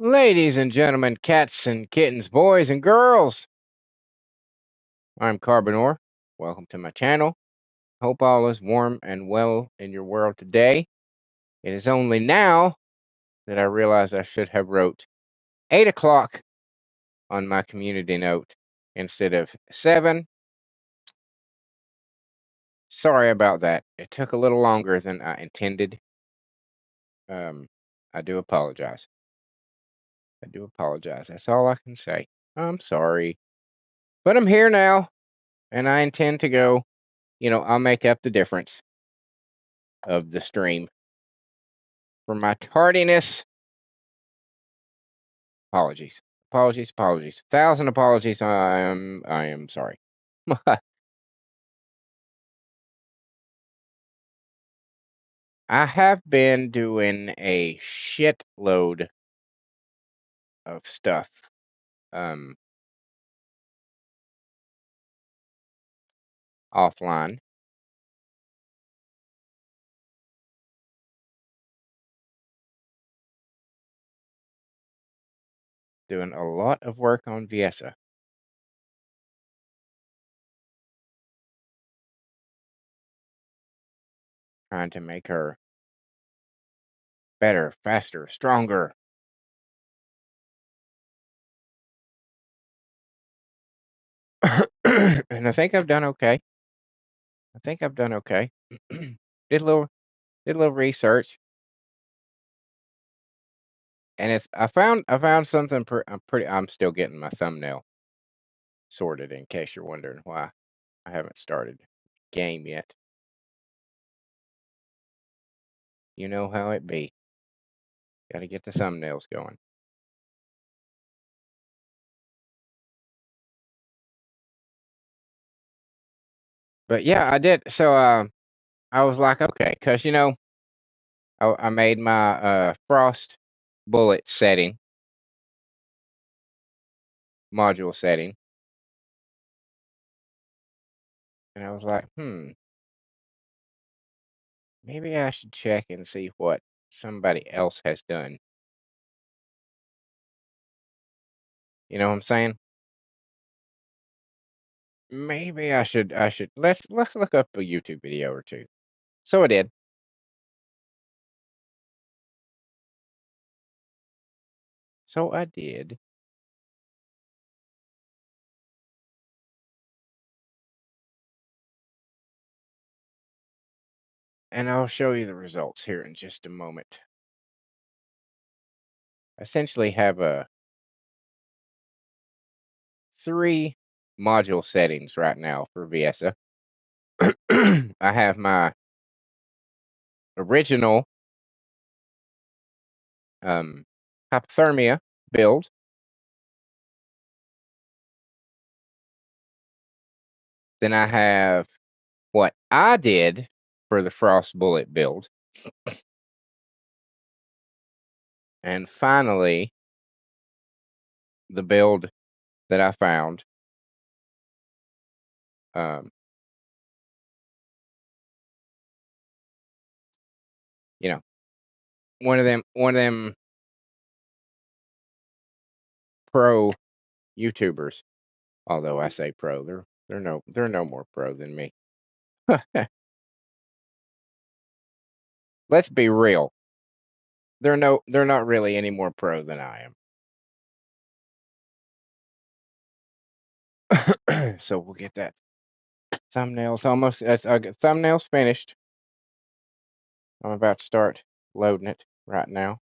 Ladies and gentlemen, cats and kittens, boys and girls, I'm Carbonor. Welcome to my channel. Hope all is warm and well in your world today. It is only now that I realize I should have wrote 8 o'clock on my community note instead of 7. Sorry about that. It took a little longer than I intended. I do apologize. I do apologize. That's all I can say. I'm sorry. But I'm here now, and I intend to go. I'll make up the difference of the stream for my tardiness. Apologies. Apologies. 1,000 apologies. I am sorry. I have been doing a shitload of stuff. Offline. Doing a lot of work on Viesa. Trying to make her better, faster, stronger. And I think I've done okay. Did a little research, and I found something. I'm still getting my thumbnail sorted. In case you're wondering why I haven't started game yet. You know how it be. Got to get the thumbnails going. But yeah, I did. So I was like, okay, because I made my frost bullet setting module setting, and I was like, maybe I should check and see what somebody else has done. You know what I'm saying? Maybe I should let's look up a YouTube video or two. So I did. So I did. And I'll show you the results here in just a moment. I essentially have a 3 module settings right now for Viesa. I have my original hypothermia build. Then I have what I did for the frost bullet build. And finally, the build that I found. Um, you know, one of them pro YouTubers. Although I say pro, they're no more pro than me. Let's be real. They're not really any more pro than I am. So we'll get that thumbnails almost. Thumbnails finished. I'm about to start loading it right now.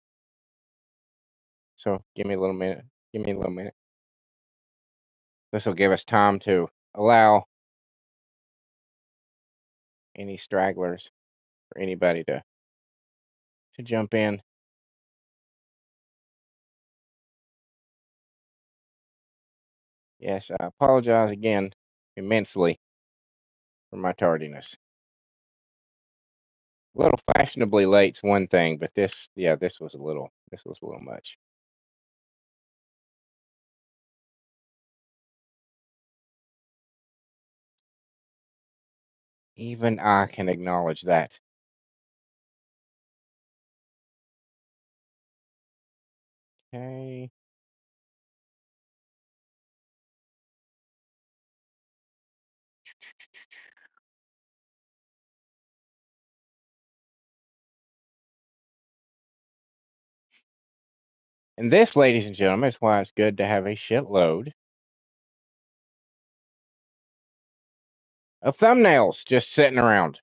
So give me a little minute. Give me a little minute. This will give us time to allow any stragglers or anybody to jump in. Yes, I apologize again immensely for my tardiness. A little fashionably late's one thing, but this was a little much. Even I can acknowledge that. Okay. And this, ladies and gentlemen, is why it's good to have a shitload of thumbnails just sitting around.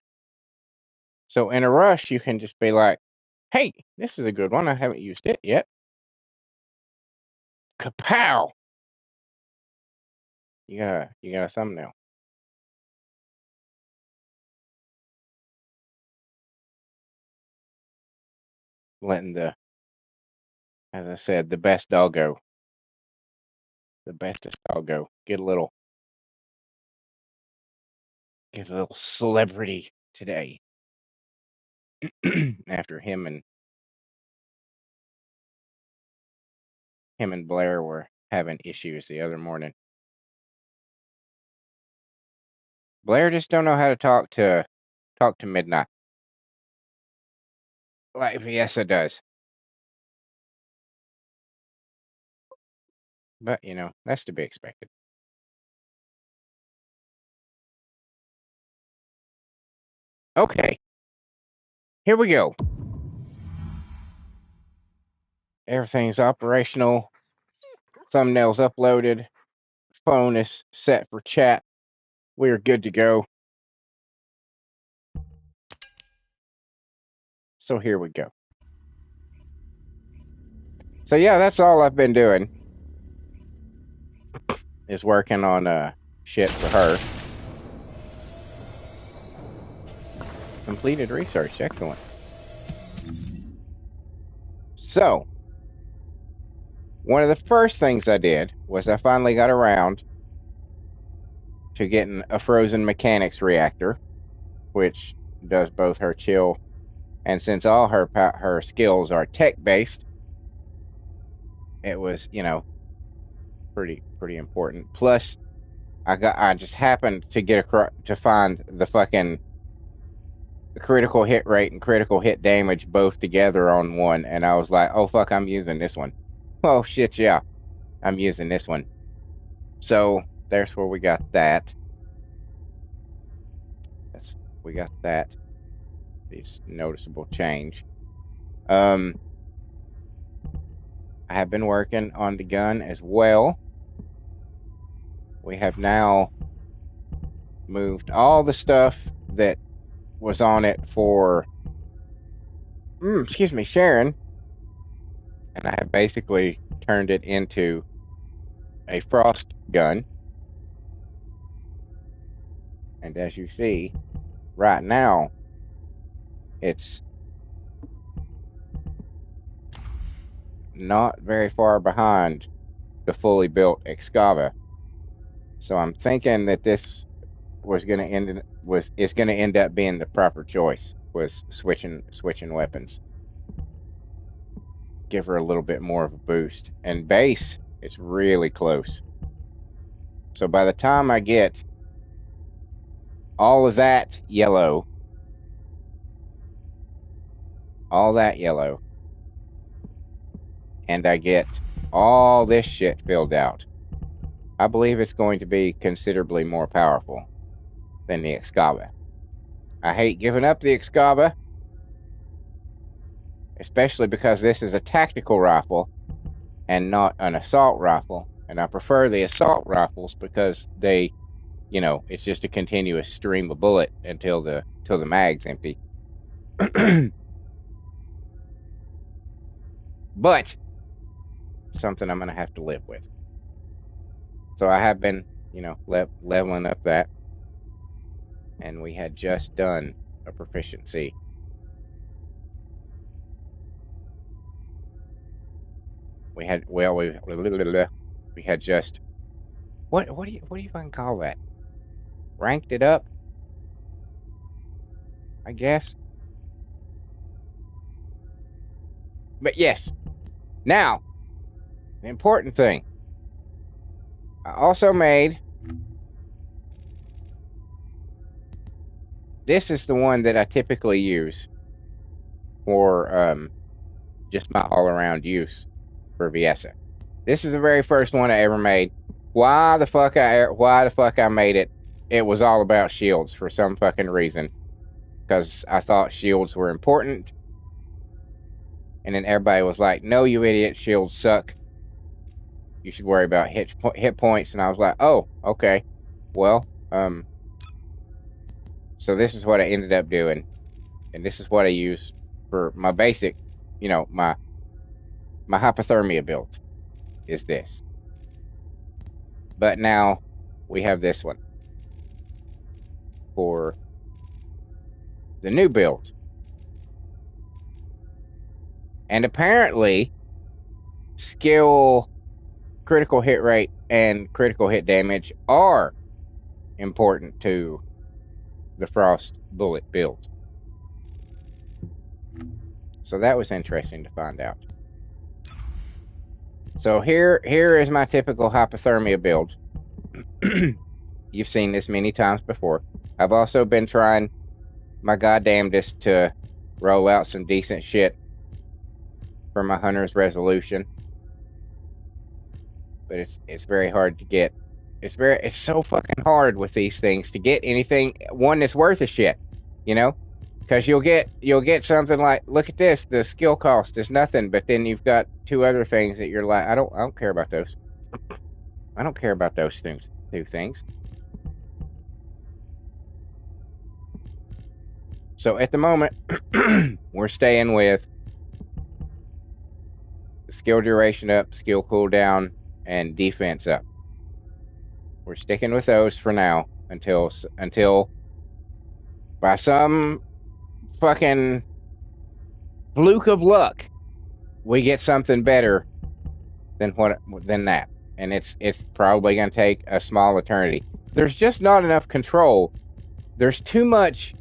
So in a rush, you can just be like, hey, this is a good one. I haven't used it yet. Kapow! You got a thumbnail. Letting as I said, the best doggo. The bestest doggo. Get a little celebrity today. After him and Blair were having issues the other morning. Blair just don't know how to talk to Midnight like Viessa does. But that's to be expected. Okay. Here we go. Everything's operational. Thumbnails uploaded. Phone is set for chat. We're good to go. So here we go. So yeah, that's all I've been doing is working on shit for her. Completed research. Excellent. So, one of the first things I did was I finally got around to getting a frozen mechanics reactor, which does both her chill, and since all her skills are tech based, it was pretty important. Plus, I just happened to find the fucking critical hit rate and critical hit damage both together on one, and I was like, oh fuck, I'm using this one. Oh shit, yeah, I'm using this one. So there's where we got that. We got that. This noticeable change. I have been working on the gun as well. We have now moved all the stuff that was on it for Sharon, and I have basically turned it into a frost gun. And as you see, right now, it's not very far behind the fully built Excava. So I'm thinking that this is going to end up being the proper choice, was switching weapons. Give her a little bit more of a boost. And base, it's really close. So by the time I get all of that yellow, and I get all this shit filled out, I believe it's going to be considerably more powerful than the Excava. I hate giving up the Excava, especially because this is a tactical rifle and not an assault rifle. And I prefer the assault rifles because they, it's just a continuous stream of bullet until the mag's empty. But something I'm going to have to live with. So I have been, leveling up that. And we had just done a proficiency. We had just what do you fucking call that? Ranked it up, I guess. But yes. Now, the important thing. I also made, this is the one that I typically use for just my all-around use for Viessa. This is the very first one I ever made. Why the fuck I made it? It was all about shields for some fucking reason. Because I thought shields were important. And then everybody was like, no, you idiot, shields suck. You should worry about hit points. And I was like, oh, okay. Well, so this is what I ended up doing. And this is what I use for my basic, my hypothermia build is this. But now we have this one for the new build. And apparently, skill, critical hit rate, and critical hit damage are important to the Frost Bullet build. So that was interesting to find out. So here is my typical hypothermia build. You've seen this many times before. I've also been trying my goddamnedest to roll out some decent shit for my Hunter's Resolution. But it's very hard to get. It's so fucking hard with these things to get anything, one that's worth a shit, because you'll get something like, look at this, the skill cost is nothing, but then you've got two other things that you're like, I don't care about those. I don't care about those two things. So at the moment, we're staying with skill duration up, skill cooldown, and defense up. We're sticking with those for now until by some fucking fluke of luck we get something better than that. And it's probably going to take a small eternity. There's just not enough control. There's too much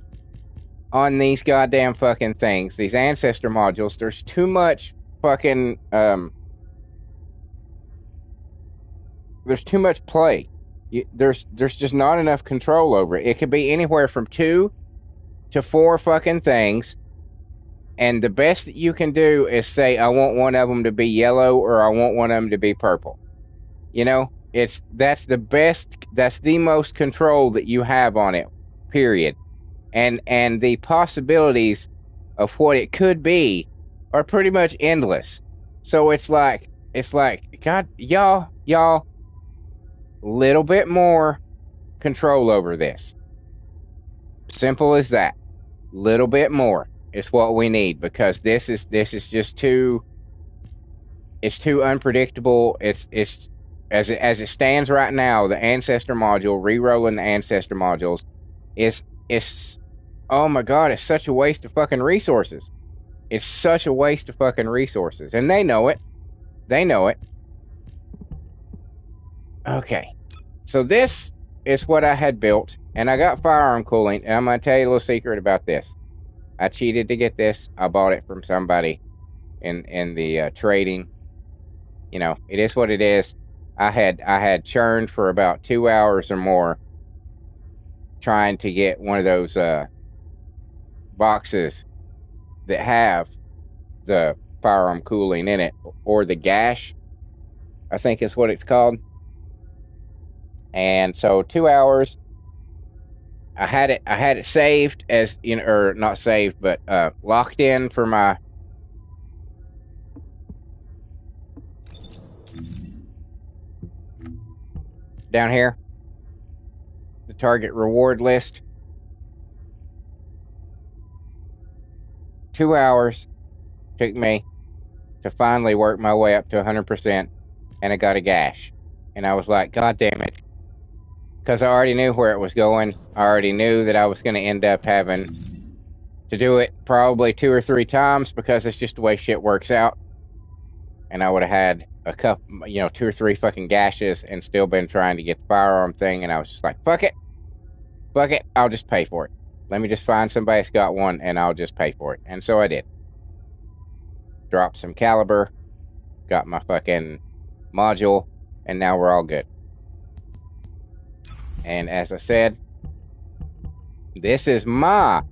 on these goddamn fucking things, these ancestor modules. There's too much fucking there's too much play. There's just not enough control over it. It could be anywhere from 2 to 4 fucking things, and the best that you can do is say, I want one of them to be yellow, or I want one of them to be purple. That's the best. That's the most control that you have on it. Period. And the possibilities of what it could be are pretty much endless. So it's like, God, y'all, little bit more control over this. Simple as that. Little bit more is what we need, because this is just too. It's too unpredictable. It's as it stands right now. The ancestor module, re-rolling the ancestor modules, is oh my god, it's such a waste of fucking resources. It's such a waste of fucking resources, and they know it. They know it. Okay, so this is what I had built, and I got firearm cooling, and I'm going to tell you a little secret about this. I cheated to get this. I bought it from somebody in the trading. It is what it is. I had churned for about 2 hours or more trying to get one of those boxes that have the firearm cooling in it, or the gash, I think is what it's called. And so 2 hours, I had it saved as, or not saved, but locked in for my down here, the target reward list. 2 hours took me to finally work my way up to 100%, and I got a gash. And I was like, God damn it. Because I already knew where it was going. I already knew that I was going to end up having to do it probably 2 or 3 times, because it's just the way shit works out. And I would have had a couple, 2 or 3 fucking gashes and still been trying to get the firearm thing. And I was just like, fuck it. Fuck it. I'll just pay for it. Let me just find somebody that's got one, and I'll just pay for it. And so I did. Dropped some caliber. Got my fucking module. And now we're all good. And as I said, this is what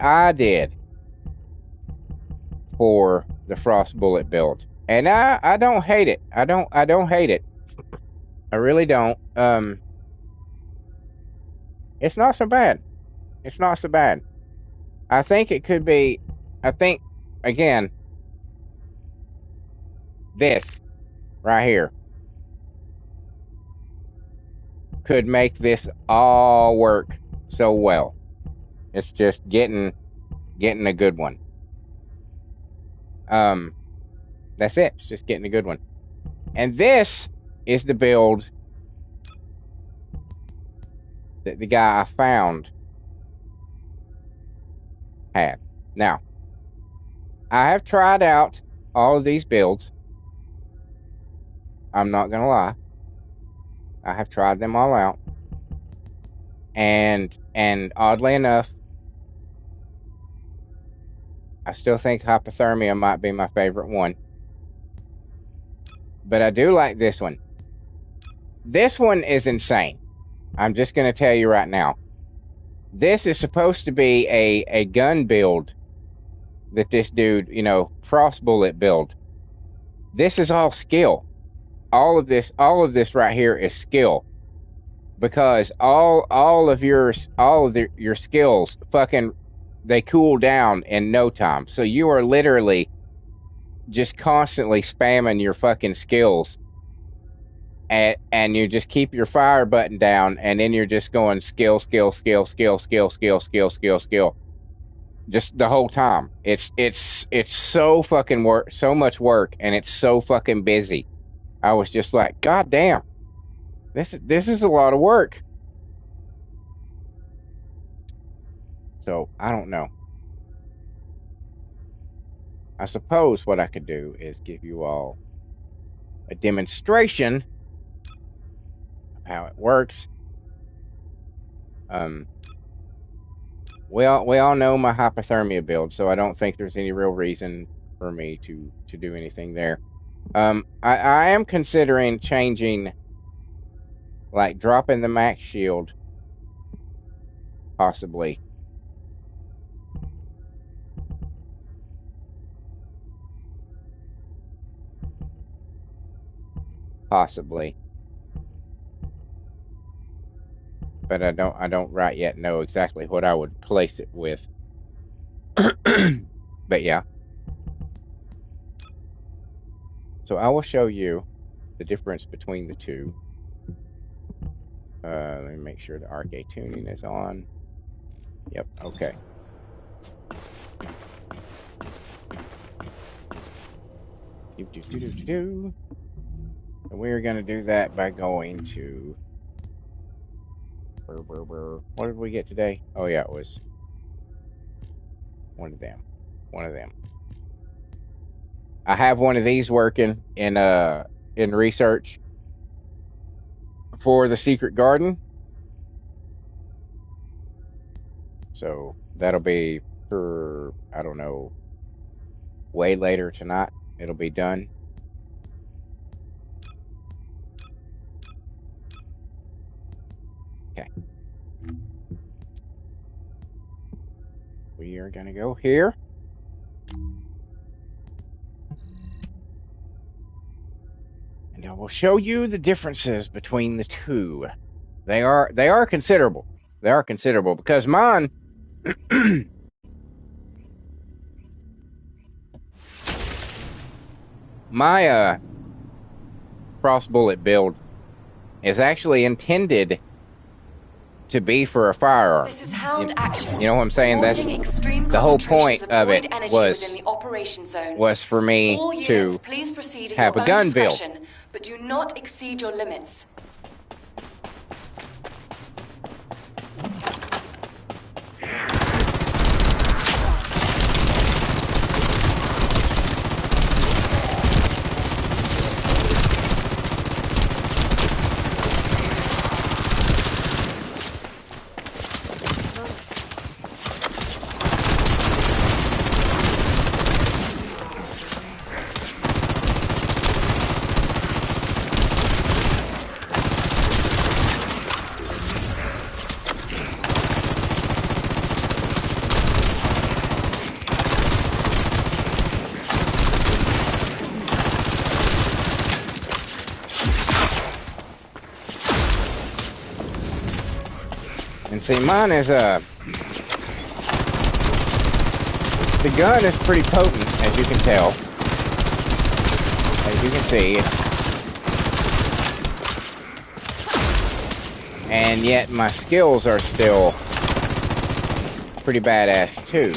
I did for the Frost Bullet build. And I don't hate it. I don't hate it. I really don't. It's not so bad. It's not so bad. I think it could be. I think again, this right here could make this all work so well. It's just getting a good one. That's it. It's just getting a good one. And this is the build that the guy I found had. Now, I have tried out all of these builds. I'm not gonna lie. I have tried them all out. And oddly enough, I still think hypothermia might be my favorite one. But I do like this one. This one is insane. I'm just going to tell you right now. This is supposed to be a gun build that this dude, frost bullet build. This is all skill. All of this right here is skill. Because all of your skills fucking they cool down in no time. So you are literally just constantly spamming your fucking skills. And you just keep your fire button down, and then you're just going skill, just the whole time. It's so fucking so much work, and it's so fucking busy. I was just like, God damn, this is a lot of work. So I don't know. I suppose what I could do is give you all a demonstration of how it works. We all know my hypothermia build, so I don't think there's any real reason for me to do anything there. I am considering changing, like dropping the max shield, possibly. Possibly. But I don't right yet know exactly what I would place it with. But yeah. So I will show you the difference between the two. Let me make sure the RK tuning is on. Yep, okay. And we're going to do that by going to... What did we get today? Oh yeah, it was one of them. I have one of these working in research for the secret garden. So that'll be for, I don't know, way later tonight. It'll be done. Okay. We are going to go here. And I will show you the differences between the two. They are considerable. They are considerable because mine my cross bullet build is actually intended to be for a firearm. This is Hound Action. You know what I'm saying? That's the whole point of it was for me to have a gun build. But do not exceed your limits. And see, mine is the gun is pretty potent, as you can tell. As you can see, and yet my skills are still pretty badass too.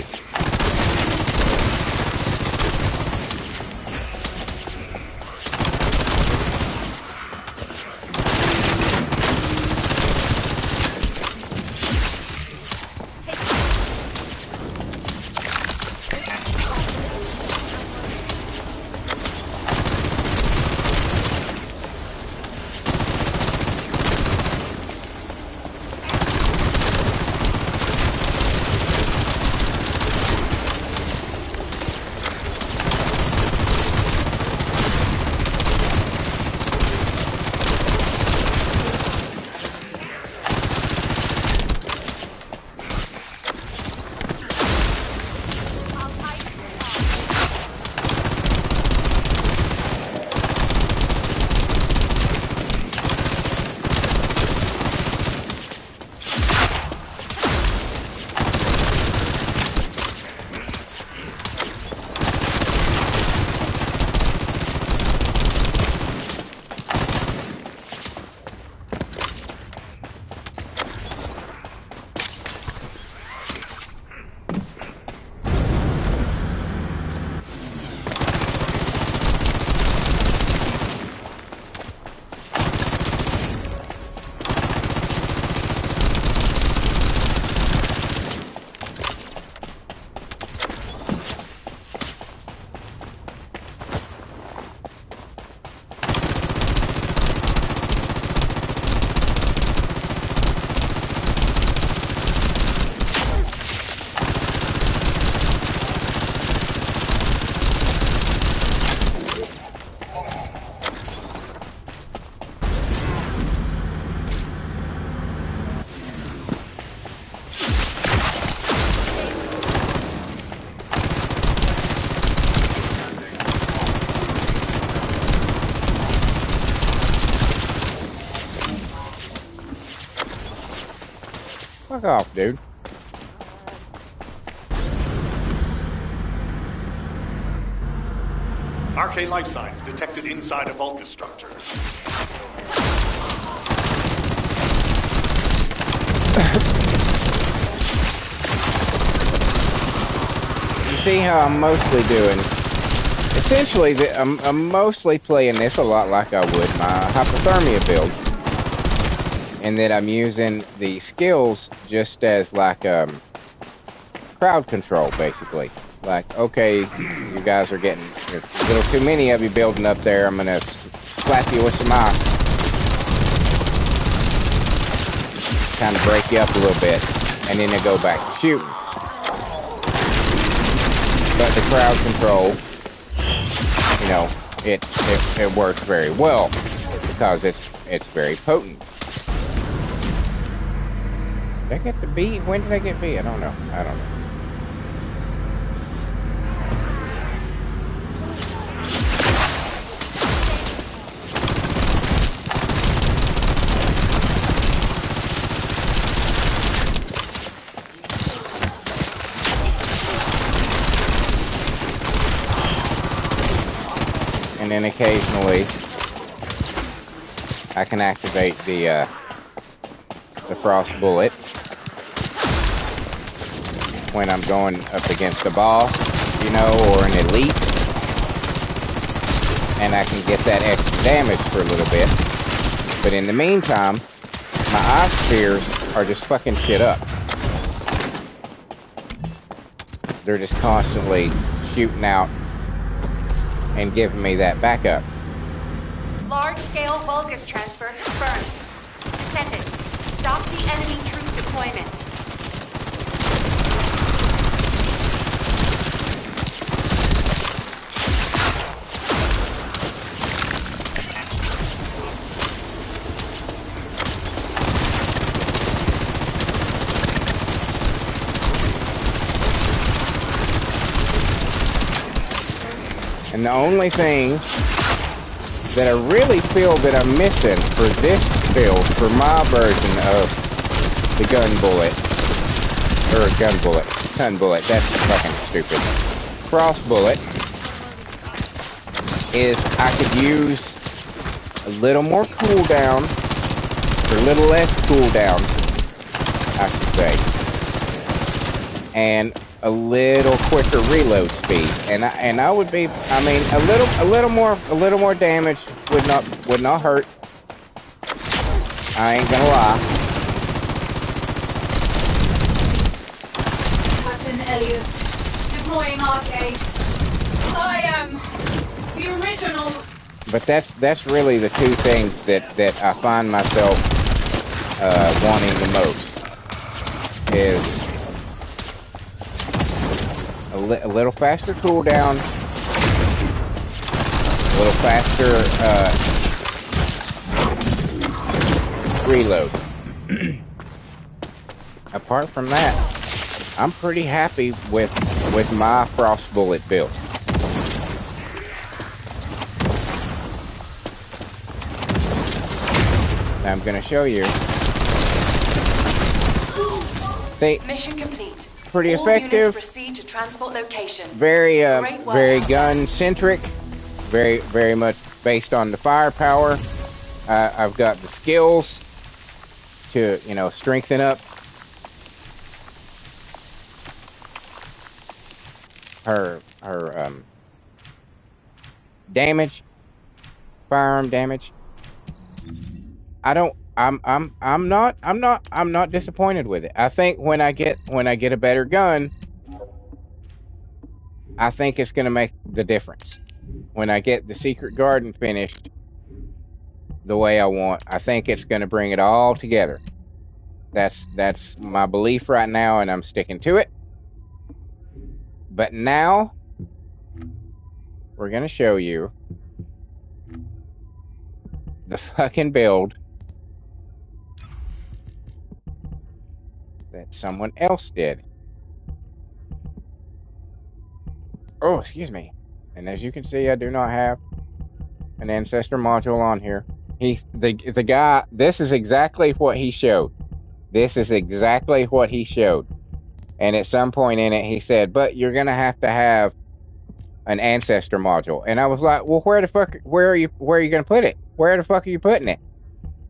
Fuck off, dude. Arcane life signs detected inside a Vulgus structure. You see how I'm mostly doing? Essentially, I'm mostly playing this a lot like I would my hypothermia build. And that I'm using the skills just as like crowd control, basically. Like, okay, you guys are getting a little too many of you building up there. I'm gonna slap you with some ice, kind of break you up a little bit, and then they go back to shooting. But the crowd control, you know, it works very well because it's very potent. Did I get the B? When did I get B? I don't know. And then occasionally I can activate the frost bullet when I'm going up against a boss, you know, or an elite, and I can get that extra damage for a little bit. But in the meantime, my ice spheres are just fucking shit up. They're just constantly shooting out and giving me that backup. Large-scale Vulgus transfer confirmed. Descendant, stop the enemy troop deployment. And the only thing that I really feel that I'm missing for this build, for my version of the gun bullet. Or gun bullet. Stun bullet. That's fucking stupid. Frost bullet is I could use a little more cooldown, or a little less cooldown, I should say, and a little quicker reload speed. And I would be, I mean, a little more damage would not hurt. I ain't gonna lie. Captain Elliot, deploying arcade. I am the original. But that's really the two things that I find myself wanting the most is a little faster cooldown, a little faster reload. Apart from that, I'm pretty happy with my frost bullet build. Now I'm gonna show you. See, Mission complete. pretty All units effective. proceed to transport location. Very Great work. very gun centric. Very much based on the firepower. I've got the skills to, you know, strengthen up her damage, firearm damage. I'm not disappointed with it. I think when I get a better gun, I think it's gonna make the difference. When I get the Secret Garden finished the way I want, I think it's gonna bring it all together. That's my belief right now, and I'm sticking to it. But now we're gonna show you the fucking build that someone else did. Oh, excuse me. And as you can see, I do not have an ancestor module on here. The guy, this is exactly what he showed. This is exactly what he showed. And at some point in it, he said, but you're going to have an ancestor module. And I was like, well, where are you going to put it? Where the fuck are you putting it?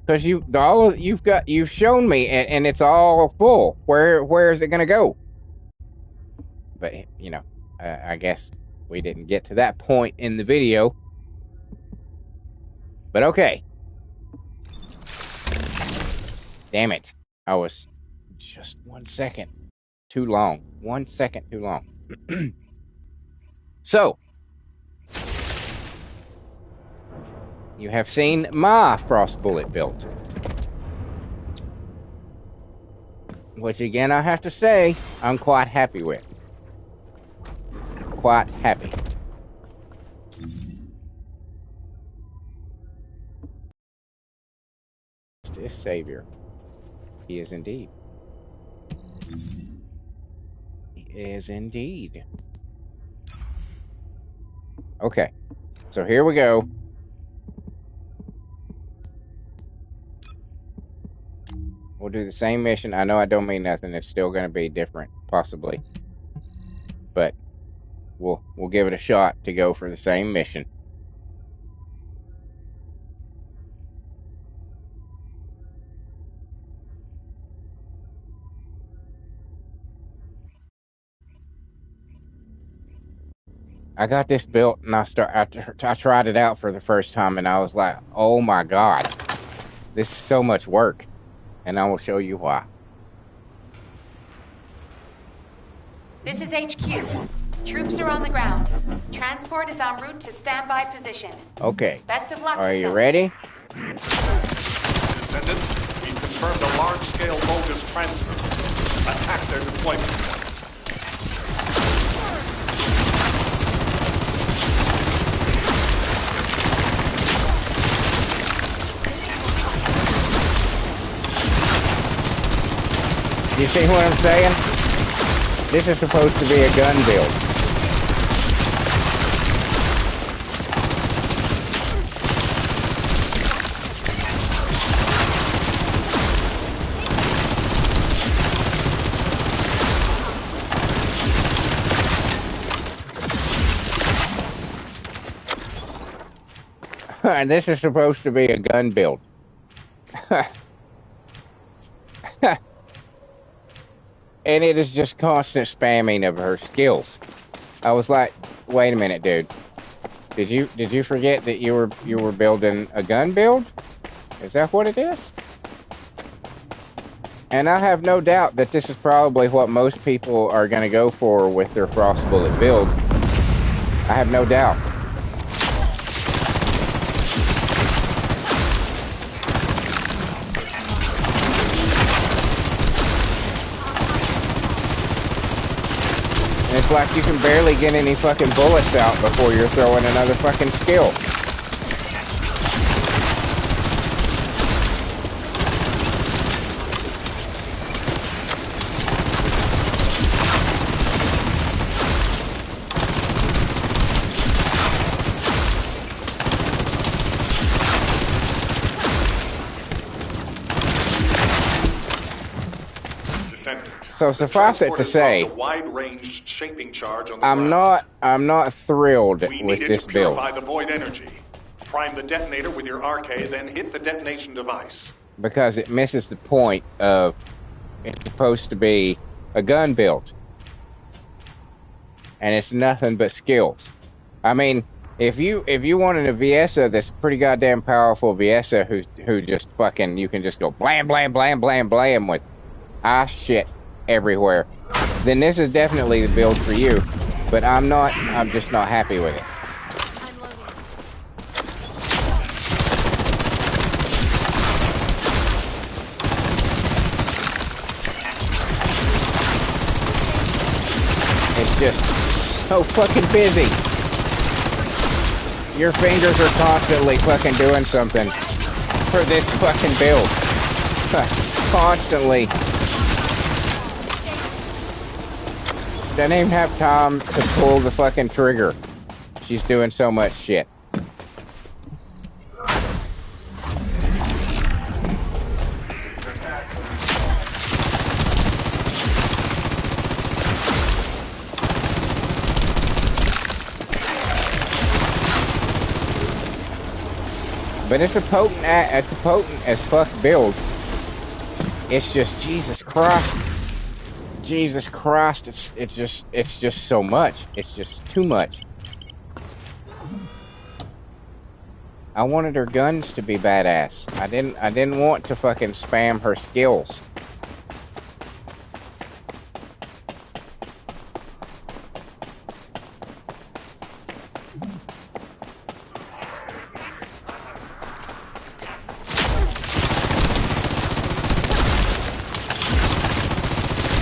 Because you've shown me, and it's all full. Where is it going to go? But, you know, I guess we didn't get to that point in the video. But okay. Damn it. I was just 1 second too long. 1 second too long. So, you have seen my frost bullet build. Which again, I have to say, I'm quite happy with. Quite happy. Is Savior. He is indeed. He is indeed. Okay, so here we go. We'll do the same mission. I know I don't mean nothing. It's still going to be different, possibly. But we'll give it a shot to go for the same mission. I got this built, and I tried it out for the first time, and I was like, oh my god, this is so much work. And I will show you why. This is HQ. Troops are on the ground. Transport is en route to standby position. Okay. Best of luck. Are you ready? Descendant, we've confirmed a large-scale bogus transfer. Attack their deployment point. You see what I'm saying? This is supposed to be a gun build. And this is supposed to be a gun build. And it is just constant spamming of her skills. I was like, wait a minute, dude. Did you forget that you were building a gun build? Is that what it is? And I have no doubt that this is probably what most people are going to go for with their Frost Bullet build. I have no doubt. And it's like you can barely get any fucking bullets out before you're throwing another fucking skill. So suffice it to say, wide-ranged shaping charge on the I'm not thrilled with this build. Purify the void energy. Prime the detonator with your RK, then hit the detonation device. Because it misses the point of it's supposed to be a gun build. And it's nothing but skills. I mean, if you wanted a Viesa that's pretty goddamn powerful Viesa who just fucking, you can just go blam blam blam blam blam with shit everywhere, then this is definitely the build for you. But I'm just not happy with it. It's just so fucking busy. Your fingers are constantly fucking doing something for this fucking build. Constantly. Doesn't even have time to pull the fucking trigger. She's doing so much shit. But it's a potent as fuck build. It's just Jesus Christ. Jesus Christ, it's just so much. It's just too much. I wanted her guns to be badass. I didn't want to fucking spam her skills.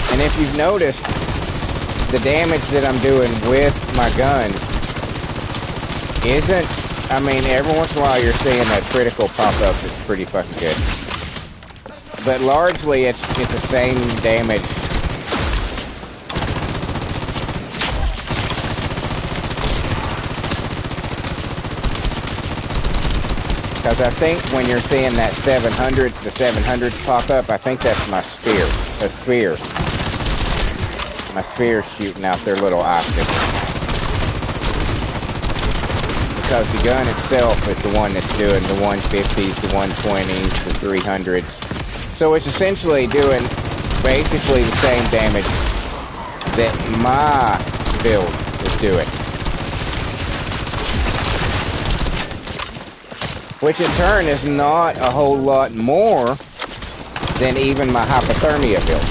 And if you've noticed, the damage that I'm doing with my gun isn't, I mean, every once in a while you're seeing a critical pop up that's pretty fucking good. But largely it's the same damage. Because I think when you're seeing that 700, the 700 pop up, I think that's my spear. A sphere. My spear's shooting out their little icicles. Because the gun itself is the one that's doing the 150s, the 120s, the 300s. So it's essentially doing basically the same damage that my build is doing. Which in turn is not a whole lot more than even my hypothermia build.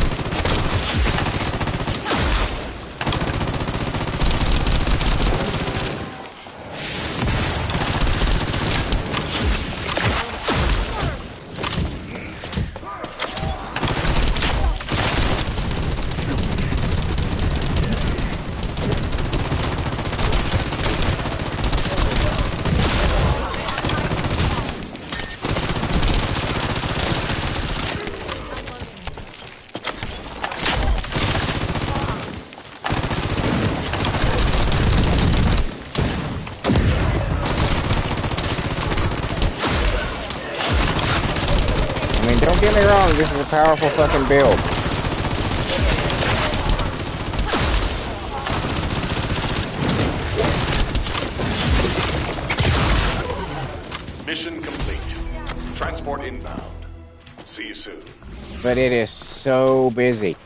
Don't get me wrong, this is a powerful fucking build. Mission complete. Transport inbound. See you soon. But it is so busy.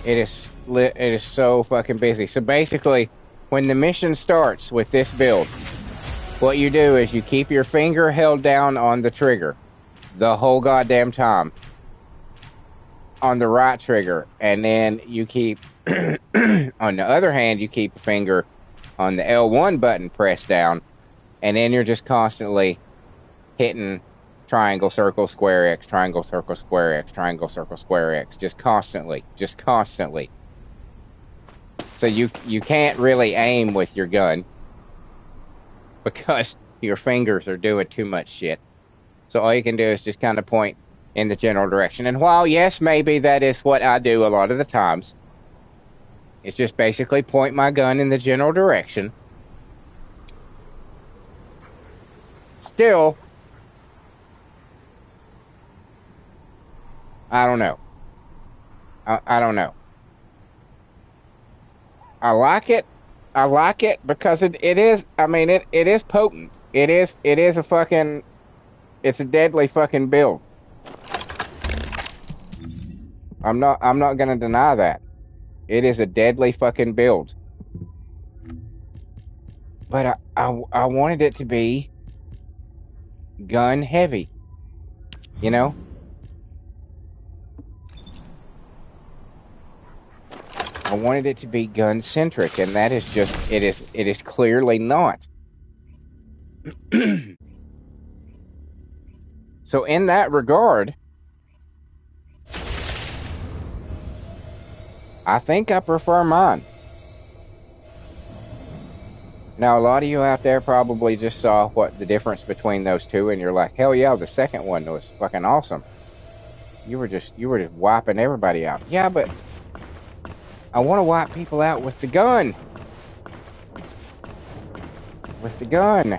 It is so fucking busy. So basically, when the mission starts with this build, what you do is you keep your finger held down on the trigger the whole goddamn time. On the right trigger. And then you keep, on the other hand, you keep your finger on the L1 button pressed down. And then you're just constantly hitting triangle, circle, square X, triangle, circle, square X, triangle, circle, square X, just constantly. So you can't really aim with your gun because your fingers are doing too much shit. So all you can do is just kind of point in the general direction. And while, yes, maybe that is what I do a lot of the times, it's just basically point my gun in the general direction. Still, I don't know. I don't know. I like it. I like it because it is, I mean, it is potent. It is a fucking, it's a deadly fucking build. I'm not gonna deny that. It is a deadly fucking build. But I wanted it to be gun heavy. You know? I wanted it to be gun centric, and that is just, it is clearly not. So in that regard, I think I prefer mine. Now, a lot of you out there probably just saw what the difference between those two, and you're like, hell yeah, the second one was fucking awesome. You were just wiping everybody out. Yeah, but I want to wipe people out with the gun. With the gun.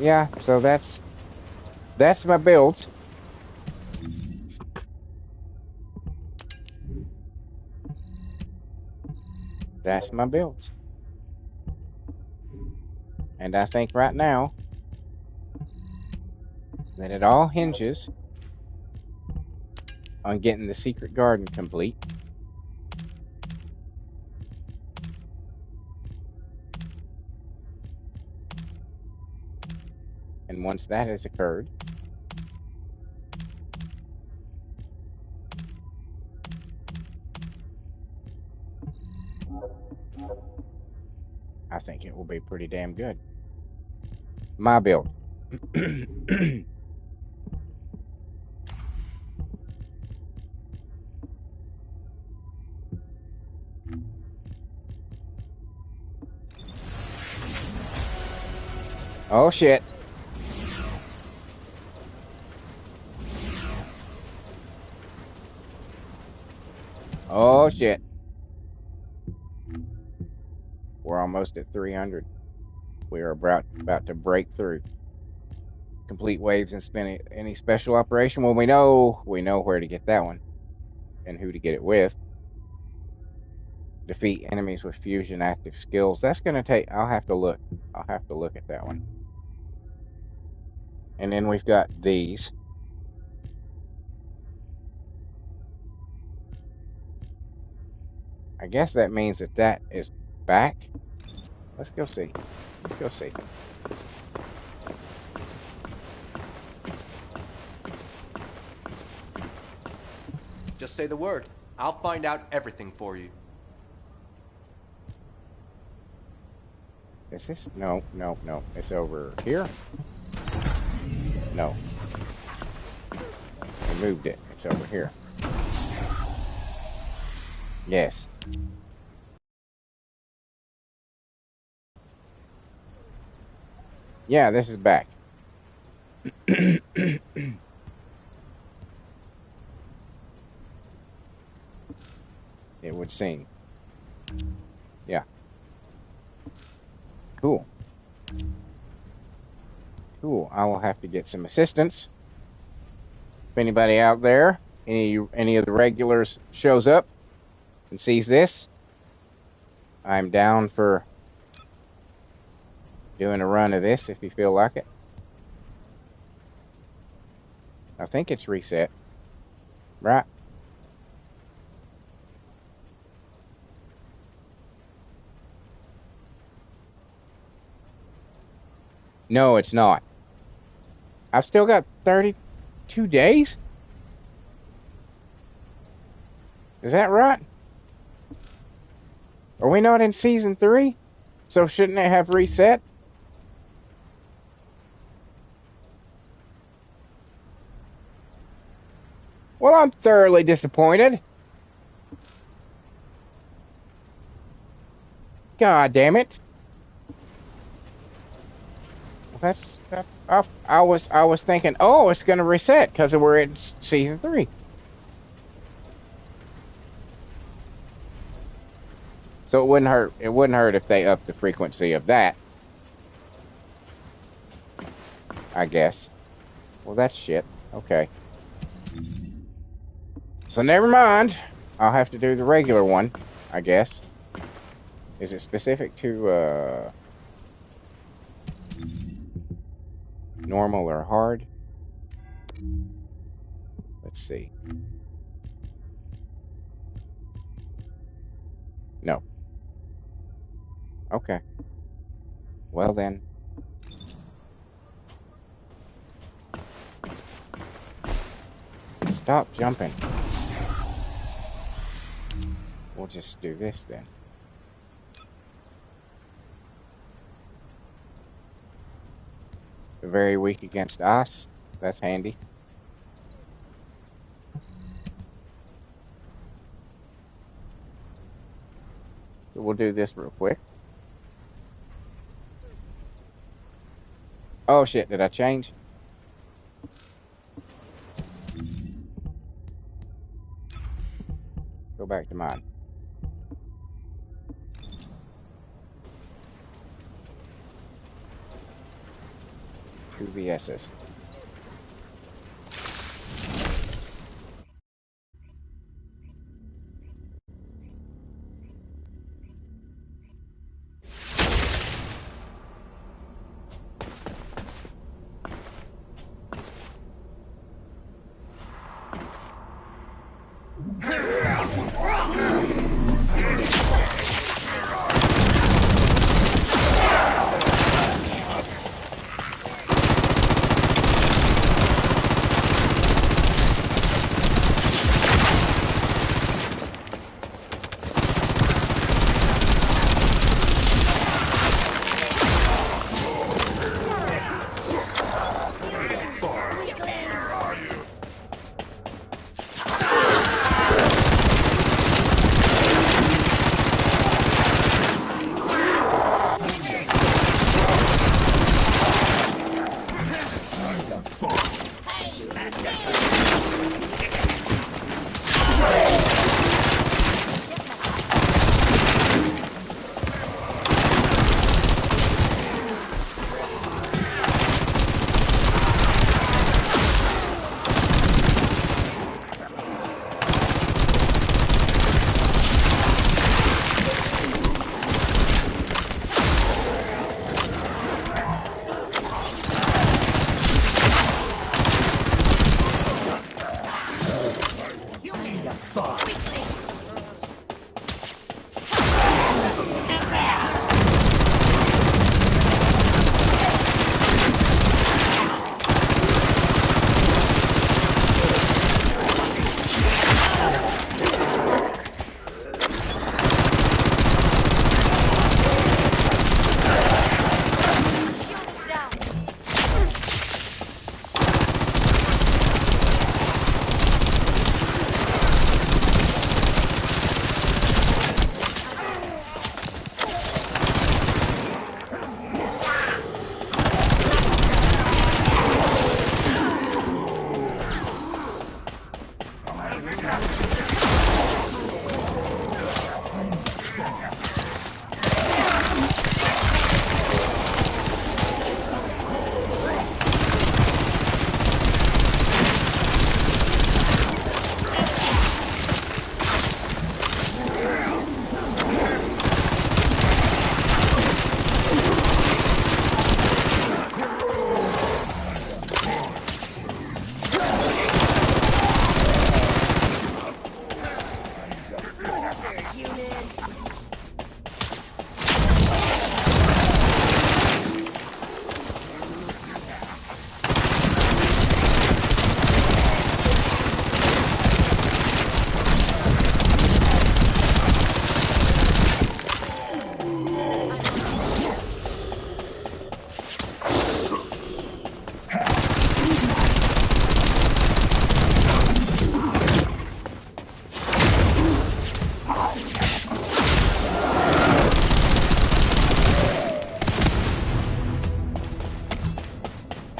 Yeah, so that's my builds. That's my builds. And I think right now that it all hinges on getting the secret garden complete. And once that has occurred, I think it will be pretty damn good. My build. Oh shit. Oh shit. We're almost at 300. We are about to break through. Complete waves and spin any special operation. Well, we know where to get that one and who to get it with. Defeat enemies with fusion active skills. That's gonna take. I'll have to look at that one. And then we've got these. I guess that means that is back. Let's go see. Let's go see. Just say the word. I'll find out everything for you. Is this? No. It's over here. No. I moved it. It's over here. Yes. Yeah, this is back. it would seem. Yeah. Cool. Cool. I will have to get some assistance. If anybody out there, any of the regulars shows up and sees this, I'm down for doing a run of this if you feel like it. I think it's reset. Right? No, it's not. I've still got 32 days? Is that right? Are we not in season 3? So shouldn't it have reset? Well, I'm thoroughly disappointed. God damn it. That's that. I was thinking, oh, it's going to reset because we're in season 3. So it wouldn't hurt. It wouldn't hurt if they upped the frequency of that. I guess. Well, that's shit. Okay. So never mind. I'll have to do the regular one, I guess. Is it specific to normal or hard? Let's see. No. Okay. Well then. Stop jumping. We'll just do this then. Very weak against ice. That's handy. So we'll do this real quick. Oh shit, did I change? Go back to mine. 2 VSs.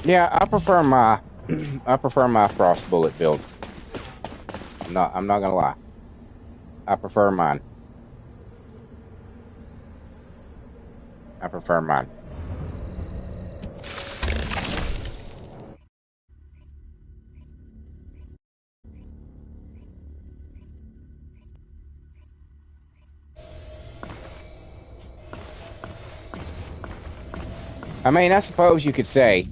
Yeah, I prefer my I prefer my frost bullet build. I'm not gonna lie. I prefer mine. I prefer mine. I mean, I suppose you could say,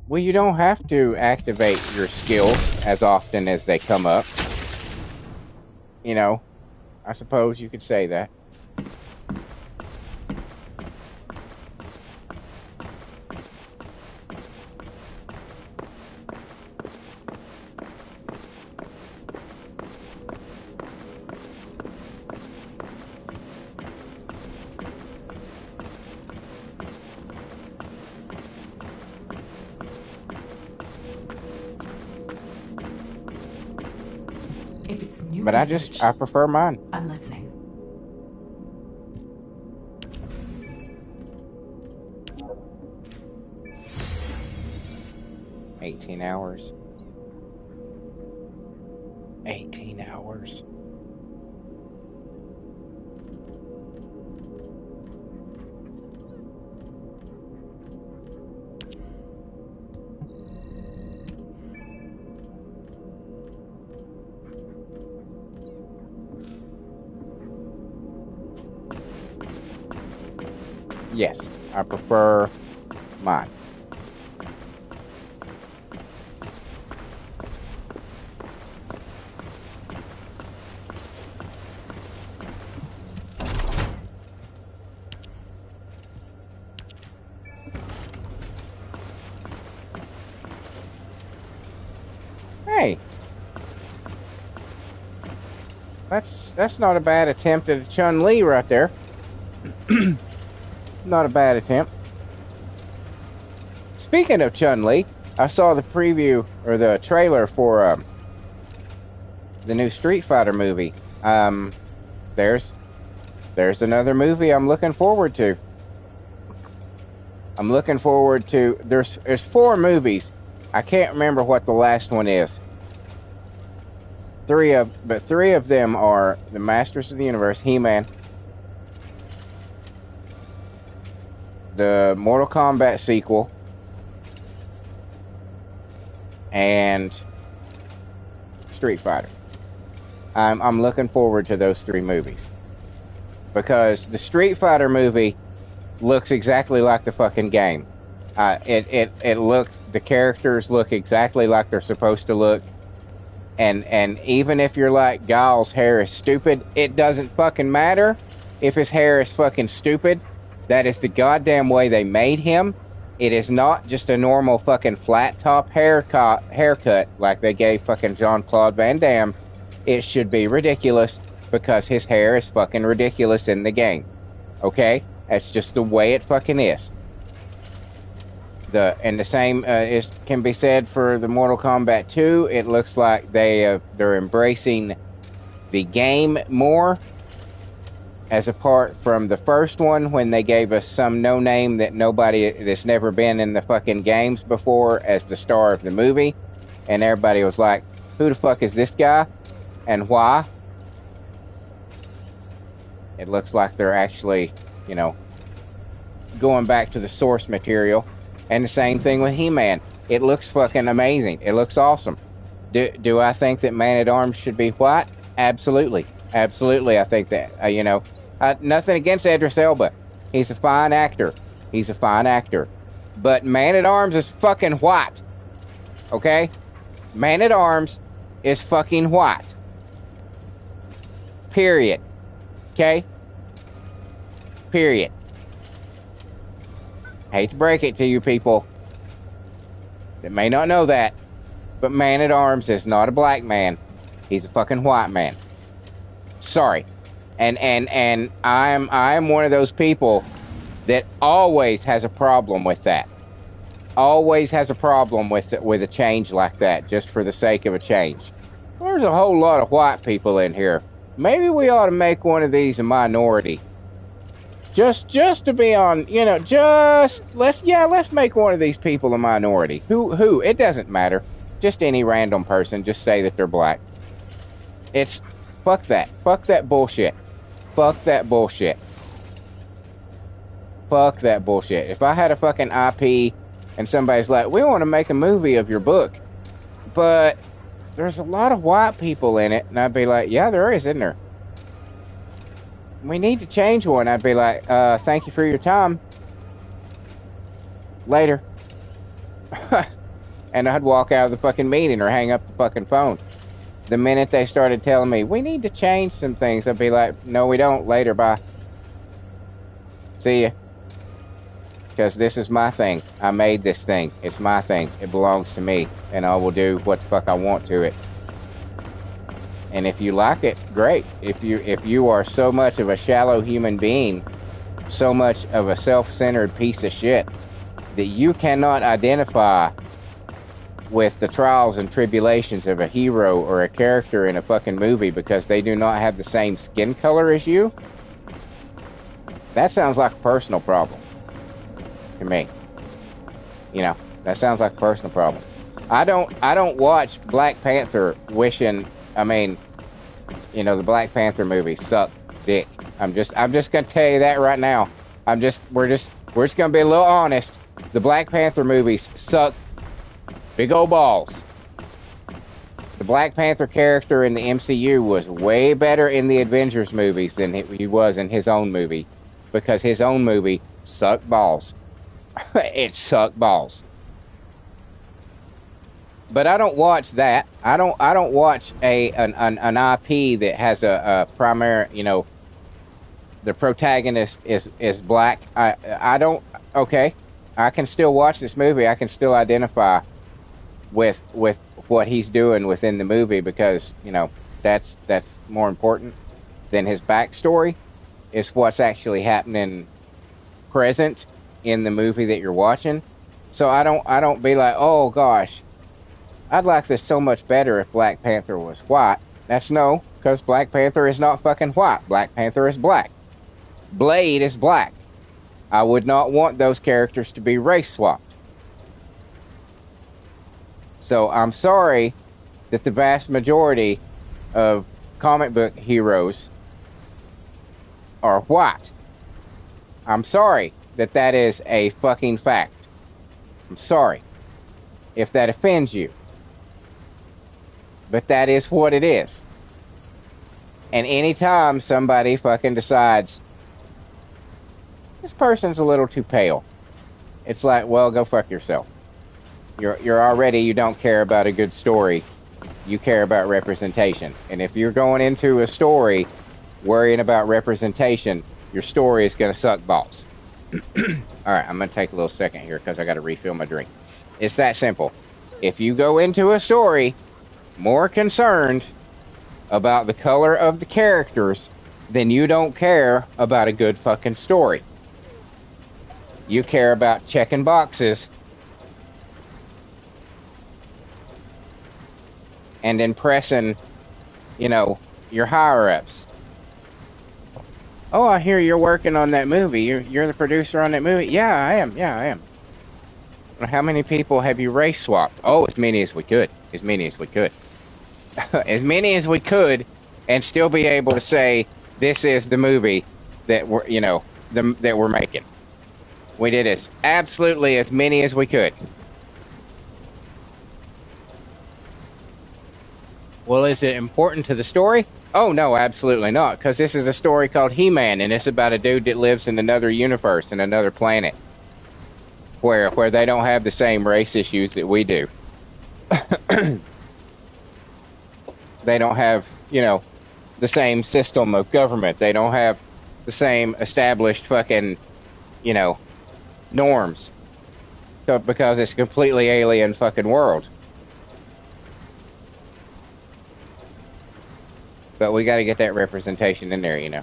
well, you don't have to activate your skills as often as they come up. You know, I suppose you could say that. If it's new But research, I prefer mine. I'm listening. 18 hours. 18 hours. Yes, I prefer mine. Hey, that's not a bad attempt at a Chun-Li right there. Not a bad attempt. Speaking of Chun-Li, I saw the preview or the trailer for the new Street Fighter movie. There's another movie I'm looking forward to. I'm looking forward to. There's 4 movies. I can't remember what the last one is. 3 of them are the Masters of the Universe, He-Man, the Mortal Kombat sequel, and Street Fighter. I'm looking forward to those 3 movies because the Street Fighter movie looks exactly like the fucking game. It looks, the characters look exactly like they're supposed to look, and even if you're like, Guile's hair is stupid, it doesn't fucking matter if his hair is fucking stupid. That is the goddamn way they made him. It is not just a normal fucking flat top haircut like they gave fucking Jean-Claude Van Damme. It should be ridiculous because his hair is fucking ridiculous in the game. Okay? That's just the way it fucking is. And the same can be said for the Mortal Kombat 2. It looks like they're embracing the game more, as apart from the first one when they gave us some no name that's never been in the fucking games before as the star of the movie, and everybody was like, who the fuck is this guy and why? It looks like they're actually, going back to the source material. And the same thing with He-Man. It looks fucking amazing. It looks awesome. Do I think that Man-at-Arms should be white? Absolutely. Absolutely, I think that. Nothing against Idris Elba. He's a fine actor. But Man-at-Arms is fucking white. Okay? Man-at-Arms is fucking white. Period. Okay? Period. Hate to break it to you people that may not know that, but Man-at-Arms is not a black man. He's a fucking white man. Sorry. And I'm one of those people that always has a problem with that. Always has a problem with a change like that, just for the sake of a change. There's a whole lot of white people in here. Maybe we ought to make one of these a minority. just to be on, you know, let's make one of these people a minority. Who? It doesn't matter. Just any random person. Just say that they're black. It's fuck that. Fuck that bullshit. Fuck that bullshit. Fuck that bullshit. If I had a fucking IP and somebody's like, we want to make a movie of your book, but there's a lot of white people in it, and I'd be like, yeah, there is, isn't there? We need to change one. I'd be like, thank you for your time. Later. And I'd walk out of the fucking meeting or hang up the fucking phone. The minute they started telling me, we need to change some things, I'd be like, no, we don't. Later, bye. See ya. Because this is my thing. I made this thing. It's my thing. It belongs to me. And I will do what the fuck I want to it. And if you like it, great. If you are so much of a shallow human being, so much of a self-centered piece of shit, that you cannot identify with the trials and tribulations of a hero or a character in a fucking movie because they do not have the same skin color as you, that sounds like a personal problem to me. You know, that sounds like a personal problem. I don't watch Black Panther wishing, I mean, you know, the Black Panther movie sucked dick. I'm just gonna tell you that right now. We're just gonna be a little honest. The Black Panther movies suck big old balls. The Black Panther character in the MCU was way better in the Avengers movies than he was in his own movie, because his own movie sucked balls. It sucked balls. But I don't watch that. I don't watch an IP that has a primary, you know, the protagonist is black. I don't. Okay, I can still watch this movie. I can still identify with what he's doing within the movie, because, you know, that's more important than his backstory. Is what's actually happening present in the movie that you're watching. So I don't be like, oh gosh, I'd like this so much better if Black Panther was white. That's no, because Black Panther is not fucking white. Black Panther is black. Blade is black. I would not want those characters to be race swapped. So I'm sorry that the vast majority of comic book heroes are white. I'm sorry that is a fucking fact. I'm sorry if that offends you. But that is what it is. And anytime somebody fucking decides, this person's a little too pale, it's like, well, go fuck yourself. You're already, you don't care about a good story. You care about representation. And if you're going into a story worrying about representation, your story is going to suck balls. Alright, I'm going to take a little second here because I got to refill my drink. It's that simple. If you go into a story more concerned about the color of the characters, then you don't care about a good fucking story. You care about checking boxes and impressing, you know, your higher-ups. Oh, I hear you're working on that movie. You're the producer on that movie? Yeah, I am. Yeah, I am. How many people have you race swapped? Oh, as many as we could. As many as we could. As many as we could, and still be able to say, this is the movie that we're, you know, that we're making. We did as absolutely as many as we could. Well, is it important to the story? Oh, no, absolutely not. Because this is a story called He-Man, and it's about a dude that lives in another universe, in another planet, where they don't have the same race issues that we do. They don't have, you know, the same system of government. They don't have the same established fucking, you know, norms. Because it's a completely alien fucking world. But we got to get that representation in there, you know.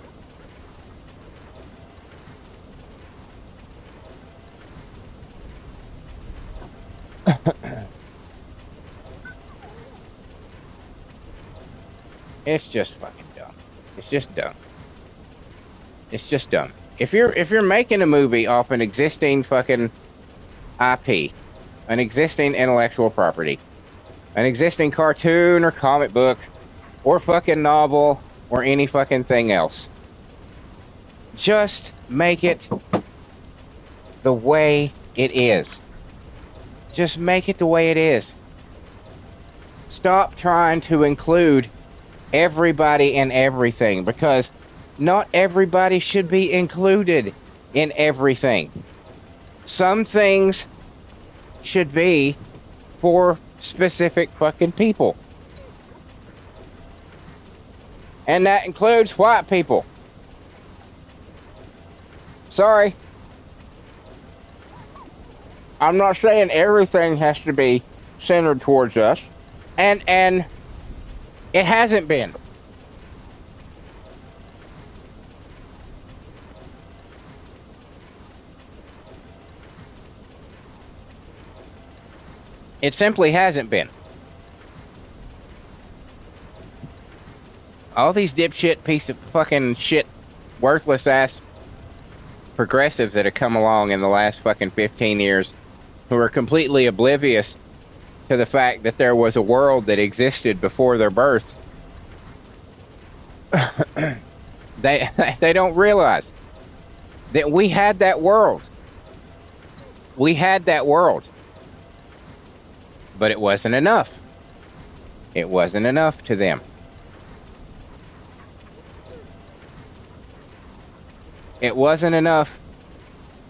It's just fucking dumb. It's just dumb. It's just dumb. If you're making a movie off an existing fucking IP, an existing intellectual property, an existing cartoon or comic book or fucking novel or any fucking thing else, just make it the way it is. Just make it the way it is. Stop trying to include everybody in everything, because not everybody should be included in everything. Some things should be for specific fucking people. And that includes white people. Sorry. I'm not saying everything has to be centered towards us. And it hasn't been. It simply hasn't been. All these dipshit piece of fucking shit, worthless ass progressives that have come along in the last fucking 15 years who are completely oblivious to the fact that there was a world that existed before their birth. They don't realize that we had that world. We had that world. But it wasn't enough. It wasn't enough to them. It wasn't enough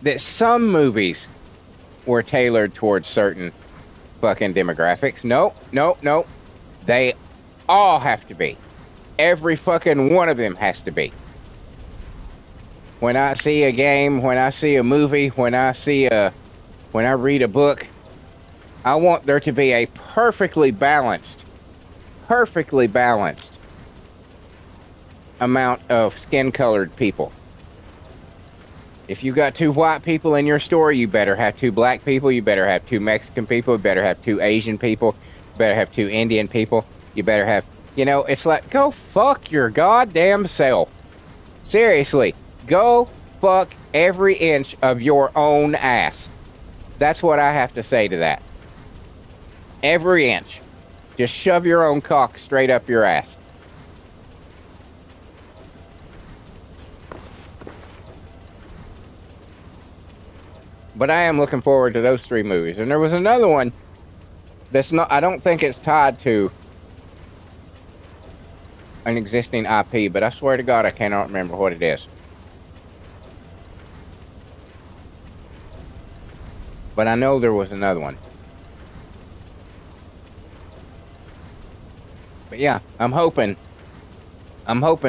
that some movies were tailored towards certain fucking demographics. No. They all have to be. Every fucking one of them has to be. When I see a game, when I see a movie, when I read a book, I want there to be a perfectly balanced amount of skin-colored people. If you got 2 white people in your story, you better have 2 black people, you better have 2 Mexican people, you better have 2 Asian people, you better have 2 Indian people, you better have, it's like, go fuck your goddamn self. Seriously, go fuck every inch of your own ass. That's what I have to say to that. Every inch. Just shove your own cock straight up your ass. But I am looking forward to those 3 movies. And there was another one that's not, I don't think it's tied to an existing IP, but I swear to God I cannot remember what it is. But I know there was another one. But yeah, I'm hoping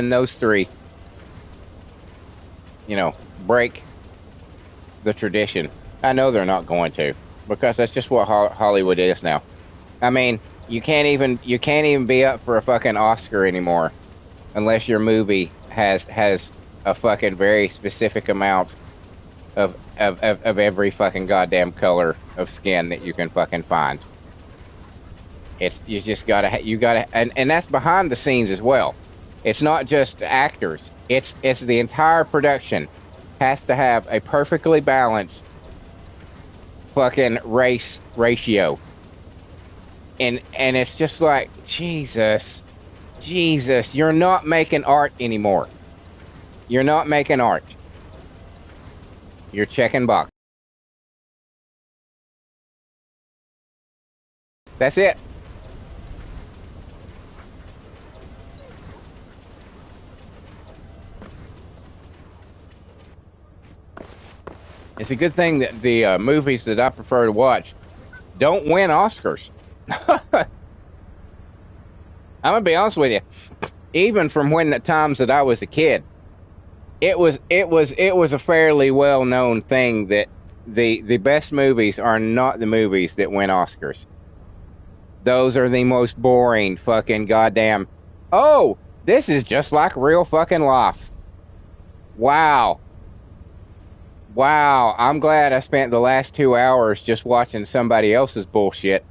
those 3, break the tradition. I know they're not going to, because that's just what Hollywood is now. I mean, you can't even be up for a fucking Oscar anymore unless your movie has a fucking very specific amount of every fucking goddamn color of skin that you can fucking find. You gotta, and that's behind the scenes as well. It's not just actors. It's the entire production has to have a perfectly balanced fucking race ratio. And it's just like, Jesus, you're not making art anymore. You're not making art. You're checking box. That's it. It's a good thing that the movies that I prefer to watch don't win Oscars. I'm gonna be honest with you. Even from when the times that I was a kid, it was a fairly well known thing that the best movies are not the movies that win Oscars. Those are the most boring fucking goddamn. Oh, this is just like real fucking life. Wow, I'm glad I spent the last 2 hours just watching somebody else's bullshit.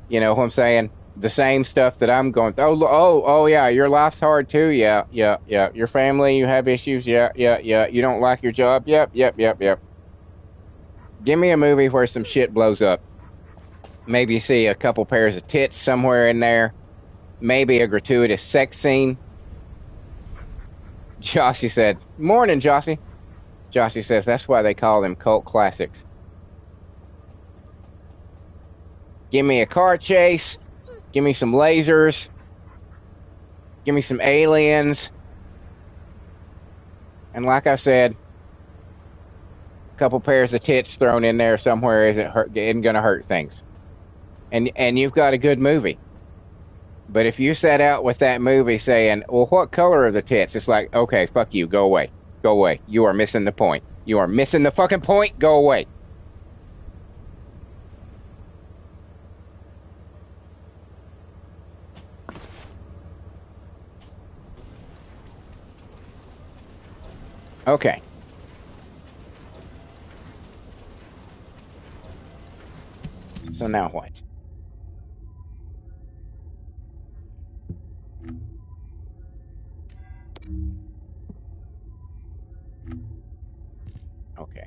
You know what I'm saying? the same stuff that I'm going through. Oh, yeah, your life's hard too. Yeah. Your family, you have issues. Yeah. You don't like your job. Yep. Give me a movie where some shit blows up. Maybe you see a couple pairs of tits somewhere in there. Maybe a gratuitous sex scene. Jossie said, "Morning, Jossie." Jossie says that's why they call them cult classics. Give me a car chase. Give me some lasers. Give me some aliens. And like I said, a couple pairs of tits thrown in there somewhere isn't going to hurt things. And you've got a good movie. But if you set out with that movie saying, well, what color are the tits? It's like, okay, fuck you. Go away. Go away. You are missing the point. You are missing the fucking point. Go away. Okay. So now what? Okay.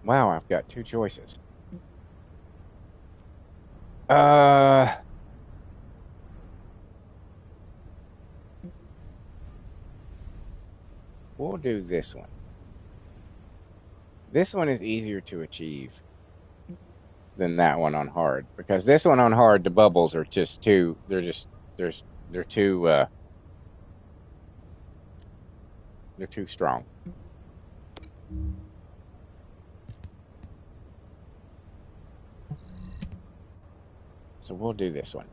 Wow, I've got two choices. We'll do this one. This one is easier to achieve than that one on hard, because this one on hard, the bubbles are just too, they're too strong. So we'll do this one.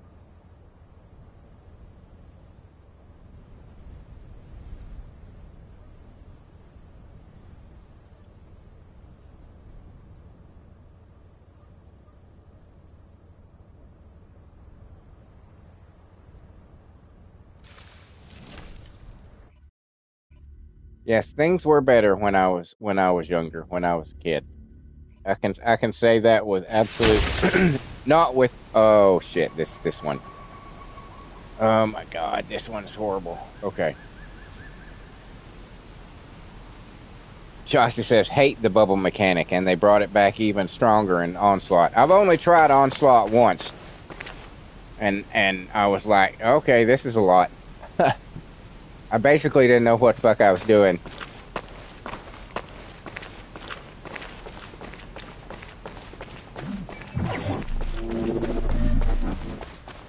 Yes, things were better when I was younger, when I was a kid. I can say that with absolute not with oh shit, this one. Oh my god, this one's horrible. Okay. Shasta says hate the bubble mechanic, and they brought it back even stronger in Onslaught. I've only tried Onslaught once. And I was like, okay, this is a lot. I basically didn't know what the fuck I was doing.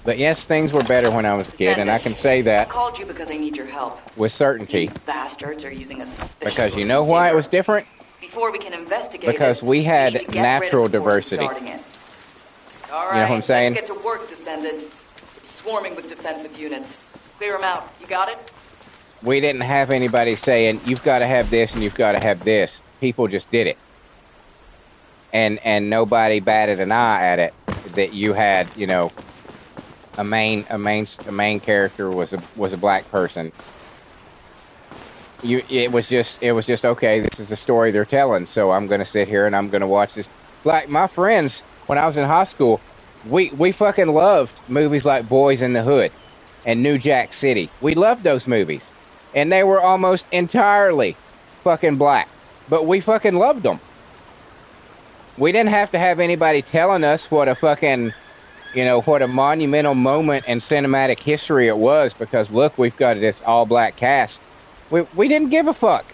But yes, things were better when I was a kid, and I can say that. I called you because I need your help. With certainty. These bastards are using a suspicious. Because you know why it was different? Before we can investigate because we had natural diversity. All right, you know what I'm saying? Let's get to work, Descendant. It's swarming with defensive units. Clear them out. You got it? We didn't have anybody saying, you've got to have this and you've got to have this. People just did it. And nobody batted an eye at it that you had, you know, a main character was a black person. It was just okay, this is the story they're telling, so I'm going to sit here and I'm going to watch this. Like my friends, when I was in high school, we fucking loved movies like Boys in the Hood and New Jack City. We loved those movies. And they were almost entirely fucking black. But we fucking loved them. We didn't have to have anybody telling us what a fucking, you know, what a monumental moment in cinematic history it was, because look, we've got this all-black cast. We didn't give a fuck.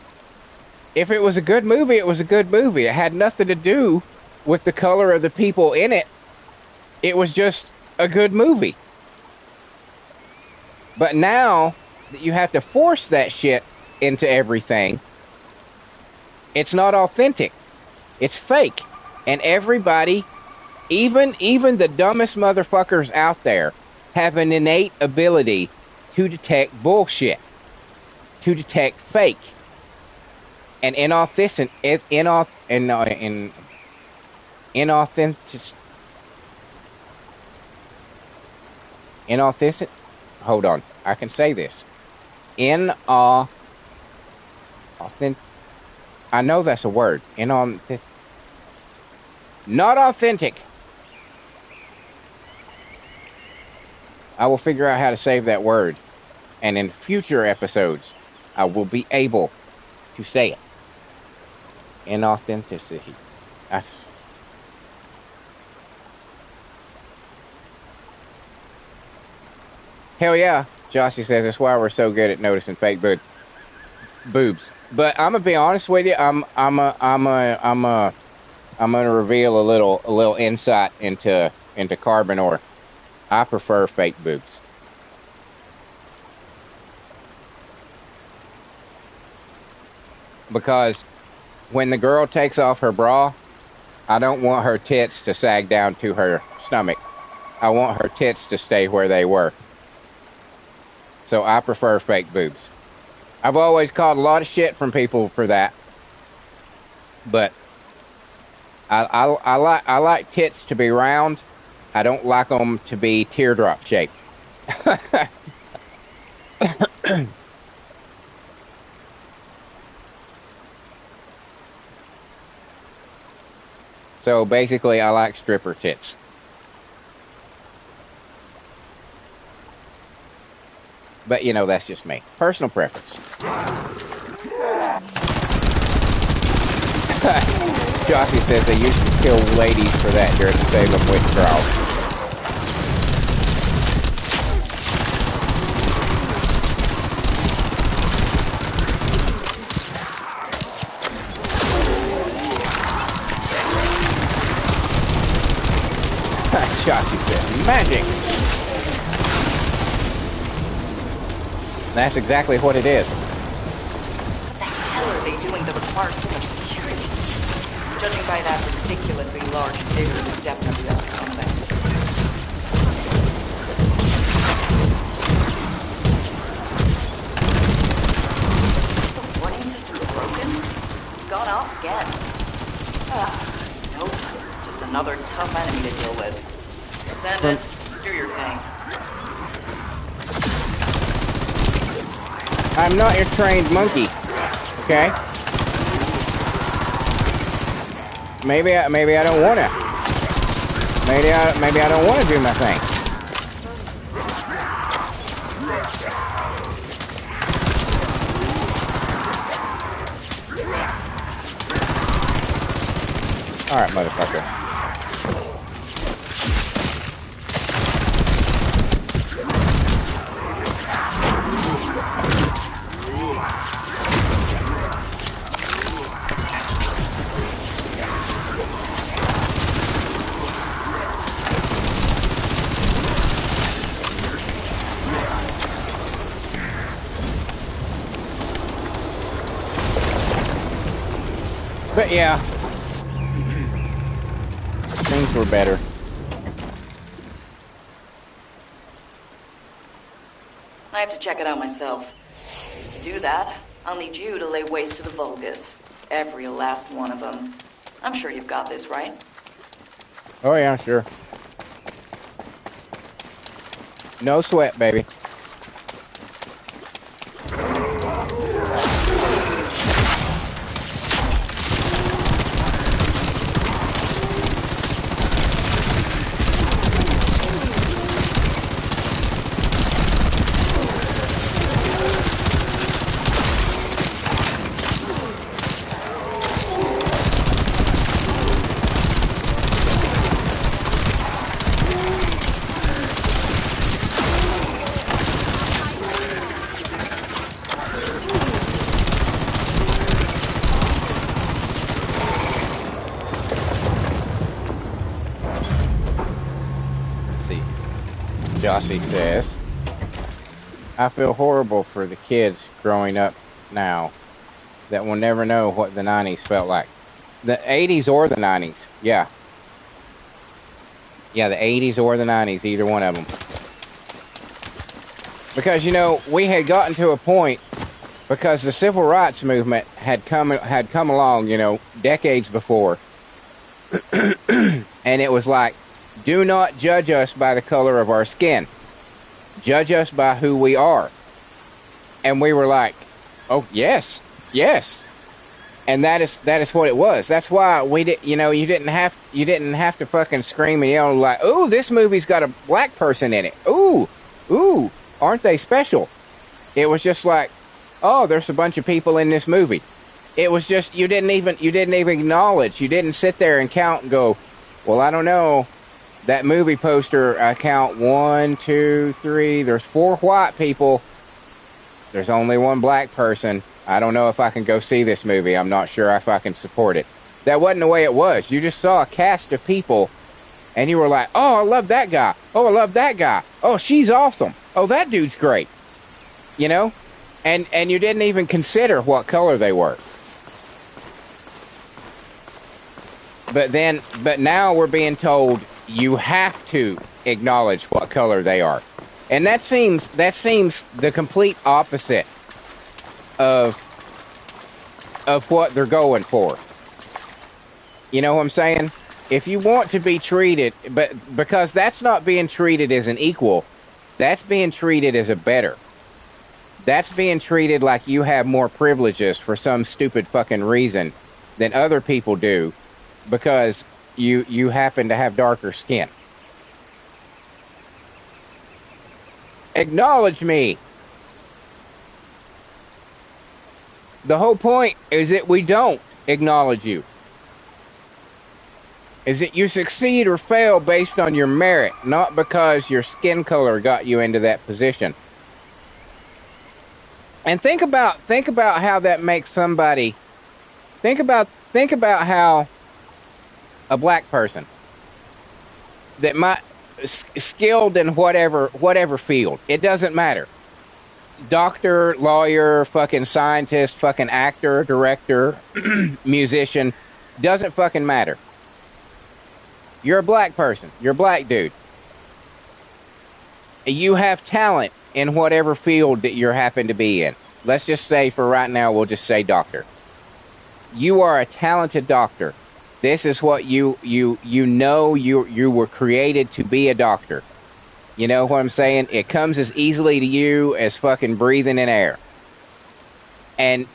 If it was a good movie, it was a good movie. It had nothing to do with the color of the people in it. It was just a good movie. But now that you have to force that shit into everything, it's not authentic. It's fake. And everybody, even the dumbest motherfuckers out there, have an innate ability to detect bullshit, to detect fake. and inauthentic, inauthentic. Hold on, I can say this. Inauthentic. I know that's a word. Inauthentic. Not authentic. I will figure out how to save that word, and in future episodes, I will be able to say it. Inauthenticity. Hell yeah, Jossie says that's why we're so good at noticing fake boobs. But I'm gonna be honest with you. I'm gonna reveal a little insight into Carbon Ore. I prefer fake boobs. Because when the girl takes off her bra, I don't want her tits to sag down to her stomach. I want her tits to stay where they were. So I prefer fake boobs. I've always caught a lot of shit from people for that. But I like tits to be round. I don't like them to be teardrop shaped. So basically, I like stripper tits. But, you know, that's just me. Personal preference. Jossie says they used to kill ladies for that during the Salem witch trial. Jossie says, magic! That's exactly what it is. What the hell are they doing that requires so much security? Judging by that ridiculously large digger, they're definitely up to something. The warning system broken? It's gone off again. Nope. Just another tough enemy to deal with. Descendant, do your thing. I'm not your trained monkey, okay? Maybe I don't want to. Maybe I don't want to do my thing. All right, motherfucker. But yeah, things were better. I have to check it out myself. To do that, I'll need you to lay waste to the Vulgus. Every last one of them. I'm sure you've got this, right? Oh yeah, sure. No sweat, baby. Jossie says, I feel horrible for the kids growing up now that will never know what the 90s felt like. The 80s or the 90s, yeah. Yeah, the 80s or the 90s, either one of them. Because, you know, we had gotten to a point because the civil rights movement had come along, you know, decades before. And it was like, do not judge us by the color of our skin. Judge us by who we are. And we were like, oh, yes. And that is what it was. That's why we did, you know, you didn't have to fucking scream and yell like, ooh, this movie's got a black person in it. Ooh, aren't they special? It was just like, oh, there's a bunch of people in this movie. It was just, you didn't even acknowledge. You didn't sit there and count and go, well, I don't know. That movie poster, I count 1, 2, 3. There's 4 white people. There's only 1 black person. I don't know if I can go see this movie. I'm not sure if I can support it. That wasn't the way it was. You just saw a cast of people, and you were like, oh, I love that guy. Oh, I love that guy. Oh, she's awesome. Oh, that dude's great. You know? And you didn't even consider what color they were. But now we're being told you have to acknowledge what color they are. And that seems the complete opposite of what they're going for. You know what I'm saying? If you want to be treated, but because that's not being treated as an equal, that's being treated as a better. That's being treated like you have more privileges for some stupid fucking reason than other people do because you happen to have darker skin. Acknowledge me. The whole point is that we don't acknowledge you. Is that you succeed or fail based on your merit, not because your skin color got you into that position. And think about how that makes somebody. Think about how a black person that might skilled in whatever field, it doesn't matter. Doctor, lawyer, fucking scientist, fucking actor, director, musician, doesn't fucking matter. You're a black person. You're a black dude. You have talent in whatever field that you happen to be in. Let's just say for right now, we'll just say doctor. You are a talented doctor. This is what you were created to be a doctor. You know what I'm saying? It comes as easily to you as fucking breathing in air. And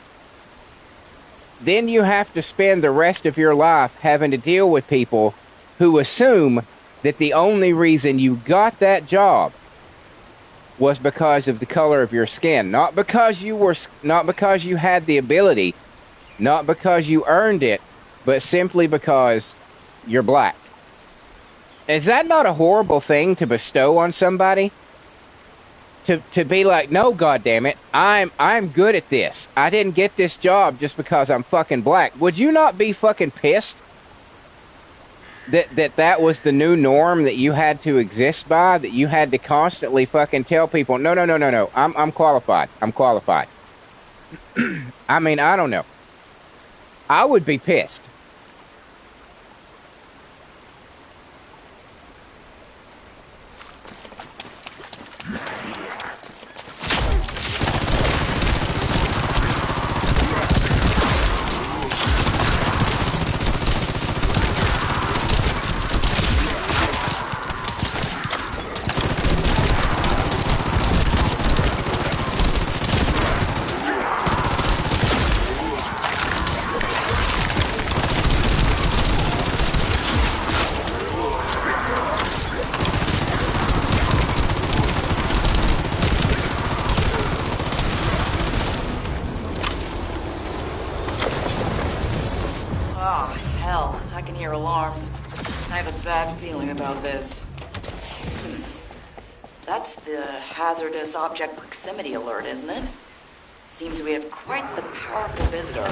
then you have to spend the rest of your life having to deal with people who assume that the only reason you got that job was because of the color of your skin, not because you had the ability, not because you earned it, but simply because you're black. Is that not a horrible thing to bestow on somebody? To be like, no, goddammit, I'm good at this. I didn't get this job just because I'm fucking black. Would you not be fucking pissed that was the new norm that you had to exist by, that you had to constantly fucking tell people, no, I'm qualified. I'm qualified. I mean, I don't know. I would be pissed. That's the hazardous object proximity alert, isn't it? Seems we have quite the powerful visitor.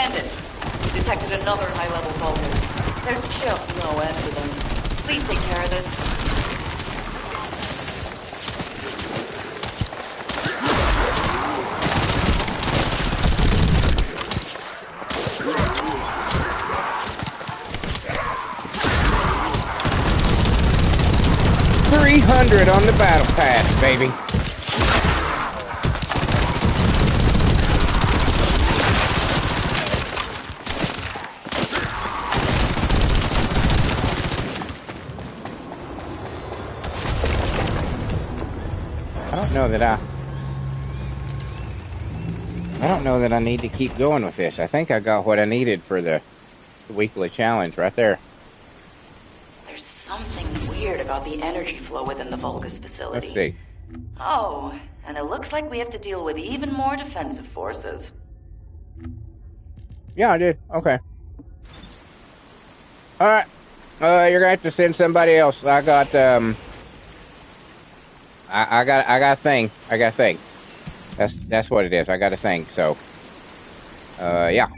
Descendant. We detected another high-level Vulgus. There's just no end to them. Please take care of this. $300 on the battle pass, baby. I don't know that I need to keep going with this. I think I got what I needed for the weekly challenge right there. There's something weird about the energy flow within the Vulgus facility. Let's see. Oh, and it looks like we have to deal with even more defensive forces. Yeah, I did. Okay. All right. You're gonna have to send somebody else. I got I got a thing. I got a thing. That's what it is. I got a thing. So, yeah.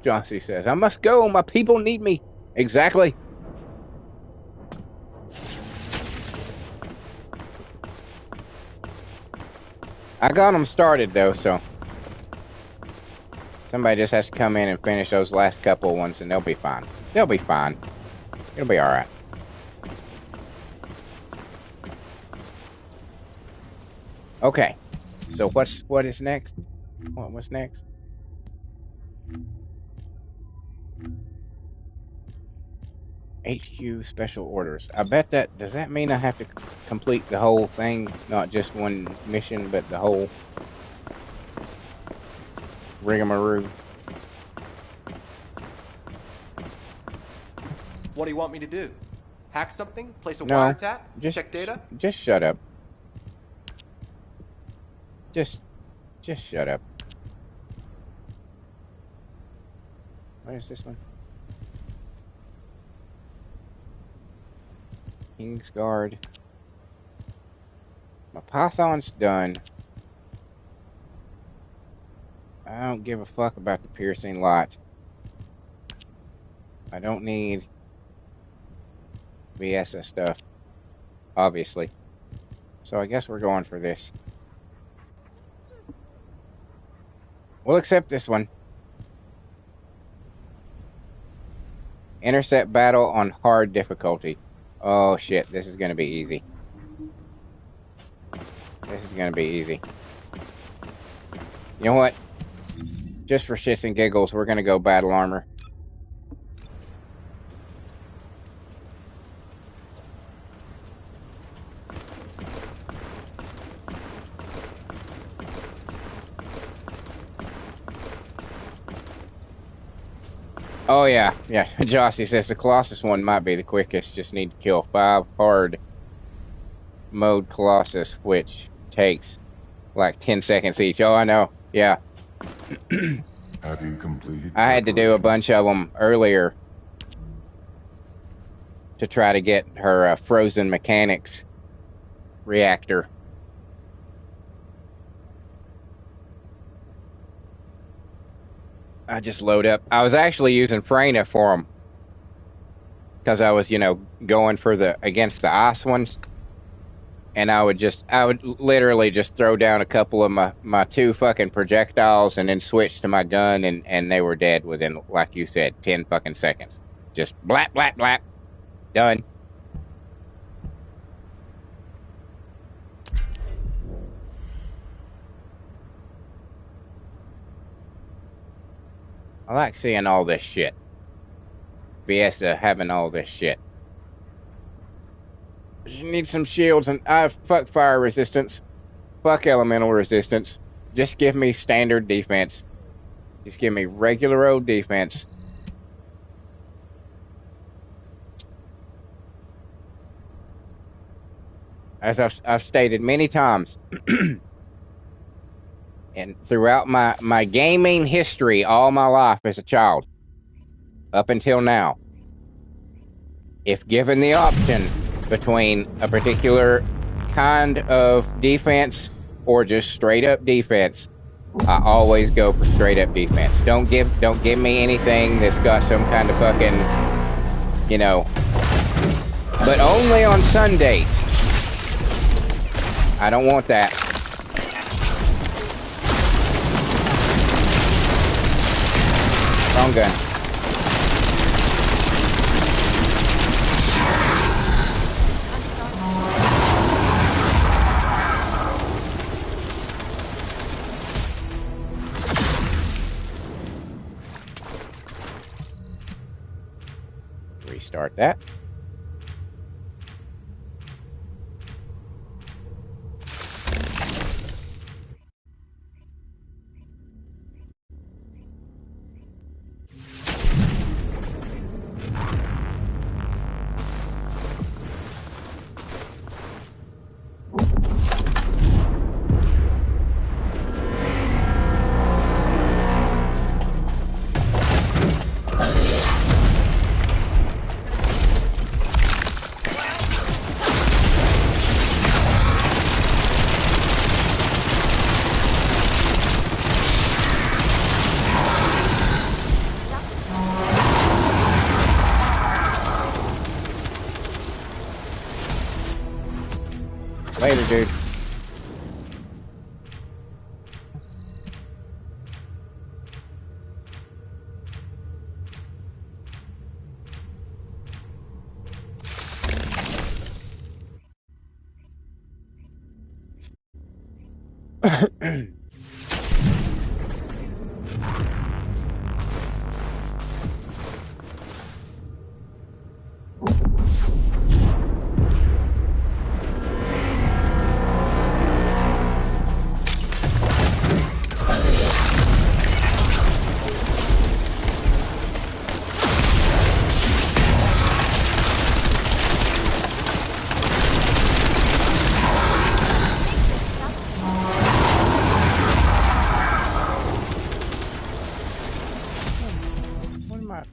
Jossie says, I must go. My people need me. Exactly. I got them started, though, so somebody just has to come in and finish those last couple of ones, and they'll be fine. They'll be fine. It'll be all right. Okay. So what is next? What's next? HQ special orders. I bet does that mean I have to complete the whole thing, not just one mission, but the whole rigmarole? What do you want me to do? Hack something? Place a No, wiretap? just Check data? Just shut up. Just shut up. What is this one? Kingsguard. My Python's done. I don't give a fuck about the piercing light. I don't need BS stuff, obviously. So I guess we're going for this. We'll accept this one. Intercept battle on hard difficulty. Oh shit, this is gonna be easy. This is gonna be easy. You know what? Just for shits and giggles, we're gonna go battle armor. Oh yeah, yeah. Jossie says the Colossus one might be the quickest. Just need to kill 5 hard mode Colossus, which takes like 10 seconds each. Oh, I know. Yeah. Have you completed? I had to do a bunch of them earlier to try to get her frozen mechanics reactor. I just load up. I was actually using Freyna for them because I was, going for against the ice ones, and I would literally just throw down a couple of my 2 fucking projectiles and then switch to my gun, and they were dead within, like you said, 10 fucking seconds. Just blap, blap, blap. Done. I like seeing all this shit. BS having all this shit. You need some shields, and fuck fire resistance. Fuck elemental resistance. Just give me standard defense. Just give me regular old defense. As I've stated many times, And throughout my gaming history, all my life as a child, up until now, if given the option between a particular kind of defense or just straight up defense, I always go for straight up defense. Don't give me anything that's got some kind of fucking, you know, but only on Sundays. I don't want that. Wrong gun. Restart that. Later, dude.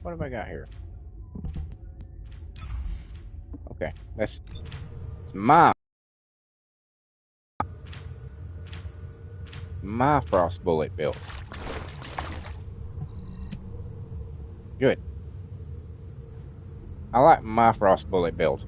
What have I got here? Okay, it's my frost bullet build. Good. I like my frost bullet build.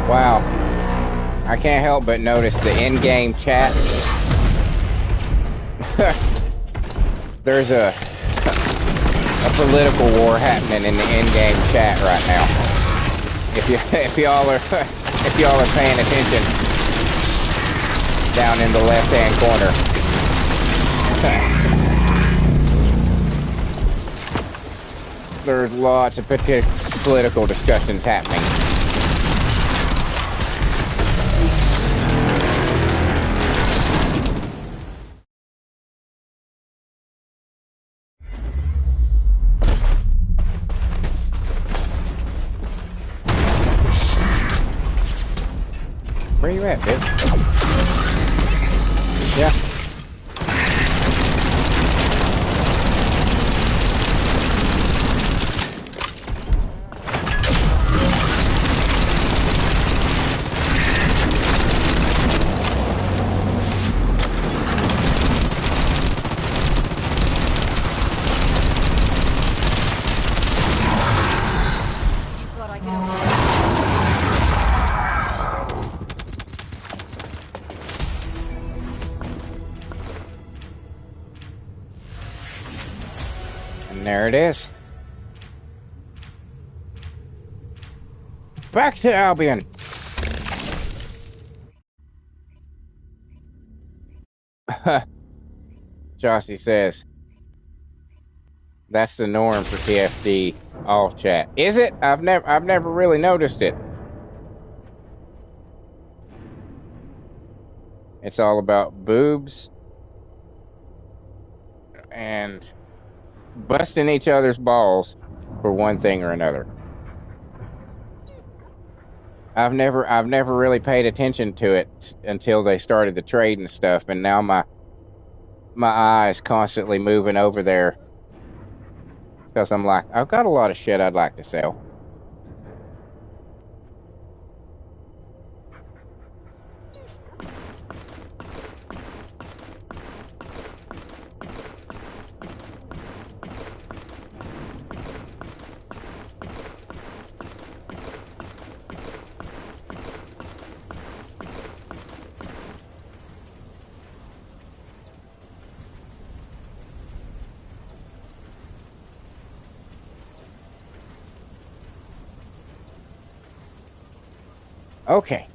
Wow. I can't help but notice the in-game chat. There's a political war happening in the in-game chat right now. If y'all are paying attention down in the left-hand corner. There's lots of political discussions happening. Where you at, bitch? Yeah. And there it is. Back to Albion. Jossie says, that's the norm for TFD all chat. Is it? I've never really noticed it. It's all about boobs and busting each other's balls for one thing or another. I've never really paid attention to it until they started the trade and stuff, and now my eye is constantly moving over there because I'm like, I've got a lot of shit I'd like to sell. Okay.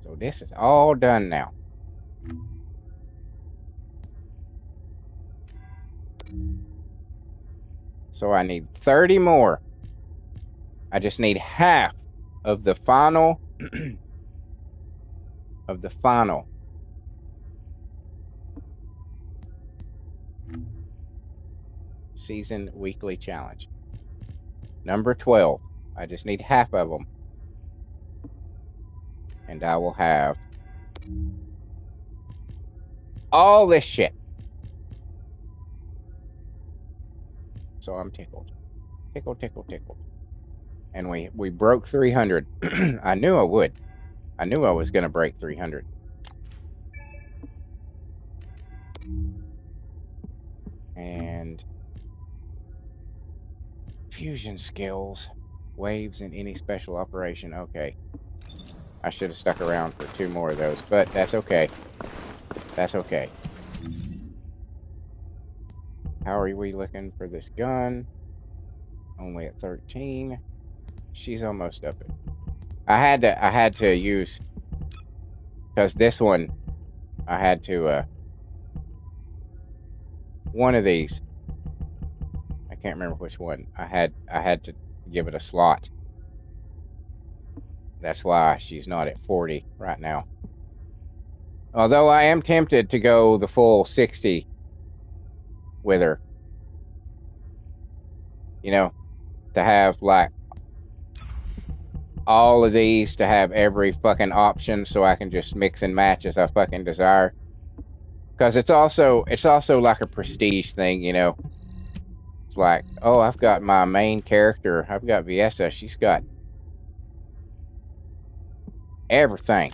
So this is all done now. So I need 30 more. I just need half of the final season weekly challenge. Number 12. I just need half of them. And I will have all this shit. So I'm tickled. Tickled. And we broke 300. I knew I would. I knew I was going to break 300. And fusion skills. Waves in any special operation. Okay. I should have stuck around for 2 more of those, but that's okay. That's okay. How are we looking for this gun? Only at 13. She's almost up it. I had to use, because this one I had to one of these. I can't remember which one. I had to give it a slot. That's why she's not at 40 right now. Although I am tempted to go the full 60 with her. You know, to have like all of these, to have every fucking option so I can just mix and match as I fucking desire. Because it's also like a prestige thing, you know. It's like, oh, I've got my main character. I've got Viessa. She's got everything.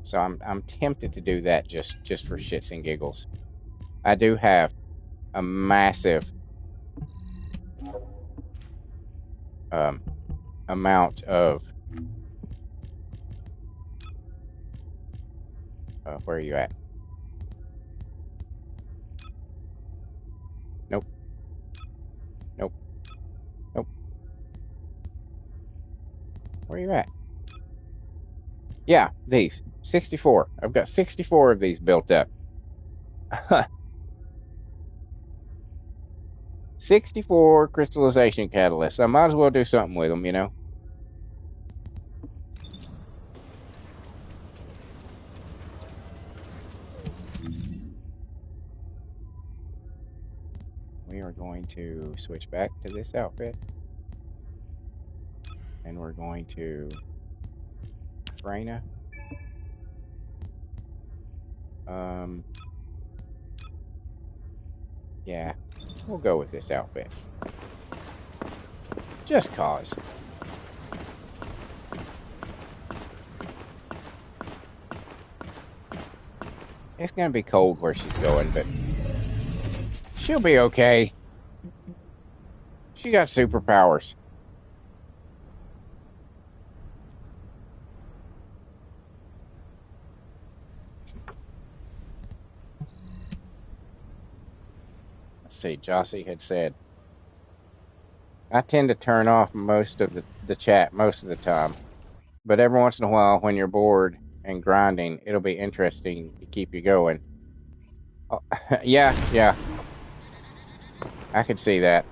So I'm tempted to do that just for shits and giggles. I do have a massive amount of where are you at? Nope. Where are you at? Yeah, these 64. I've got 64 of these built up. 64 crystallization catalysts. I might as well do something with them, you know. We are going to switch back to this outfit. And we're going to Raina. Yeah, we'll go with this outfit. Just cause. It's gonna be cold where she's going, but she'll be okay. She got superpowers. see, Jossie had said, I tend to turn off most of the chat most of the time, but every once in a while, when you're bored and grinding, it'll be interesting to keep you going. Oh, yeah, I could see that.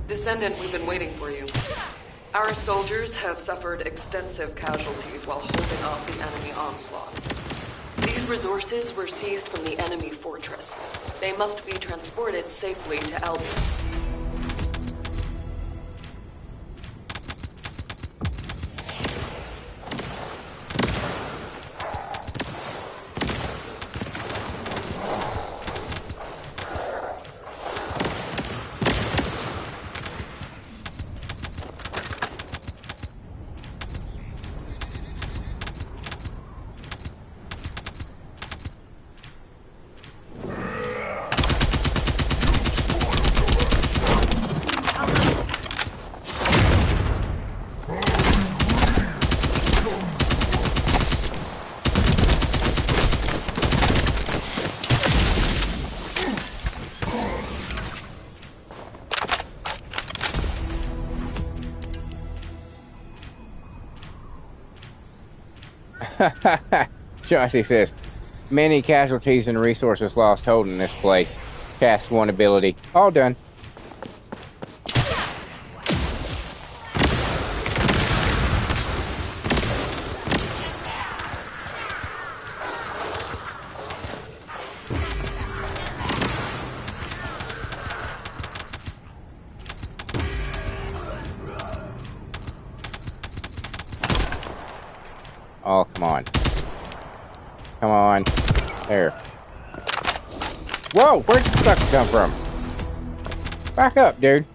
Descendant, we've been waiting for you. Our soldiers have suffered extensive casualties while holding off the enemy onslaught. These resources were seized from the enemy fortress. They must be transported safely to Albion. Jossie says, many casualties and resources lost holding this place. Cast one ability. All done. Oh, come on. Come on. There. Whoa! Where'd the stuff come from? Back up, dude.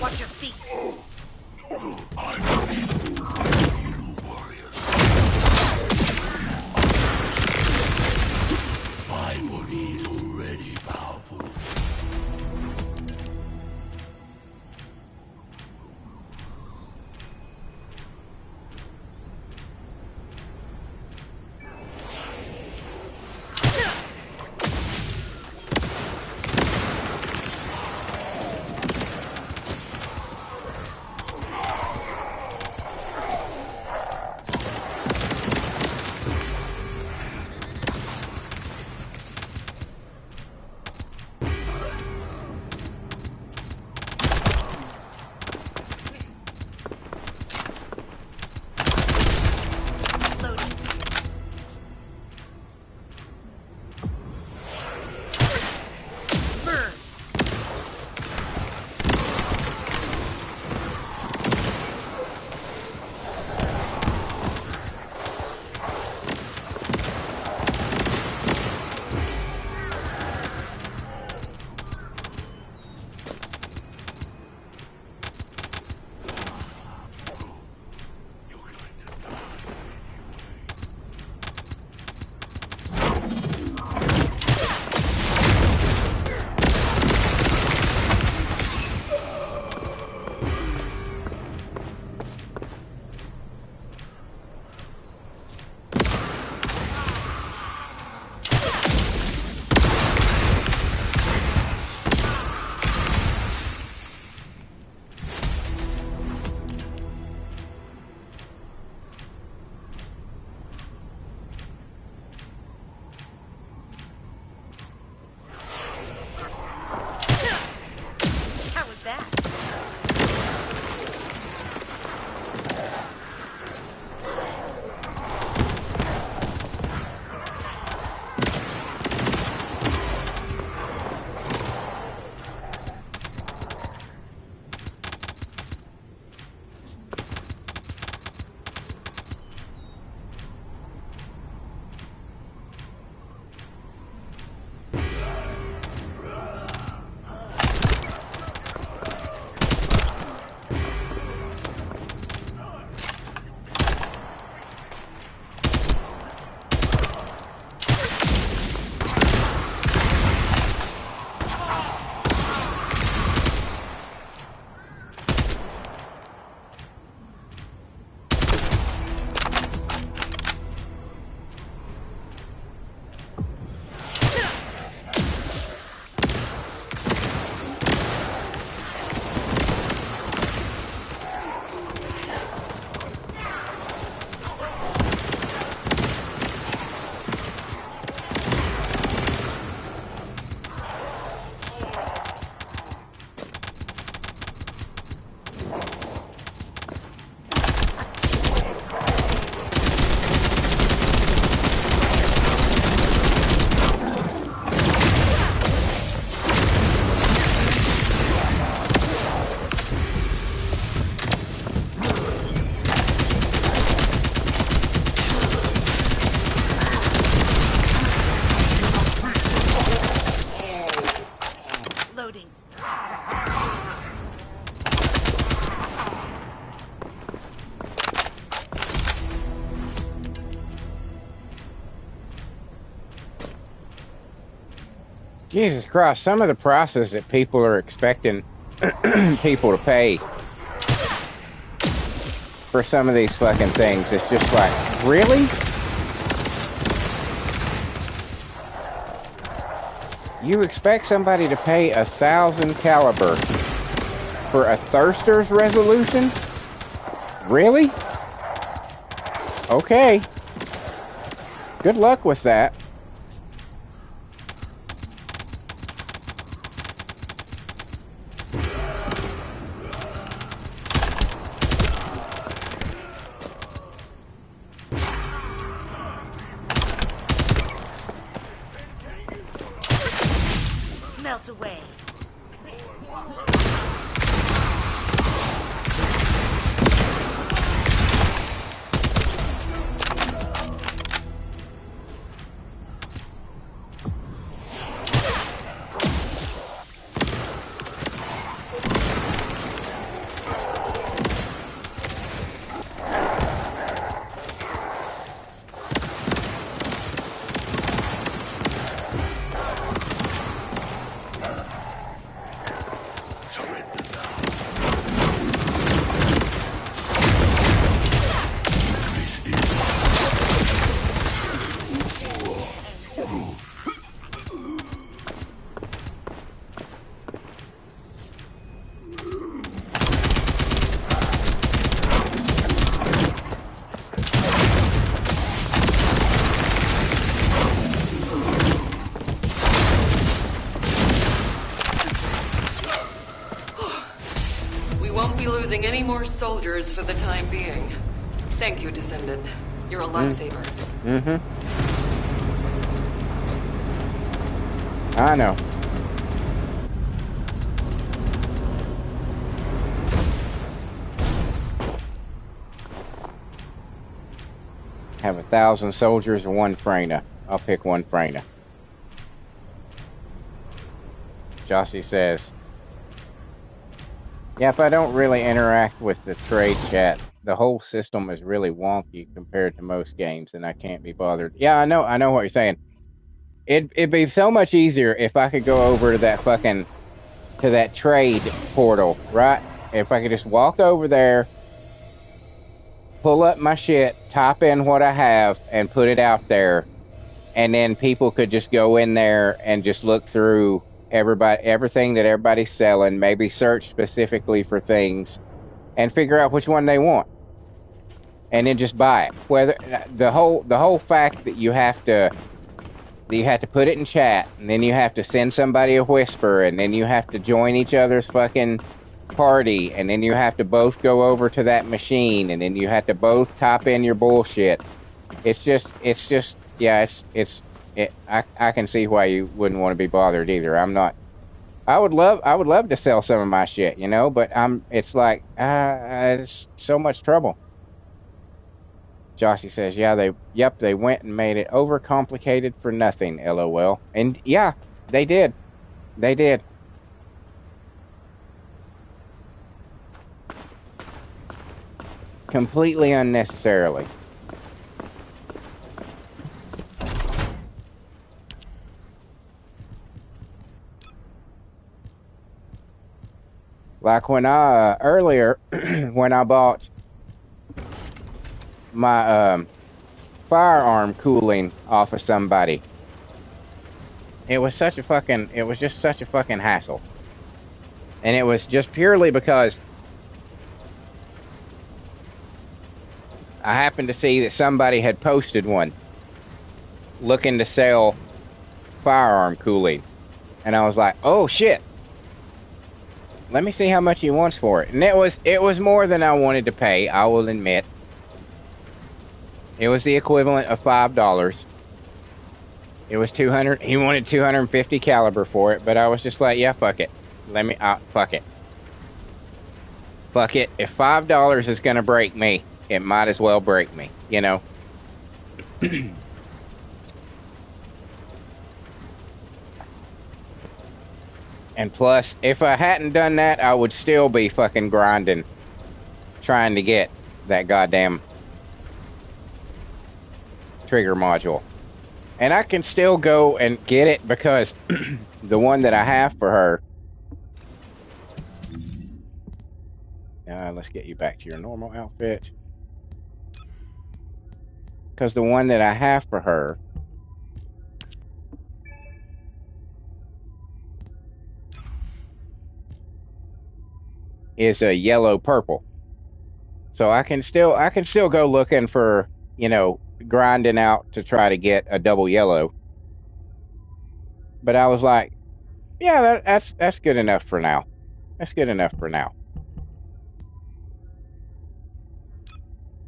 Watch your feet. My body is already powerful. Jesus Christ, some of the prices that people are expecting people to pay for some of these fucking things, it's just like, really? You expect somebody to pay 1,000 caliber for a thirster's resolution? Really? Okay. Good luck with that. Melt away. Any more soldiers for the time being. Thank you, Descendant. You're a lifesaver. Mm-hmm. I know. Have 1,000 soldiers and 1 Freyna. I'll pick 1 Freyna. Jossie says, yep, I don't really interact with the trade chat. The whole system is really wonky compared to most games, and I can't be bothered. Yeah, I know what you're saying. It'd be so much easier if I could go over to that trade portal, right? If I could just walk over there, pull up my shit, type in what I have, and put it out there, and then people could just go in there and just look through everything that everybody's selling, maybe search specifically for things and figure out which one they want and then just buy it. Whether the whole fact that you have to put it in chat, and then you have to send somebody a whisper, and then you have to join each other's fucking party, and then you have to both go over to that machine, and then you have to both type in your bullshit. It's just yeah, I can see why you wouldn't want to be bothered either. I would love to sell some of my shit, you know, but it's like, it's so much trouble. Jossie says, yeah, they went and made it overcomplicated for nothing, LOL. And yeah, they did. They did. Completely unnecessarily. Like when earlier, when I bought my firearm cooling off of somebody, it was just such a fucking hassle. And it was just purely because I happened to see that somebody had posted one looking to sell firearm cooling. And I was like, oh shit. Let me see how much he wants for it. And it was more than I wanted to pay, I will admit. It was the equivalent of $5. It was 200. He wanted 250 caliber for it, but I was just like, yeah, fuck it. Fuck it. Fuck it. If $5 is gonna break me, it might as well break me, you know? And plus, if I hadn't done that, I would still be fucking grinding, trying to get that goddamn trigger module. And I can still go and get it because the one that I have for her. Let's get you back to your normal outfit. Because the one that I have for her is a yellow purple. So I can still go looking for, you know, grinding out to try to get a double yellow. But I was like, yeah, that's good enough for now. That's good enough for now.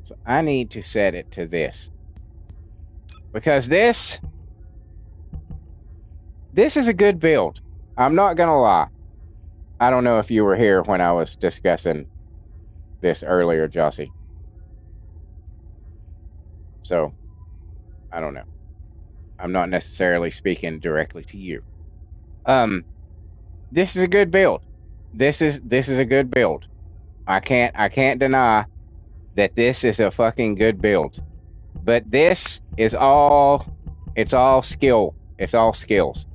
So I need to set it to this. Because this is a good build. I'm not gonna lie. I don't know if you were here when I was discussing this earlier, Jossie. So, I don't know. I'm not necessarily speaking directly to you. This is a good build. This is a good build. I can't deny that this is a fucking good build. But this is all, it's all skill. It's all skills.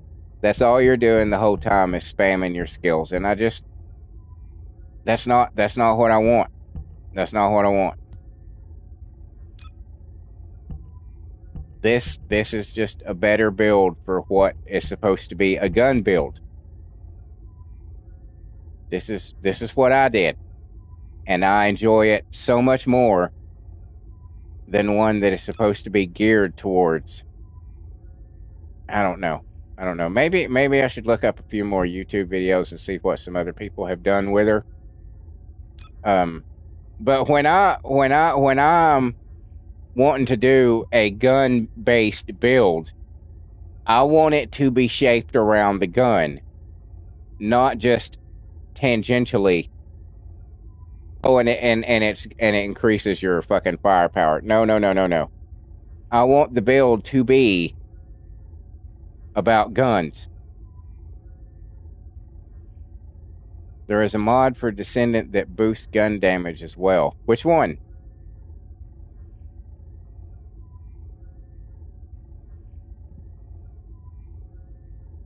That's all you're doing the whole time is spamming your skills. And I just, that's not what I want. That's not what I want. This is just a better build for what is supposed to be a gun build. This is what I did. And I enjoy it so much more than one that is supposed to be geared towards, I don't know. Maybe I should look up a few more YouTube videos and see what some other people have done with her. But when I'm wanting to do a gun-based build, I want it to be shaped around the gun, not just tangentially. Oh, and it increases your fucking firepower. No. I want the build to be about guns. There is a mod for Descendant that boosts gun damage as well. Which one?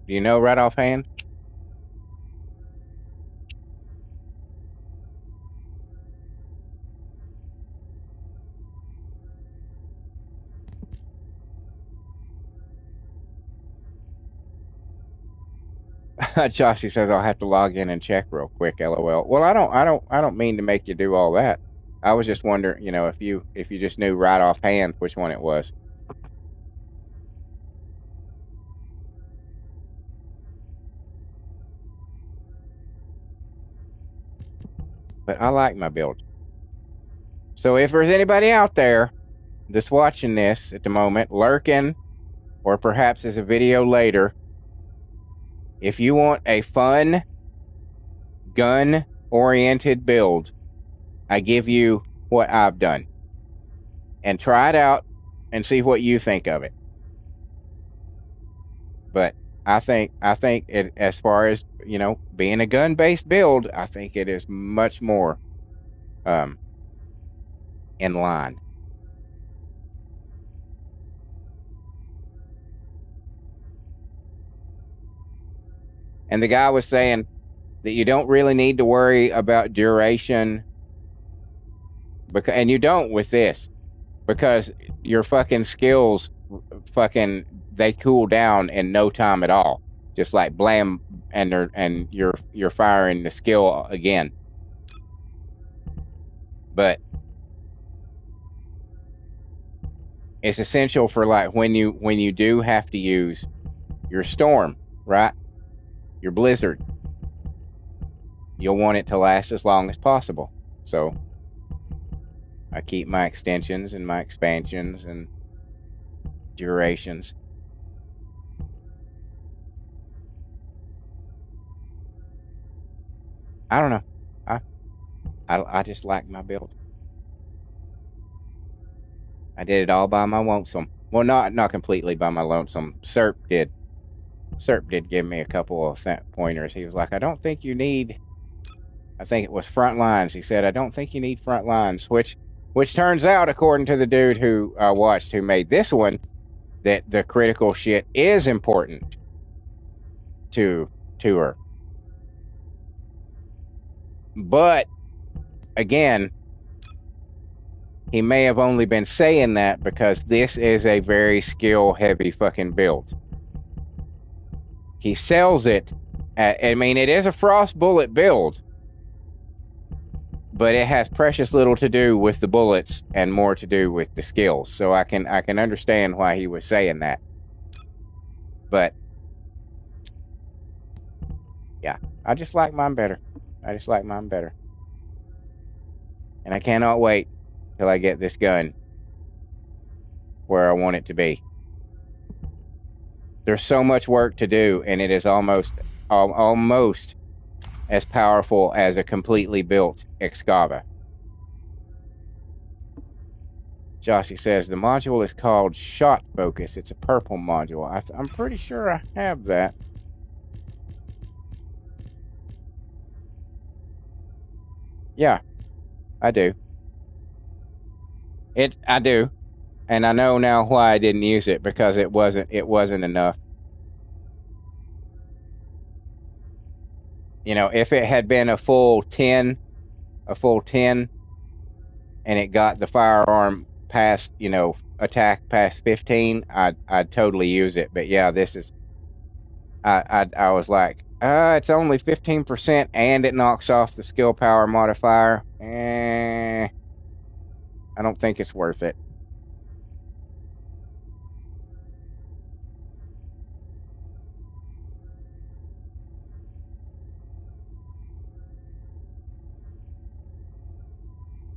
Do you know right offhand? Jossie says I'll have to log in and check real quick. LOL. Well, I don't mean to make you do all that. I was just wondering, you know, if you just knew right offhand which one it was. But I like my build. So if there's anybody out there that's watching this at the moment, lurking, or perhaps as a video later, if you want a fun, gun-oriented build, I give you what I've done. And try it out and see what you think of it. But I think it, as far as, you know, being a gun-based build, I think it is much more in line. And the guy was saying that you don't really need to worry about duration, because, and you don't with this, because your fucking skills they cool down in no time at all. Just like blam, and you're firing the skill again. But it's essential for like when you do have to use your storm, right? Your blizzard. You'll want it to last as long as possible. So I keep my extensions and my expansions and durations. I don't know. I just like my build. I did it all by my lonesome. Well, not completely by my lonesome. Serp did give me a couple of pointers. He was like, I don't think you need, I think it was front lines. He said, I don't think you need front lines, which turns out, according to the dude who I watched who made this one, that the critical shit is important to her. But again, he may have only been saying that because this is a very skill-heavy fucking build. He sells it. I mean, it is a frost bullet build, but it has precious little to do with the bullets and more to do with the skills. So I can understand why he was saying that. But yeah, I just like mine better. And I cannot wait till I get this gun where I want it to be. There's so much work to do, and it is almost as powerful as a completely built Excava. Jossie says the module is called Shot Focus. It's a purple module. I'm pretty sure I have that. Yeah, I do. I do. And I know now why I didn't use it, because it wasn't enough. You know, if it had been a full 10, and it got the firearm past, you know, attack past 15, I'd totally use it. But yeah, this is, I was like, it's only 15% and it knocks off the skill power modifier. I don't think it's worth it.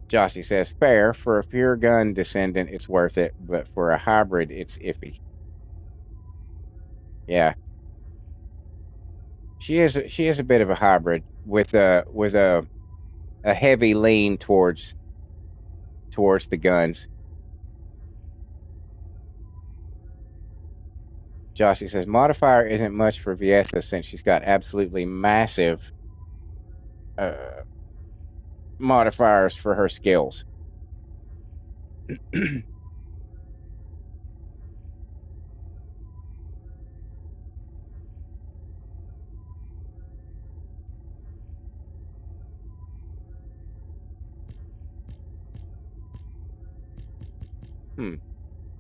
Jossie says, fair. For a pure gun descendant, it's worth it, but for a hybrid, it's iffy. Yeah. She is a bit of a hybrid with a heavy lean towards the guns. Jossie says, modifier isn't much for Viesta since she's got absolutely massive modifiers for her skills.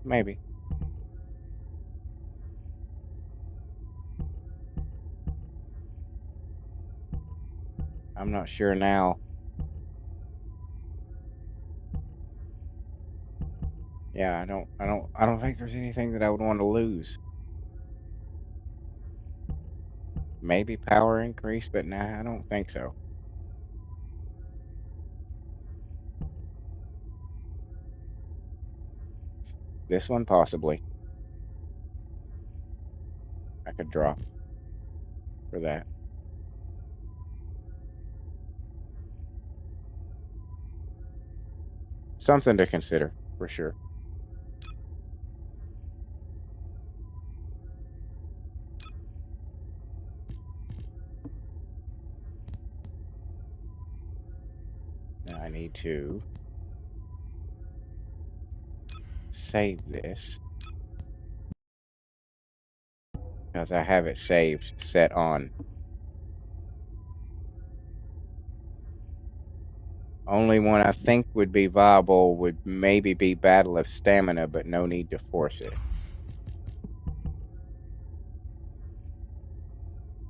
Maybe. I'm not sure now. Yeah, I don't think there's anything that I would want to lose. Maybe power increase, but nah, I don't think so. This one possibly. I could drop for that. Something to consider, for sure. Now I need to save this, because I have it saved, set on. Only one I think would be viable would maybe be Battle of Stamina, but no need to force it.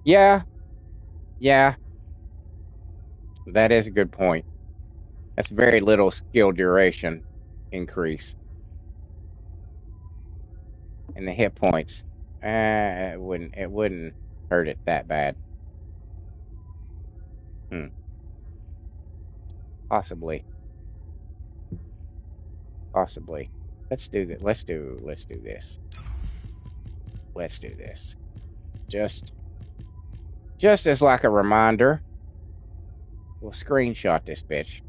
Yeah. That is a good point. That's very little skill duration increase. And the hit points, it wouldn't hurt it that bad. Possibly. Let's do that. Let's do this. Let's do this. Just as like a reminder, we'll screenshot this bitch,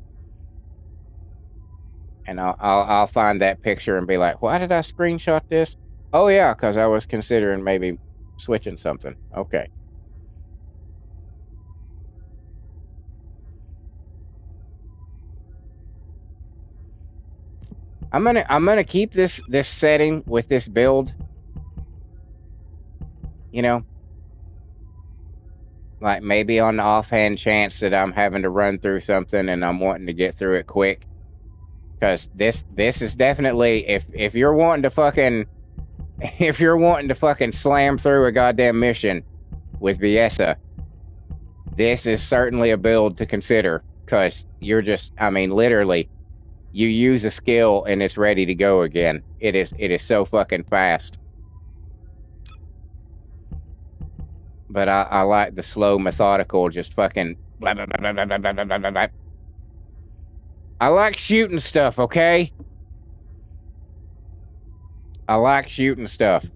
and I'll find that picture and be like, why did I screenshot this? Oh yeah, because I was considering maybe switching something. Okay. I'm gonna keep this setting with this build. You know, Like maybe on the offhand chance that I'm having to run through something and I'm wanting to get through it quick. Because this is definitely if you're wanting to fucking if you're wanting to fucking slam through a goddamn mission with Viessa, this is certainly a build to consider. Because you're just, I mean, literally, you use a skill and it's ready to go again. It is so fucking fast. But I like the slow, methodical, just fucking blah, blah, blah, blah, blah, blah, blah, blah, blah. I like shooting stuff, okay? I like shooting stuff.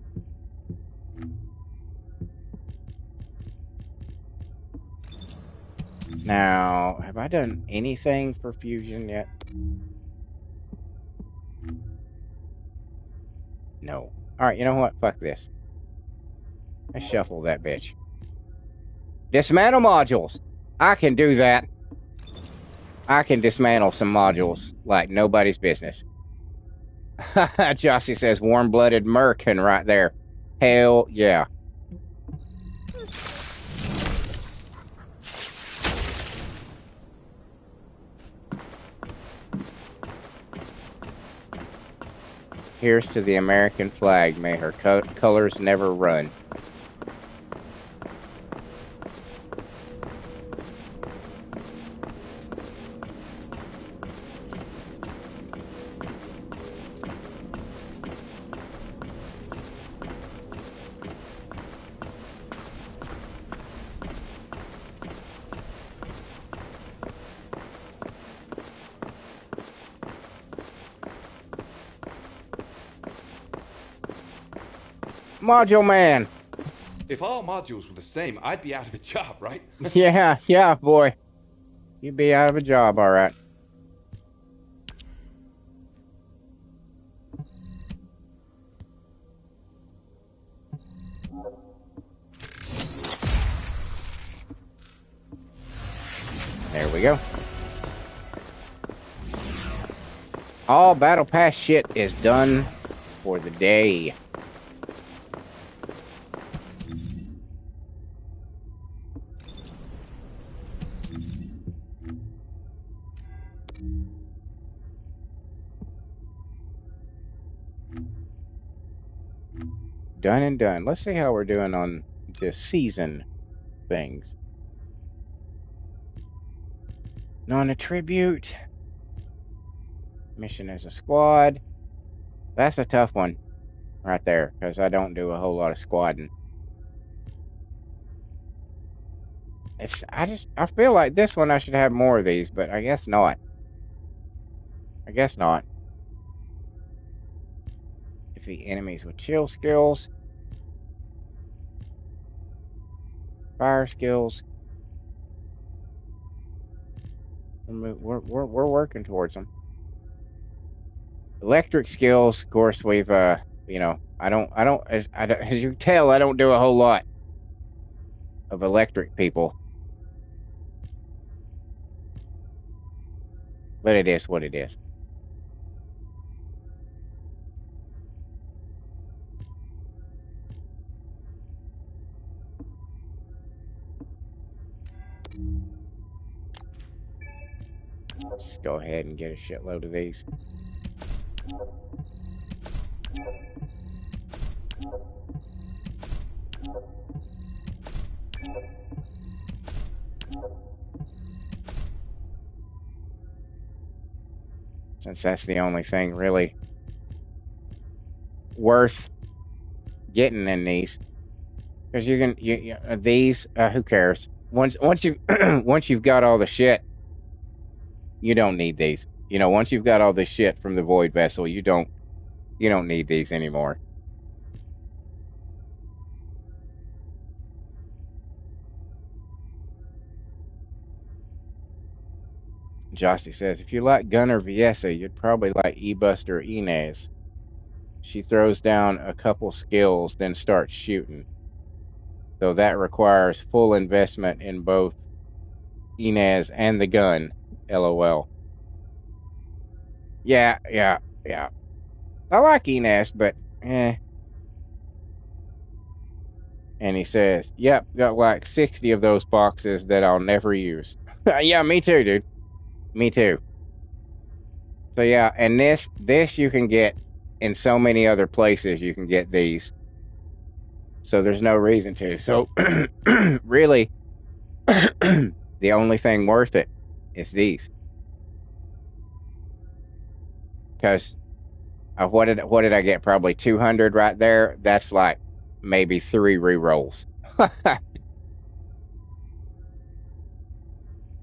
Now, have I done anything for fusion yet? No. Alright, you know what? Fuck this. Let's shuffle that bitch. Dismantle modules. I can do that. I can dismantle some modules like nobody's business. Jossie says warm-blooded Merkin right there. Hell yeah. Here's to the American flag. May her colors never run. Module man. If all modules were the same, I'd be out of a job, right? Yeah, boy. You'd be out of a job, all right. There we go. All battle pass shit is done for the day. Done and done. Let's see how we're doing on this season things. Non-attribute. Mission as a squad. That's a tough one right there, because I don't do a whole lot of squadding. I feel like this one I should have more of these, but I guess not. I guess not. Defeat enemies with chill skills. Fire skills. We're working towards them. Electric skills, of course, we've you know, as you can tell, I don't do a whole lot of electric people. But it is what it is. Let's go ahead and get a shitload of these. Since that's the only thing really worth getting in these, because these who cares? Once you once you've got all the shit, you don't need these. You know, once you've got all this shit from the Void Vessel, you don't need these anymore. Josty says, if you like Gunner Viessa, you'd probably like E-Buster Inez. She throws down a couple skills, then starts shooting. Though that requires full investment in both Inez and the gun. LOL. Yeah. I like Inez, but And he says, yep, got like 60 of those boxes that I'll never use. Yeah, me too, dude. Me too. So yeah, and this you can get in so many other places. You can get these. So there's no reason to. So really, the only thing worth it is these. Because what did I get? Probably 200 right there. That's like maybe 3 re-rolls.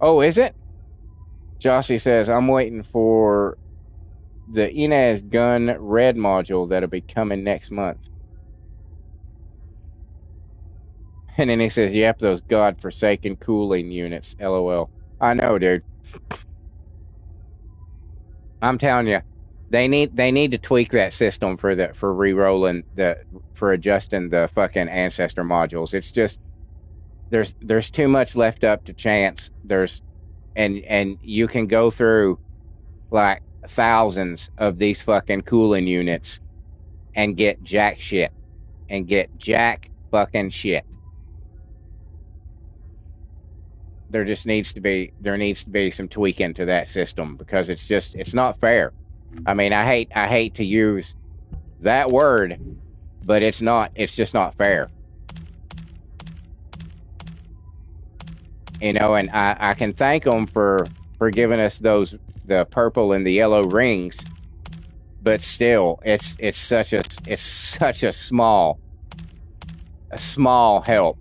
Oh, is it? Jossie says, I'm waiting for the Inez gun red module that'll be coming next month. And then he says, yep, those godforsaken cooling units. LOL. I know, dude. I'm telling you, they need to tweak that system for re-rolling for adjusting the fucking ancestor modules. It's just there's too much left up to chance. And you can go through like thousands of these fucking cooling units and get jack shit. And get jack fucking shit. There needs to be some tweaking to that system because it's not fair. I mean, I hate to use that word, but it's just not fair. You know, and I can thank them for giving us the purple and the yellow rings, but still, it's such a small help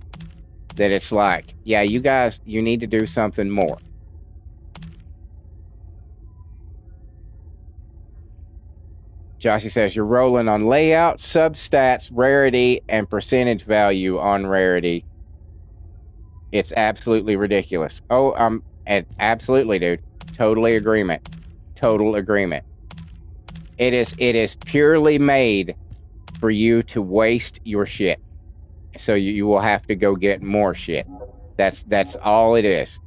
that it's like, yeah, you guys, you need to do something more. Jossie says you're rolling on layout, substats, rarity, and percentage value on rarity. It's absolutely ridiculous. Oh, absolutely, dude. Total agreement. It is purely made for you to waste your shit. So you will have to go get more shit. That's all it is.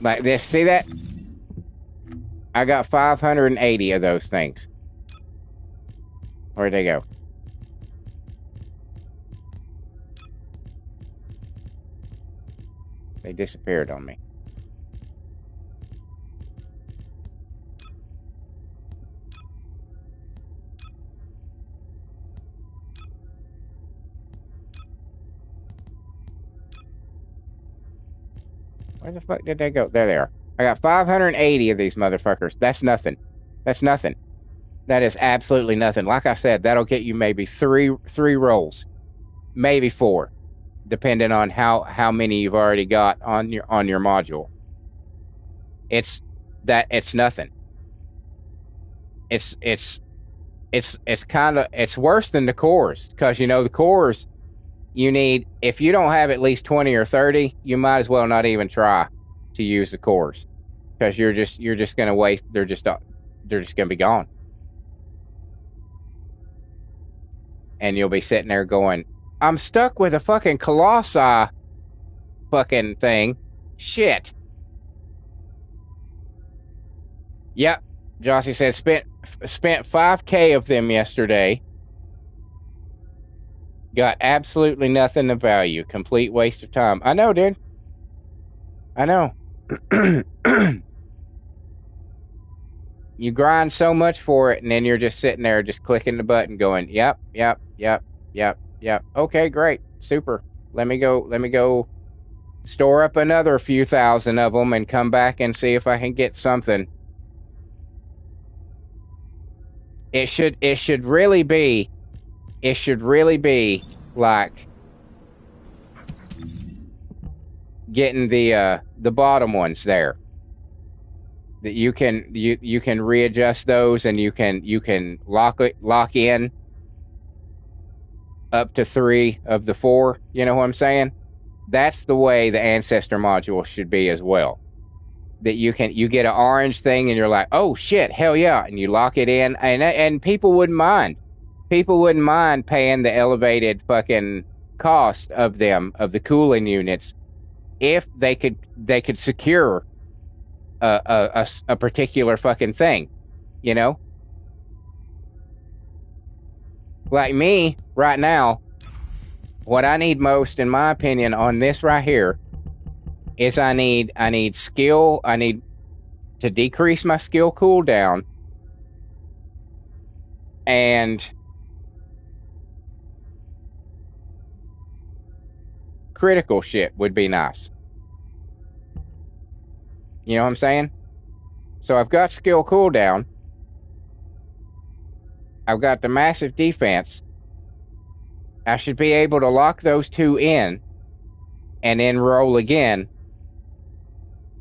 Like this, see that? I got 580 of those things. Where'd they go? They disappeared on me. Where the fuck did they go? There they are. I got 580 of these motherfuckers. That's nothing. That is absolutely nothing. Like I said, that'll get you maybe three rolls, maybe 4, depending on how many you've already got on your module. It's nothing. It's worse than the cores, because the cores, you need, if you don't have at least 20 or 30, you might as well not even try to use the cores, because you're just gonna waste. They're just gonna be gone, and you'll be sitting there going, I'm stuck with a fucking Colossi fucking thing. Shit. Yep. Jossie said spent $5,000 of them yesterday. Got absolutely nothing of value. Complete waste of time. I know, dude. I know. You grind so much for it, and then you're just sitting there just clicking the button going, yep. Okay, great. Super. Let me go store up another few thousand of them and come back and see if I can get something. It should really be like getting the bottom ones there. That you can readjust those, and you can lock in up to 3 of the 4. You know what I'm saying? That's the way the ancestor module should be as well. That you get an orange thing and you're like, oh shit, hell yeah, and you lock it in, and people wouldn't mind. People wouldn't mind paying the elevated fucking cost of the cooling units if they could secure a particular fucking thing, you know? Like me right now, what I need most, in my opinion, on this right here is I need skill. I need to decrease my skill cooldown, and critical shit would be nice. You know what I'm saying? So I've got skill cooldown. I've got the massive defense. I should be able to lock those two in and then roll again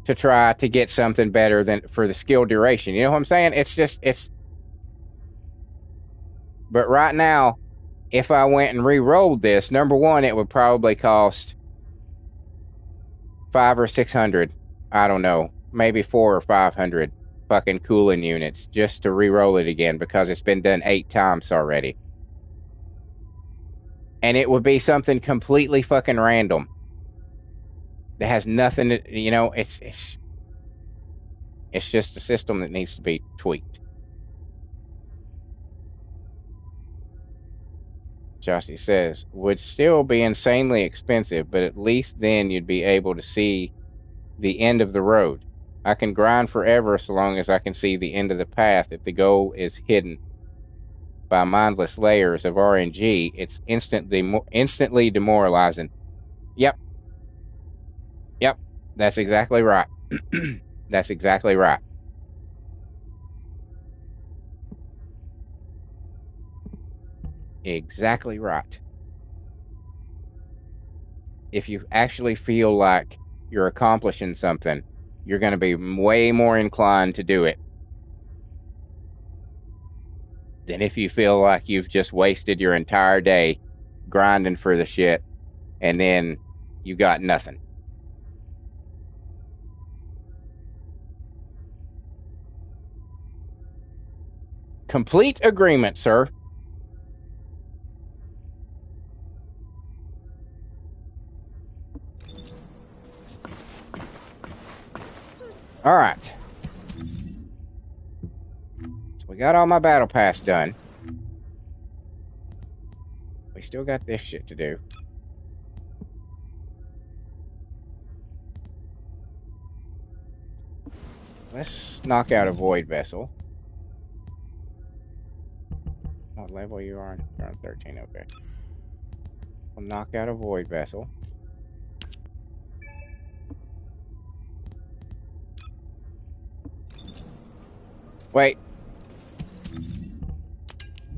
to try to get something better than for the skill duration. You know what I'm saying? But right now, if I went and re-rolled this, number one, it would probably cost 500 or 600. I don't know, maybe 400 or 500 fucking cooling units just to re-roll it again because it's been done 8 times already. And it would be something completely fucking random that has nothing to, you know, it's just a system that needs to be tweaked. Jossie says, would still be insanely expensive, but at least then you'd be able to see the end of the road. I can grind forever so long as I can see the end of the path. If the goal is hidden by mindless layers of RNG, it's instantly demoralizing. Yep. That's exactly right. That's exactly right. Exactly right. If you actually feel like you're accomplishing something, you're going to be way more inclined to do it than if you feel like you've just wasted your entire day grinding for the shit and then you got nothing. Complete agreement, sir. All right. So we got all my battle pass done. We still got this shit to do. Let's knock out a void vessel. What level you are on? You're on 13, okay. We'll knock out a void vessel. Wait.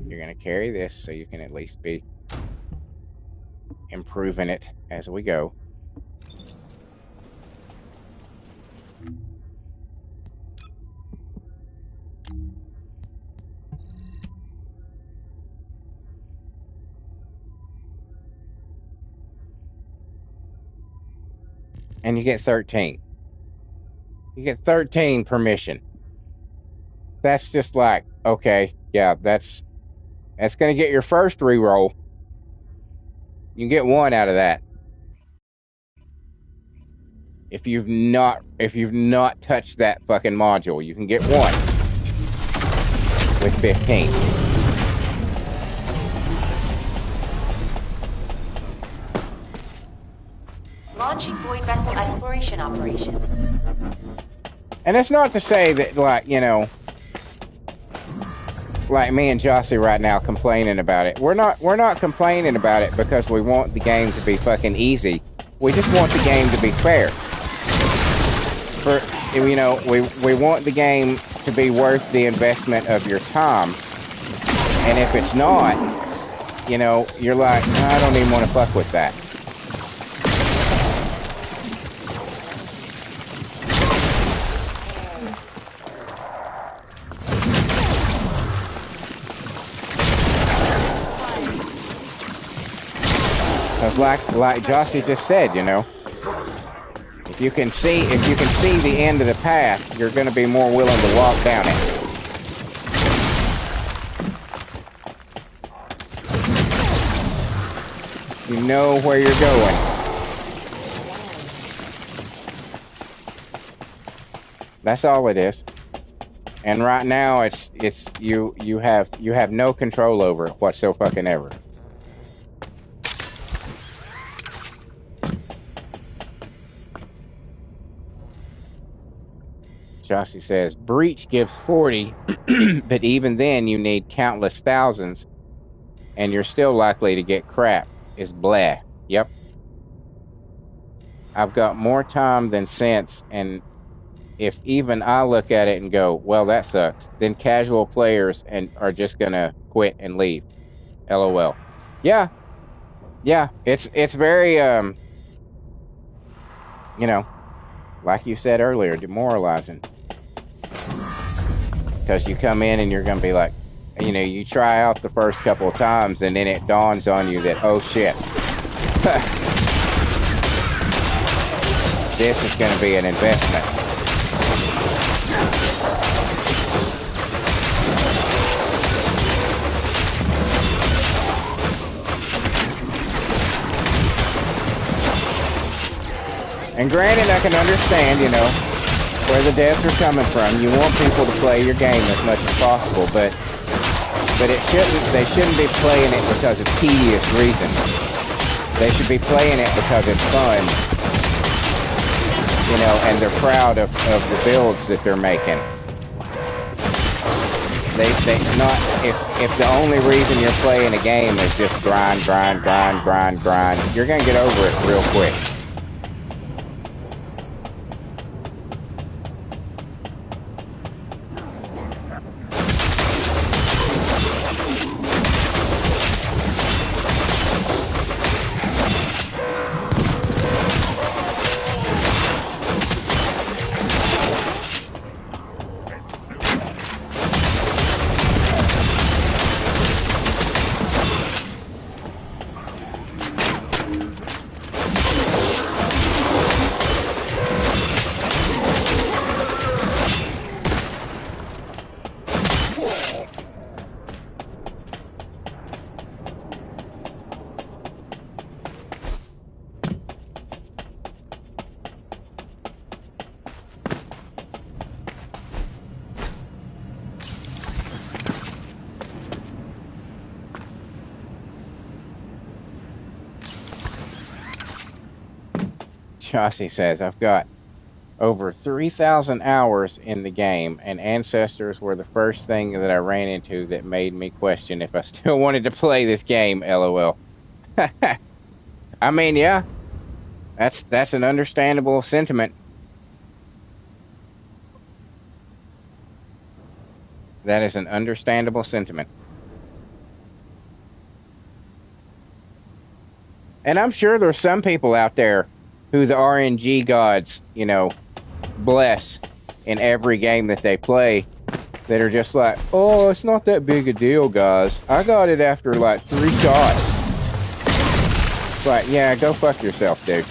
You're going to carry this so you can at least be improving it as we go. And you get 13. You get 13 permission. That's just like, okay, yeah, that's going to get your first reroll. You can get 1 out of that. If you've not touched that fucking module, you can get 1 with 15. Launching void vessel exploration operation. And it's not to say that, like, you know, like me and Jossie right now complaining about it. We're not complaining about it because we want the game to be fucking easy. We just want the game to be fair. For, you know, we want the game to be worth the investment of your time. And if it's not, you know, you're like, no, I don't even want to fuck with that. Because like Jossie just said, you know, if you can see the end of the path, you're going to be more willing to walk down it. You know where you're going. That's all it is. And right now, it's you have no control over it whatsoever. Jossie says, Breach gives 40, but even then you need countless thousands, and you're still likely to get crap. It's blah. Yep. I've got more time than sense, and if even I look at it and go, well, that sucks, then casual players are just gonna quit and leave. LOL. Yeah. It's very, like you said earlier, demoralizing. Because you come in and you're going to be like, you try out the first couple of times and then it dawns on you that, oh shit, this is going to be an investment. And granted, I can understand, where the devs are coming from. You want people to play your game as much as possible, but they shouldn't be playing it because of tedious reasons. They should be playing it because it's fun, and they're proud of the builds that they're making. If the only reason you're playing a game is just grind, you're gonna get over it real quick. Chauncey says, I've got over 3,000 hours in the game, and ancestors were the first thing that I ran into that made me question if I still wanted to play this game, LOL. I mean, yeah, that's an understandable sentiment. That is an understandable sentiment. And I'm sure there's some people out there who the RNG gods, bless in every game that they play, that are just like, oh, it's not that big a deal, guys. I got it after like 3 shots. It's like, yeah, go fuck yourself, dude.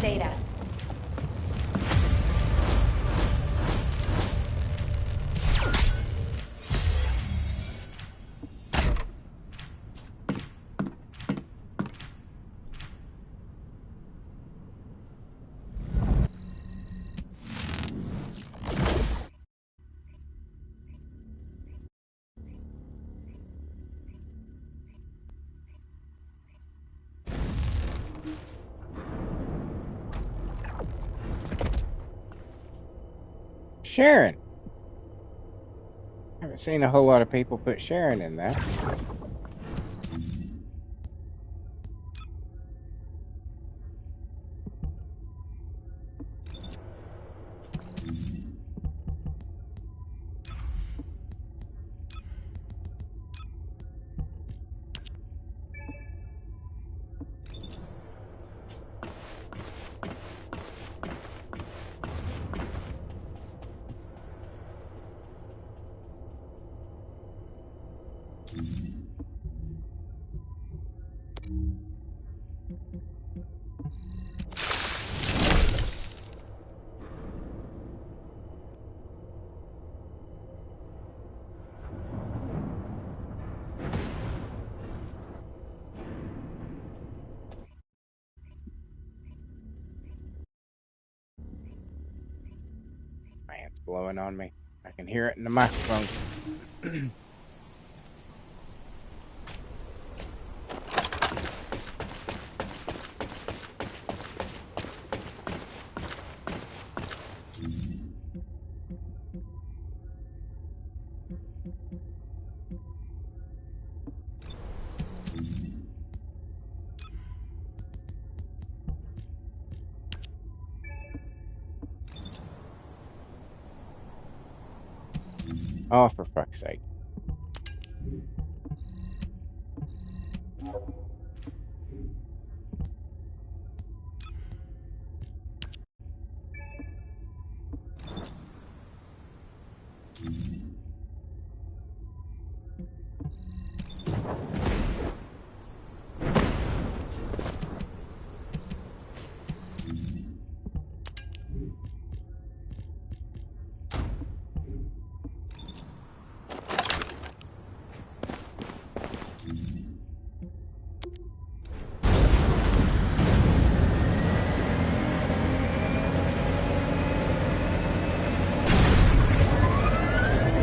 data. Sharon. Haven't seen a whole lot of people put Sharon in that. Man, it's blowing on me. I can hear it in the microphone. Oh, for fuck's sake.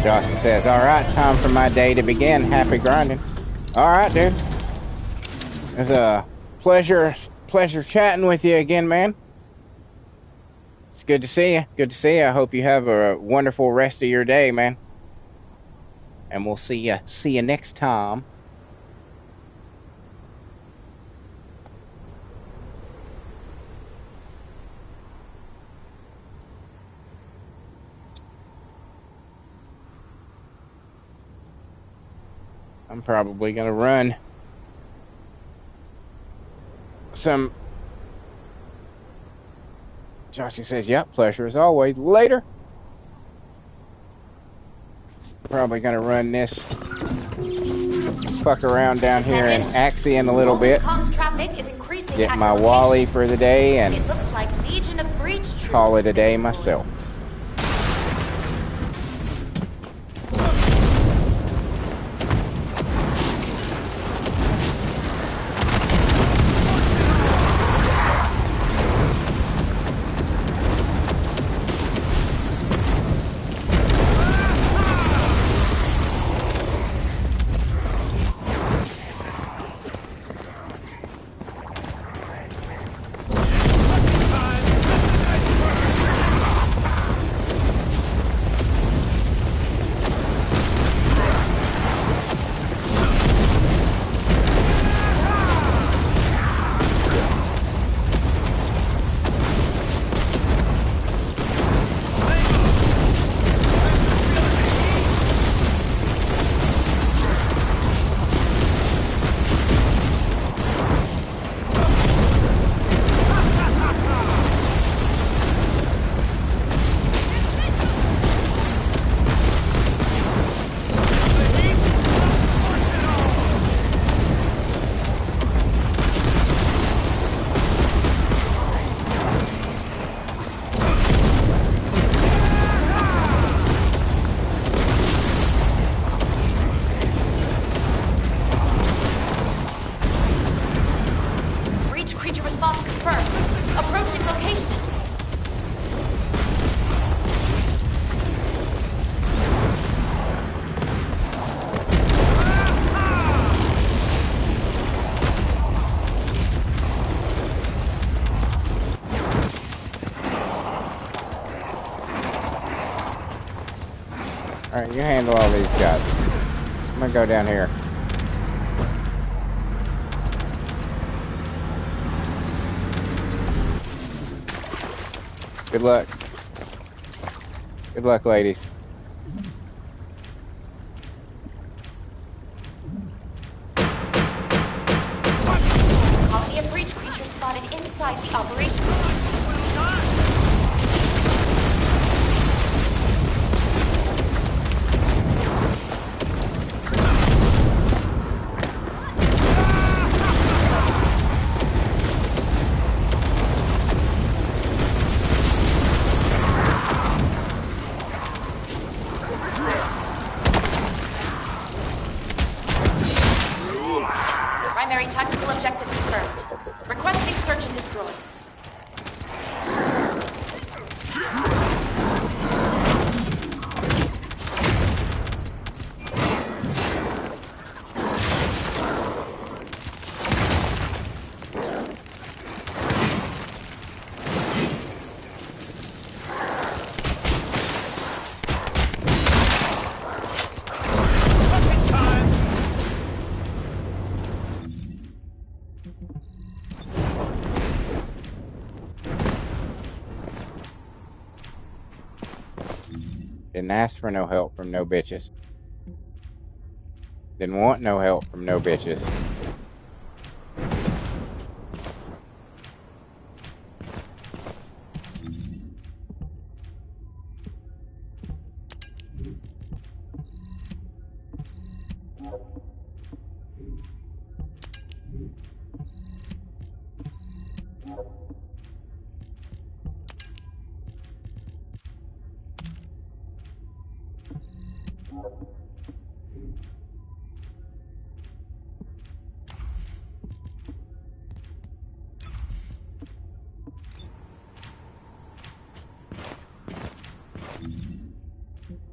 Jocelyn says, all right, time for my day to begin. Happy grinding. All right, dude. It's a pleasure chatting with you again, man. It's good to see you. Good to see you. I hope you have a wonderful rest of your day, man. And we'll see you next time. I'm probably gonna run some. Jossie says, yep, pleasure as always. Later. Probably gonna run this fuck around down here in Axie in a little bit. Get my Wally for the day and It looks like Legion of Breach troops call it a day myself. Alright, you handle all these guys. I'm gonna go down here. Good luck. Good luck, ladies. Colony of breach creatures spotted inside the operation. Primary tactical objective confirmed. Requesting search and destroy. Didn't ask for no help from no bitches. Didn't want no help from no bitches.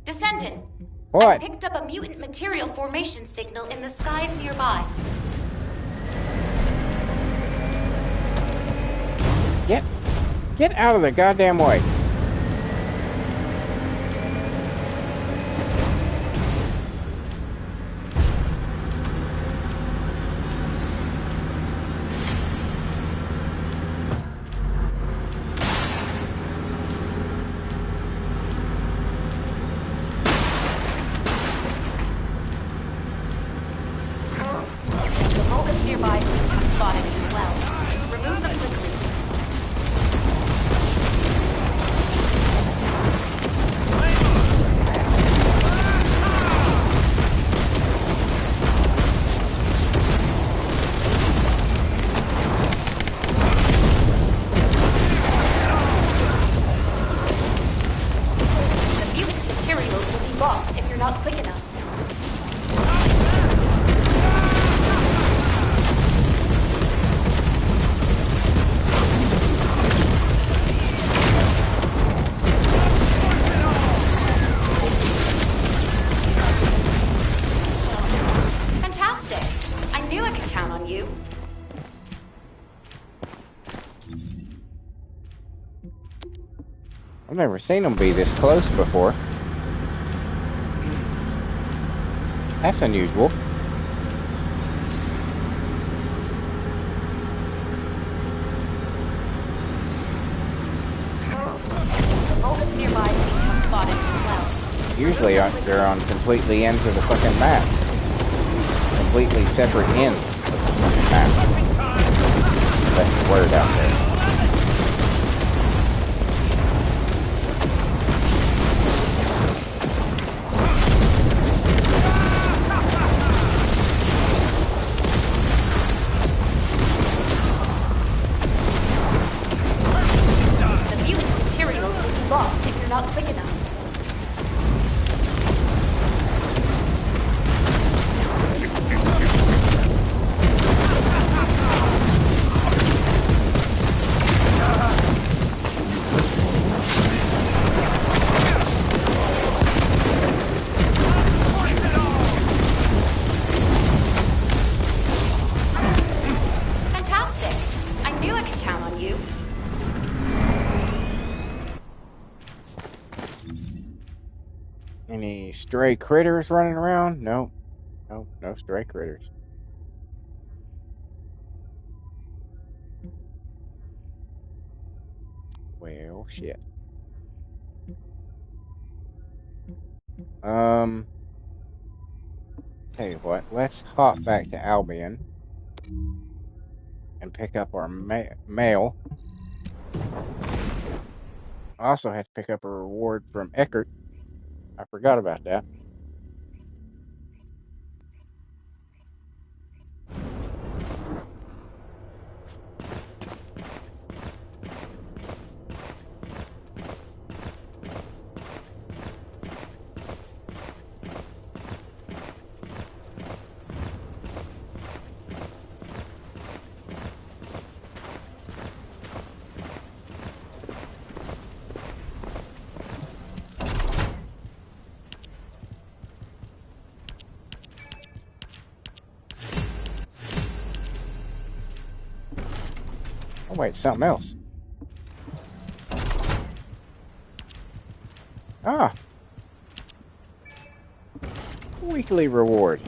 Descendant. What? I picked up a mutant material formation signal in the skies nearby. Get out of the goddamn way. The Vulgus nearby seem to have spotted it as well. Remove them quickly. The mutant materials will be lost if you're not quick enough. Fantastic! I knew I could count on you. I've never seen them be this close before. That's unusual. The Vulgus nearby seem to have spotted it as well. Usually they're on completely ends of the fucking map. Completely separate ends of the fucking map. That's the word out there. The mutant materials will be lost if you're not quick enough. Any stray critters running around? No. No, no stray critters. Well, shit. Tell you what, let's hop back to Albion and pick up our mail. I also had to pick up a reward from Eckert. I forgot about that. Oh, wait, something else. Ah. Weekly reward.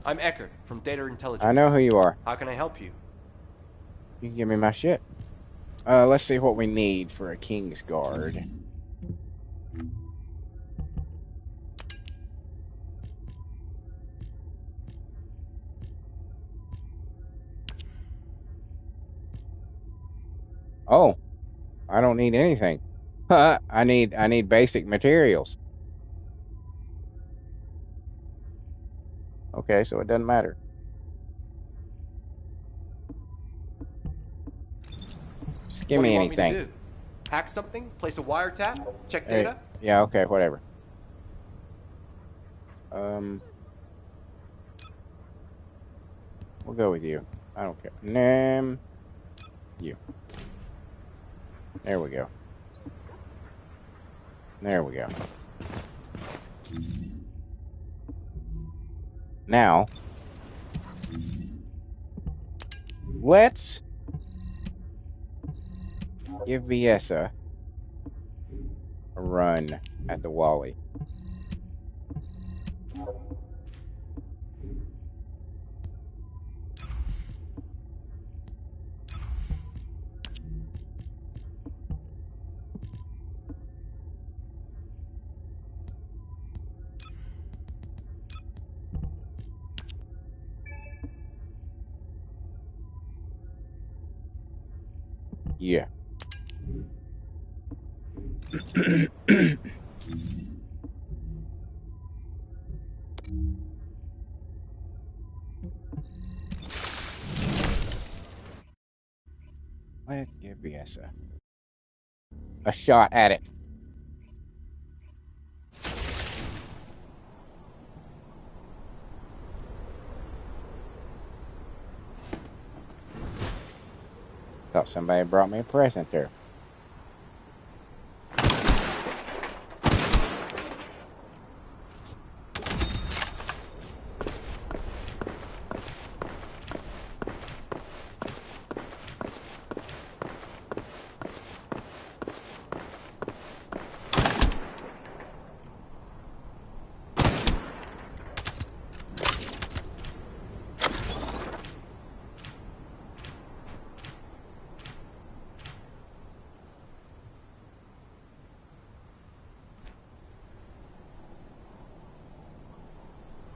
I'm Eckert from Data Intelligence. I know who you are. How can I help you? You can give me my shit. Let's see what we need for a King's Guard. Oh, I don't need anything. I need basic materials. Okay, so it doesn't matter. Just give What do me you anything. want me to do? Hack something? Place a wiretap? Check data? Yeah, okay, whatever. We'll go with you. I don't care. You. There we go. There we go. Now, let's give Viessa a run at the Wally. Yeah. Let's give Viessa a shot at it. Thought somebody brought me a present there.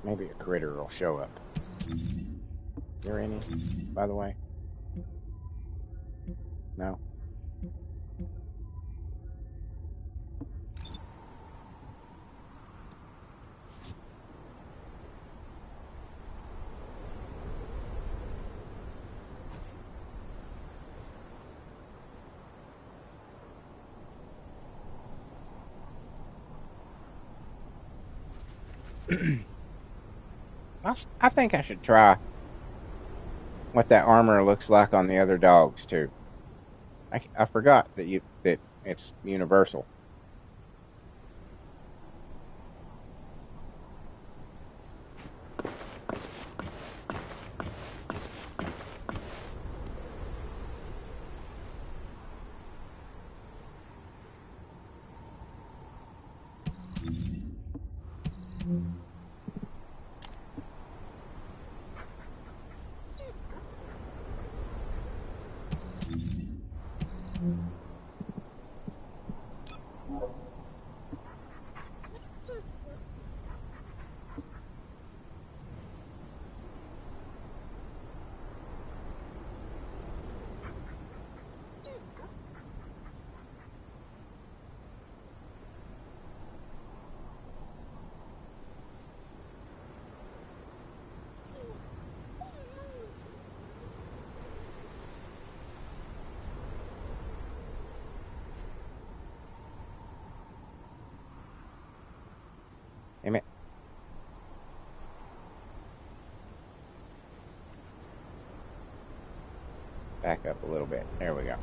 Maybe a critter will show up. Is there any, by the way? No? I think I should try what that armor looks like on the other dogs too. I forgot that it's universal. Damn it. Back up a little bit. There we go.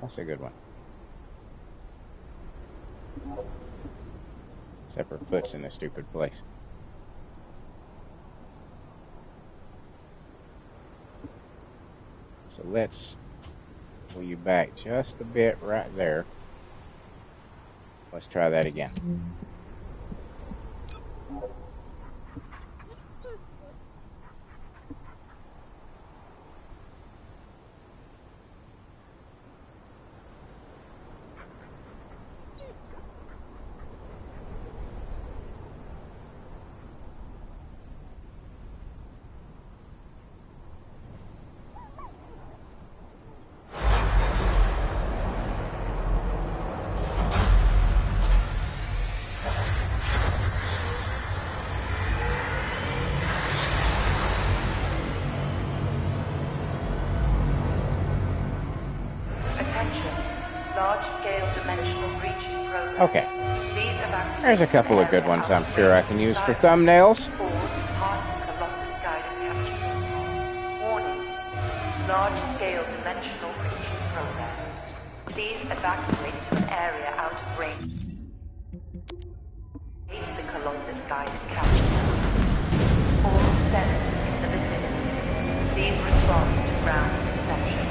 That's a good one. Except her foot's in a stupid place. So let's pull you back just a bit right there. Let's try that again. Okay. There's a couple of good ones I'm sure I can use for thumbnails. Warning. Large-scale dimensional breach in progress. Please evacuate to an area out of range. Meet the Colossus guided capture. All sensors in the vicinity. Please respond to ground reception.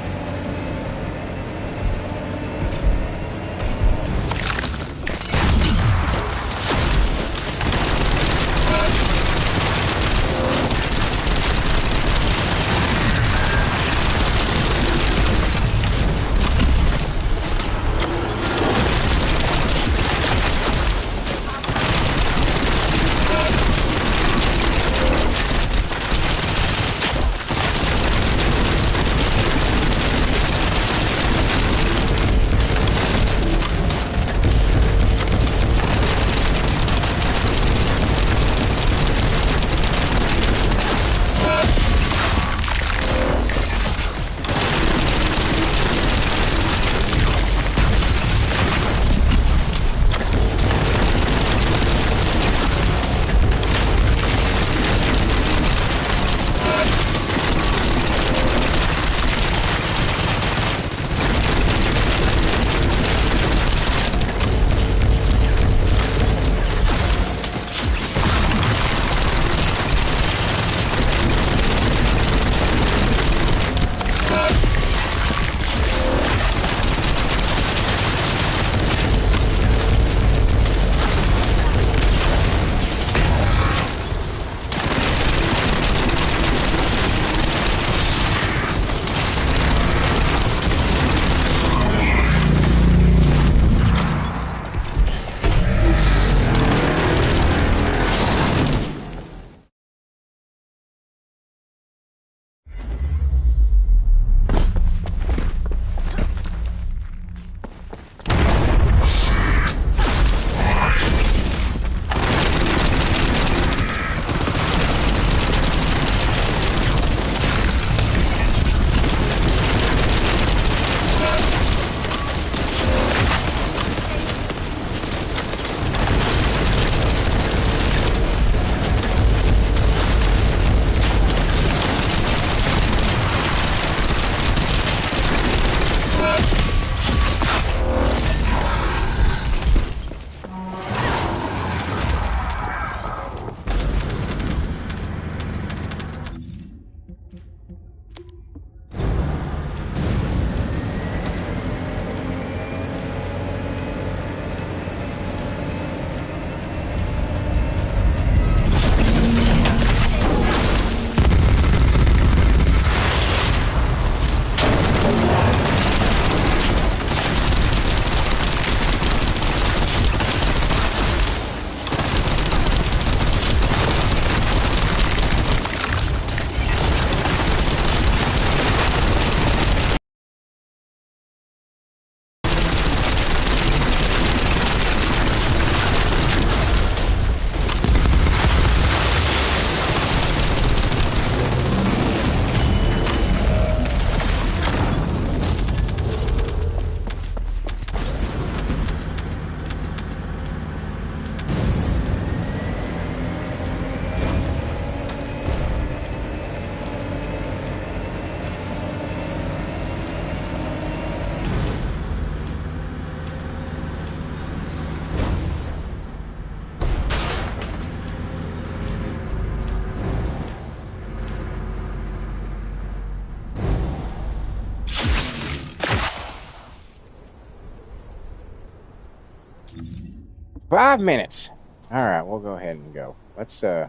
5 minutes. All right, we'll go ahead and go. Let's yeah.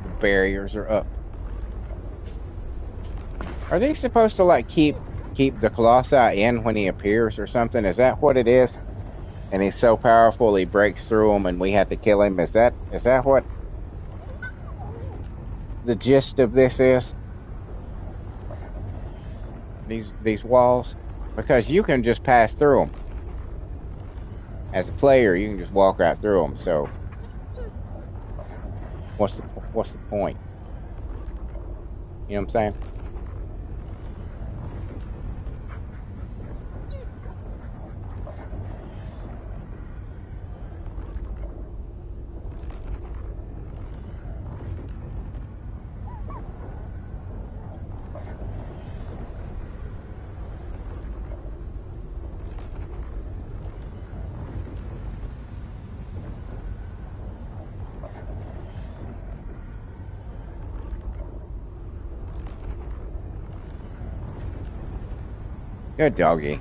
The barriers are up. Are they supposed to like keep the Colossi in when he appears or something? Is that what it is? And he's so powerful he breaks through them, and we have to kill him. Is that what the gist of this is? These walls, because you can just pass through them. As a player, you can just walk right through them. So, what's the point? You know what I'm saying? Good doggy.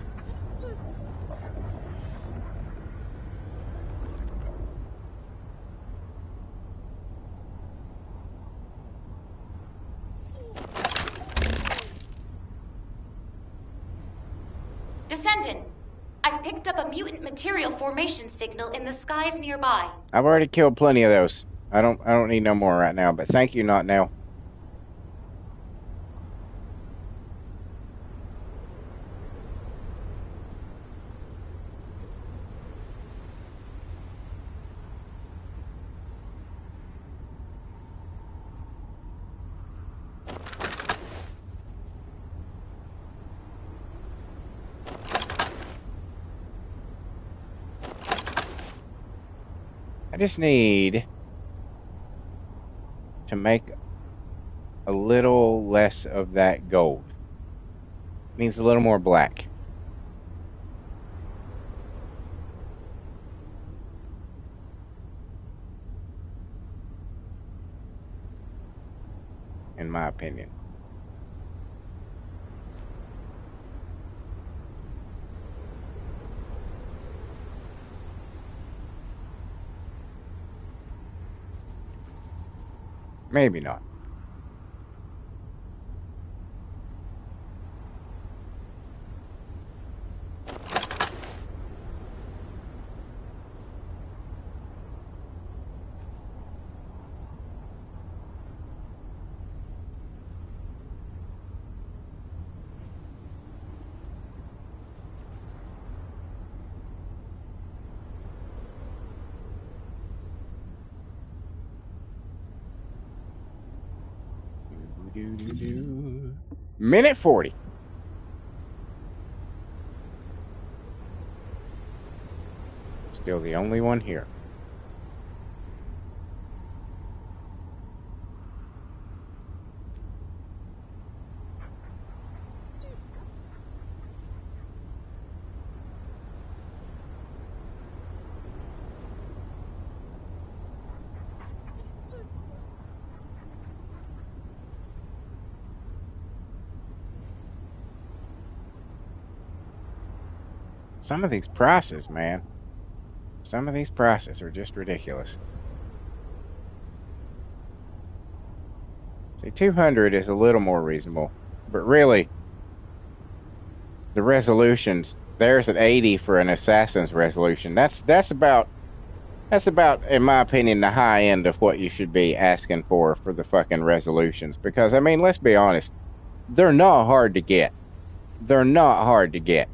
Descendant, I've picked up a mutant material formation signal in the skies nearby. I've already killed plenty of those. I don't need no more right now, but thank you, not now. I just need to make a little less of that gold. Needs a little more black. In my opinion. Maybe not. Minute 40. Still the only one here. Some of these prices, man. Some of these prices are just ridiculous. See, 200 is a little more reasonable, but really, the resolutions, there's an 80 for an assassin's resolution. That's about, in my opinion, the high end of what you should be asking for the fucking resolutions. Because, I mean, let's be honest, they're not hard to get. They're not hard to get.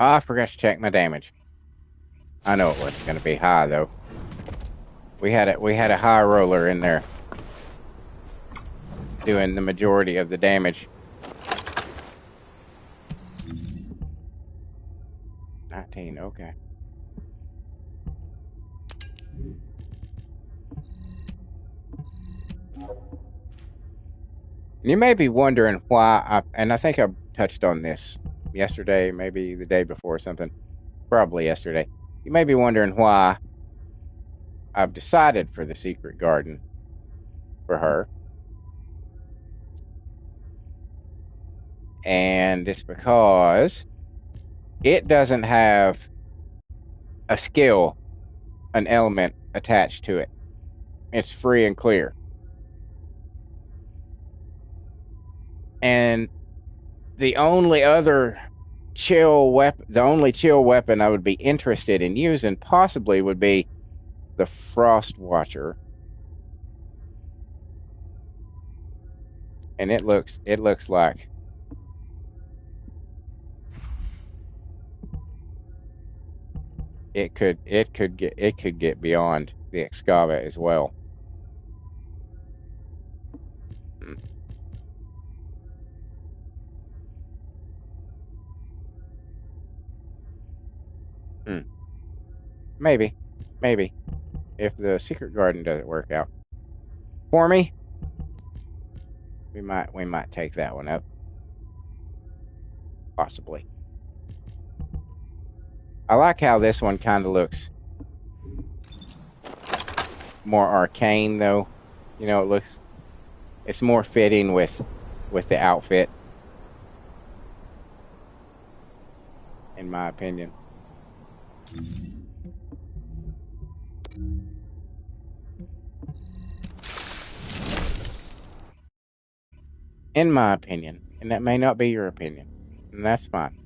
Oh, I forgot to check my damage. I know it wasn't going to be high though. We had a high roller in there, doing the majority of the damage. 19, okay. You may be wondering why, and I think I touched on this yesterday, maybe the day before or something, probably yesterday. You may be wondering why I've decided for the secret garden for her. And it's because it doesn't have a skill, an element attached to it. It's free and clear. And the only chill weapon I would be interested in using possibly would be the Frost Watcher. And it looks like it could get beyond the Excava as well. Maybe if the secret garden doesn't work out for me, we might take that one up, possibly. I like how this one kind of looks more arcane, though. You know, it's more fitting with the outfit, in my opinion. In my opinion, and that may not be your opinion, and that's fine.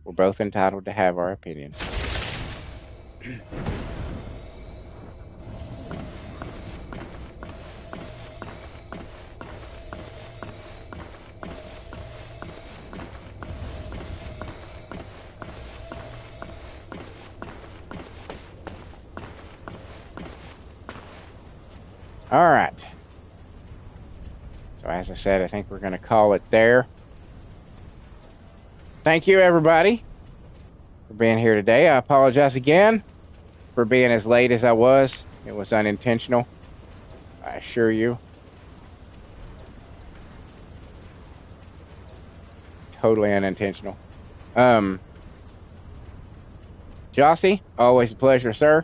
We're both entitled to have our opinions. All right. So as I said, I think we're going to call it there. Thank you, everybody, for being here today. I apologize again for being as late as I was. It was unintentional, I assure you. Totally unintentional. Jossie, always a pleasure, sir.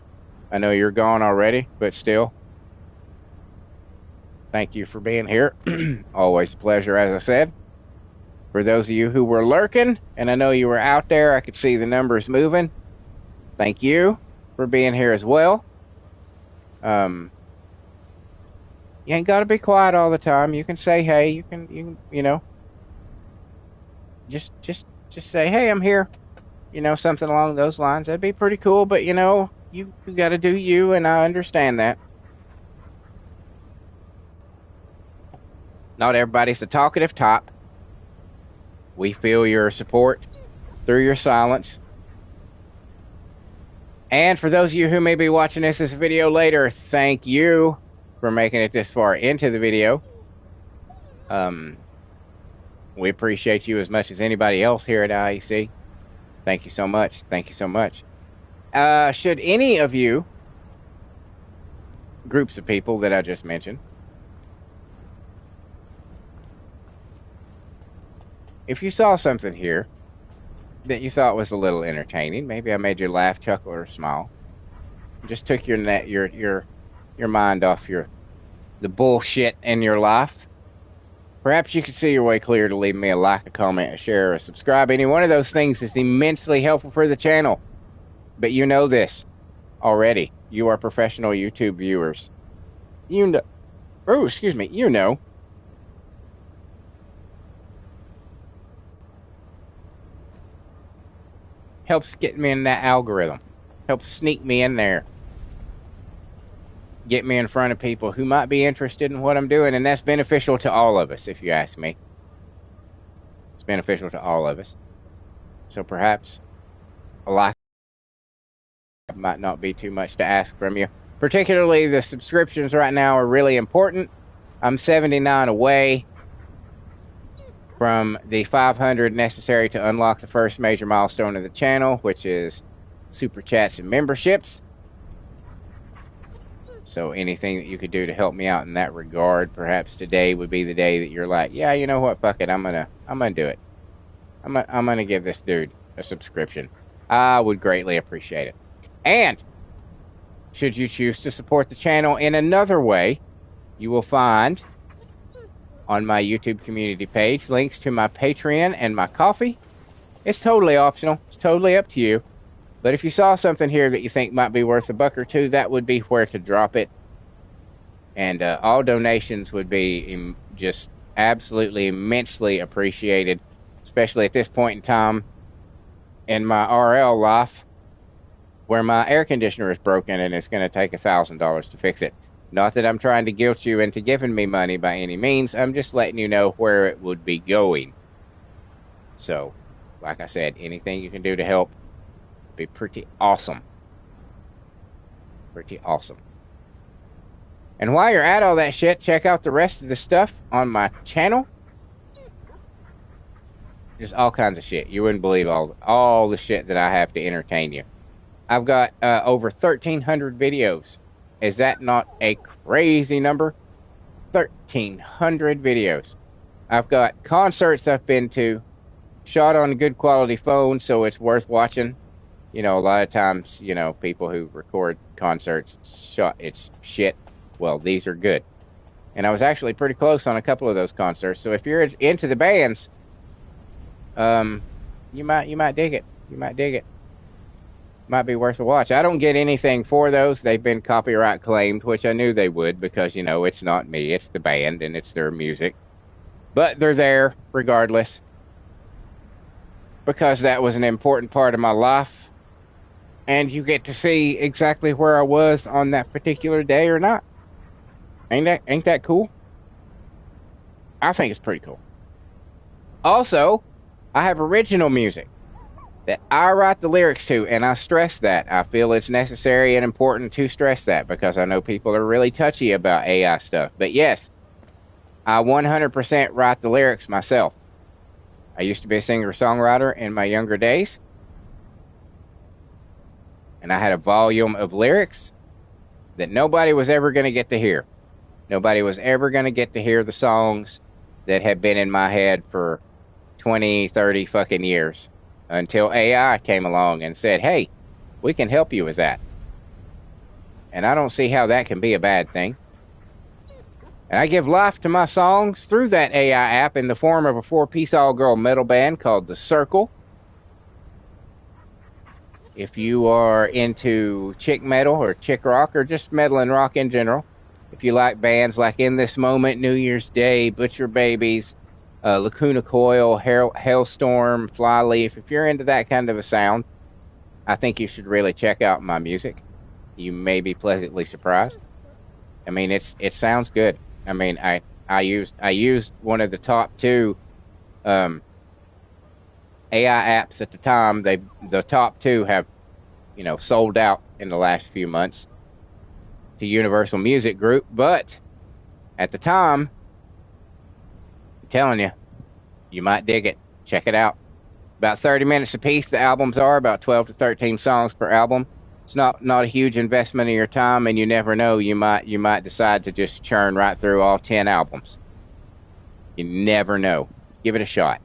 I know you're gone already, but still. Thank you for being here. Always a pleasure, as I said. For those of you who were lurking, and I know you were out there, I could see the numbers moving. Thank you for being here as well. You ain't got to be quiet all the time. You can say, hey, you can, you know, just say, hey, I'm here. You know, something along those lines. That'd be pretty cool, but you know, you got to do you, and I understand that. Not everybody's a talkative type. We feel your support through your silence. And for those of you who may be watching this as a video later, thank you for making it this far into the video. We appreciate you as much as anybody else here at IEC. Thank you so much. Thank you so much. Should any of you, groups of people that I just mentioned, if you saw something here that you thought was a little entertaining, maybe I made you laugh, chuckle, or smile, just took your mind off the bullshit in your life, perhaps you could see your way clear to leave me a like, a comment, a share, or a subscribe. Any one of those things is immensely helpful for the channel. But you know this already. You are professional YouTube viewers. You know. Oh, excuse me. You know. Helps get me in that algorithm. Helps sneak me in there. Get me in front of people who might be interested in what I'm doing, and that's beneficial to all of us, if you ask me. It's beneficial to all of us. So perhaps a like might not be too much to ask from you. Particularly the subscriptions right now are really important. I'm 79 away from the 500 necessary to unlock the first major milestone of the channel, which is super chats and memberships. So anything that you could do to help me out in that regard, perhaps today would be the day that you're like, yeah, you know what, fuck it, I'm gonna do it. I'm gonna give this dude a subscription. I would greatly appreciate it. And should you choose to support the channel in another way, you will find on my YouTube community page links to my Patreon and my Ko-fi. It's totally optional. It's totally up to you. But if you saw something here that you think might be worth $1 or $2, that would be where to drop it. And all donations would be just absolutely immensely appreciated, especially at this point in time in my RL life, where my air conditioner is broken and it's going to take $1,000 to fix it. Not that I'm trying to guilt you into giving me money by any means. I'm just letting you know where it would be going. So, like I said, anything you can do to help would be pretty awesome. Pretty awesome. And while you're at all that shit, check out the rest of the stuff on my channel. Just all kinds of shit. You wouldn't believe all the shit that I have to entertain you. I've got over 1,300 videos. Is that not a crazy number? 1,300 videos. I've got concerts I've been to, shot on a good quality phone, so it's worth watching. You know, a lot of times, you know, people who record concerts, it's shit. Well, these are good. And I was actually pretty close on a couple of those concerts. So if you're into the bands, you might dig it. You might dig it. Might be worth a watch. I don't get anything for those. They've been copyright claimed, which I knew they would because, you know, it's not me. It's the band and it's their music. But they're there regardless because that was an important part of my life. And you get to see exactly where I was on that particular day or not. Ain't that cool? I think it's pretty cool. Also, I have original music that I write the lyrics to, and I stress that. I feel it's necessary and important to stress that because I know people are really touchy about AI stuff. But yes, I 100% write the lyrics myself. I used to be a singer-songwriter in my younger days, and I had a volume of lyrics that nobody was ever going to get to hear. Nobody was ever going to get to hear the songs that had been in my head for 20, 30 fucking years. Until AI came along and said, hey, we can help you with that. And I don't see how that can be a bad thing. And I give life to my songs through that AI app in the form of a 4-piece all-girl metal band called The Circle. If you are into chick metal or chick rock or just metal and rock in general, if you like bands like In This Moment, New Year's Day, Butcher Babies, Lacuna Coil, Hailstorm, Flyleaf. If you're into that kind of a sound, I think you should really check out my music. You may be pleasantly surprised. I mean, it sounds good. I mean, I used one of the top 2 AI apps at the time. The top 2 have, you know, sold out in the last few months to Universal Music Group, but at the time, telling you, you might dig it. Check it out. About 30 minutes a piece. The albums are about 12 to 13 songs per album. It's not a huge investment of your time, and you never know. You might decide to just churn right through all 10 albums. You never know. Give it a shot.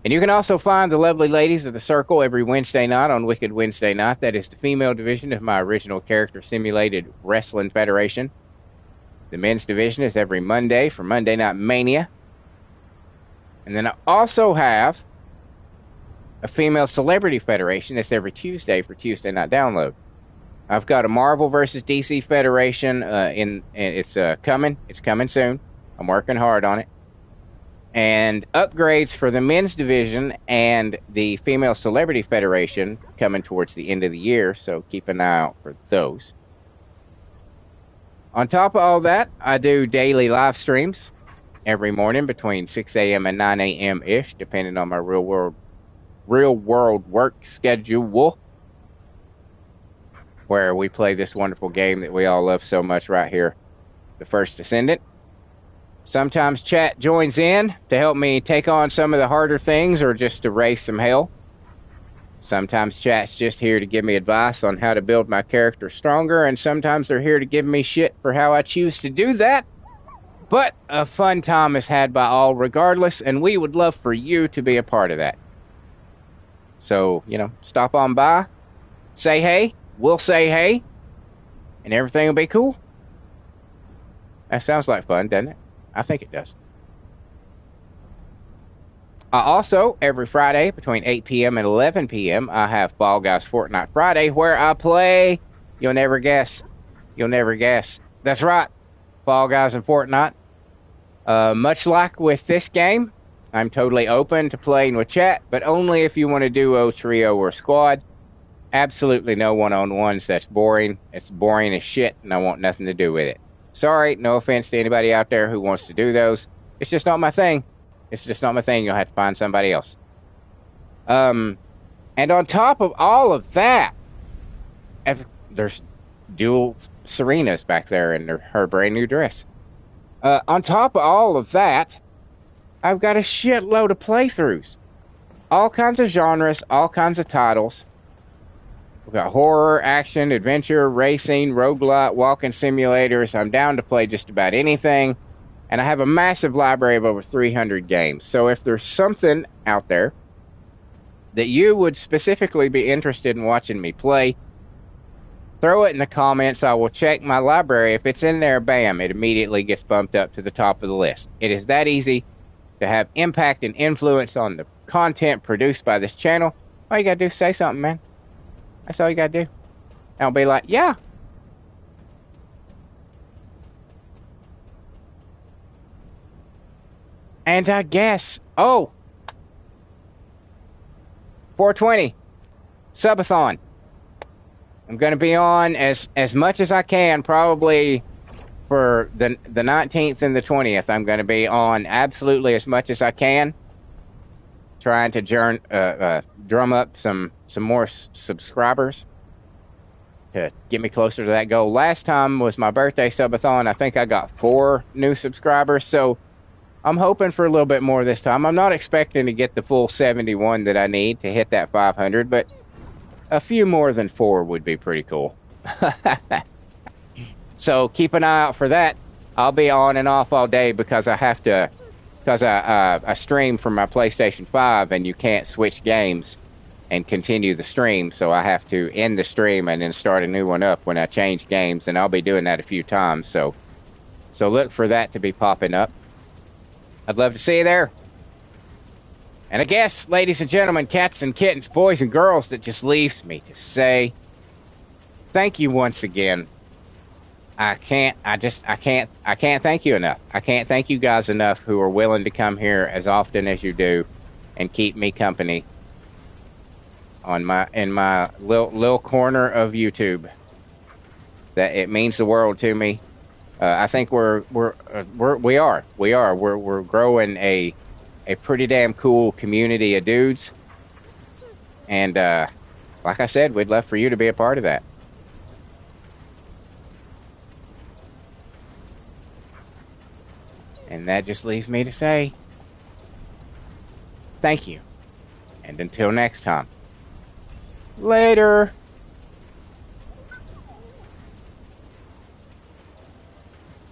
And you can also find the lovely ladies of The Circle every Wednesday night on Wicked Wednesday Night. That is the female division of my original character simulated wrestling federation. The men's division is every Monday for Monday Night Mania. And then I also have a female celebrity federation that's every Tuesday for Tuesday Night Download. I've got a Marvel versus DC federation, and it's coming. It's coming soon. I'm working hard on it. And upgrades for the men's division and the female celebrity federation coming towards the end of the year, so keep an eye out for those. On top of all that, I do daily live streams every morning between 6 a.m. and 9 a.m. ish, depending on my real world real world work schedule, where we play this wonderful game that we all love so much right here, the First Descendant. Sometimes chat joins in to help me take on some of the harder things or just to raise some hell. Sometimes chat's just here to give me advice on how to build my character stronger, and sometimes they're here to give me shit for how I choose to do that. But a fun time is had by all regardless, and we would love for you to be a part of that. So, stop on by, say hey, we'll say hey, and everything will be cool. That sounds like fun, doesn't it? I think it does. Also, every Friday between 8 p.m. and 11 p.m., I have Fall Guys Fortnite Friday, where I play, you'll never guess, that's right, Fall Guys and Fortnite. Much like with this game, I'm totally open to playing with chat, but only if you want to duo, trio, or squad. Absolutely no one-on-ones. That's boring. It's boring as shit, and I want nothing to do with it. Sorry, no offense to anybody out there who wants to do those. It's just not my thing. You'll have to find somebody else. And on top of all of that, there's dual Serenas back there in her brand new dress. On top of all of that, I've got a shitload of playthroughs. All kinds of genres, all kinds of titles. We've got horror, action, adventure, racing, roguelite, walking simulators. I'm down to play just about anything. And I have a massive library of over 300 games. So if there's something out there that you would specifically be interested in watching me play, throw it in the comments. I will check my library. If it's in there, bam, it immediately gets bumped up to the top of the list. It is that easy to have impact and influence on the content produced by this channel. All you gotta do is say something, man. That's all you gotta do. And I'll be like, yeah. And I guess, 420, subathon. I'm going to be on as much as I can, probably for the 19th and the 20th. I'm going to be on absolutely as much as I can, trying to drum up some more subscribers to get me closer to that goal. Last time was my birthday subathon. I think I got 4 new subscribers, so I'm hoping for a little bit more this time. I'm not expecting to get the full 71 that I need to hit that 500, but a few more than 4 would be pretty cool. So keep an eye out for that. I'll be on and off all day because I have to, because I stream from my PlayStation 5 and you can't switch games and continue the stream. So I have to end the stream and then start a new one up when I change games, and I'll be doing that a few times. So look for that to be popping up. I'd love to see you there. And I guess, ladies and gentlemen, cats and kittens, boys and girls, that just leaves me to say thank you once again. I can't thank you enough. I can't thank you guys enough who are willing to come here as often as you do and keep me company in my little corner of YouTube. That it means the world to me. I think we're growing a pretty damn cool community of dudes, and like I said, we'd love for you to be a part of that. And that just leaves me to say thank you, and until next time, later.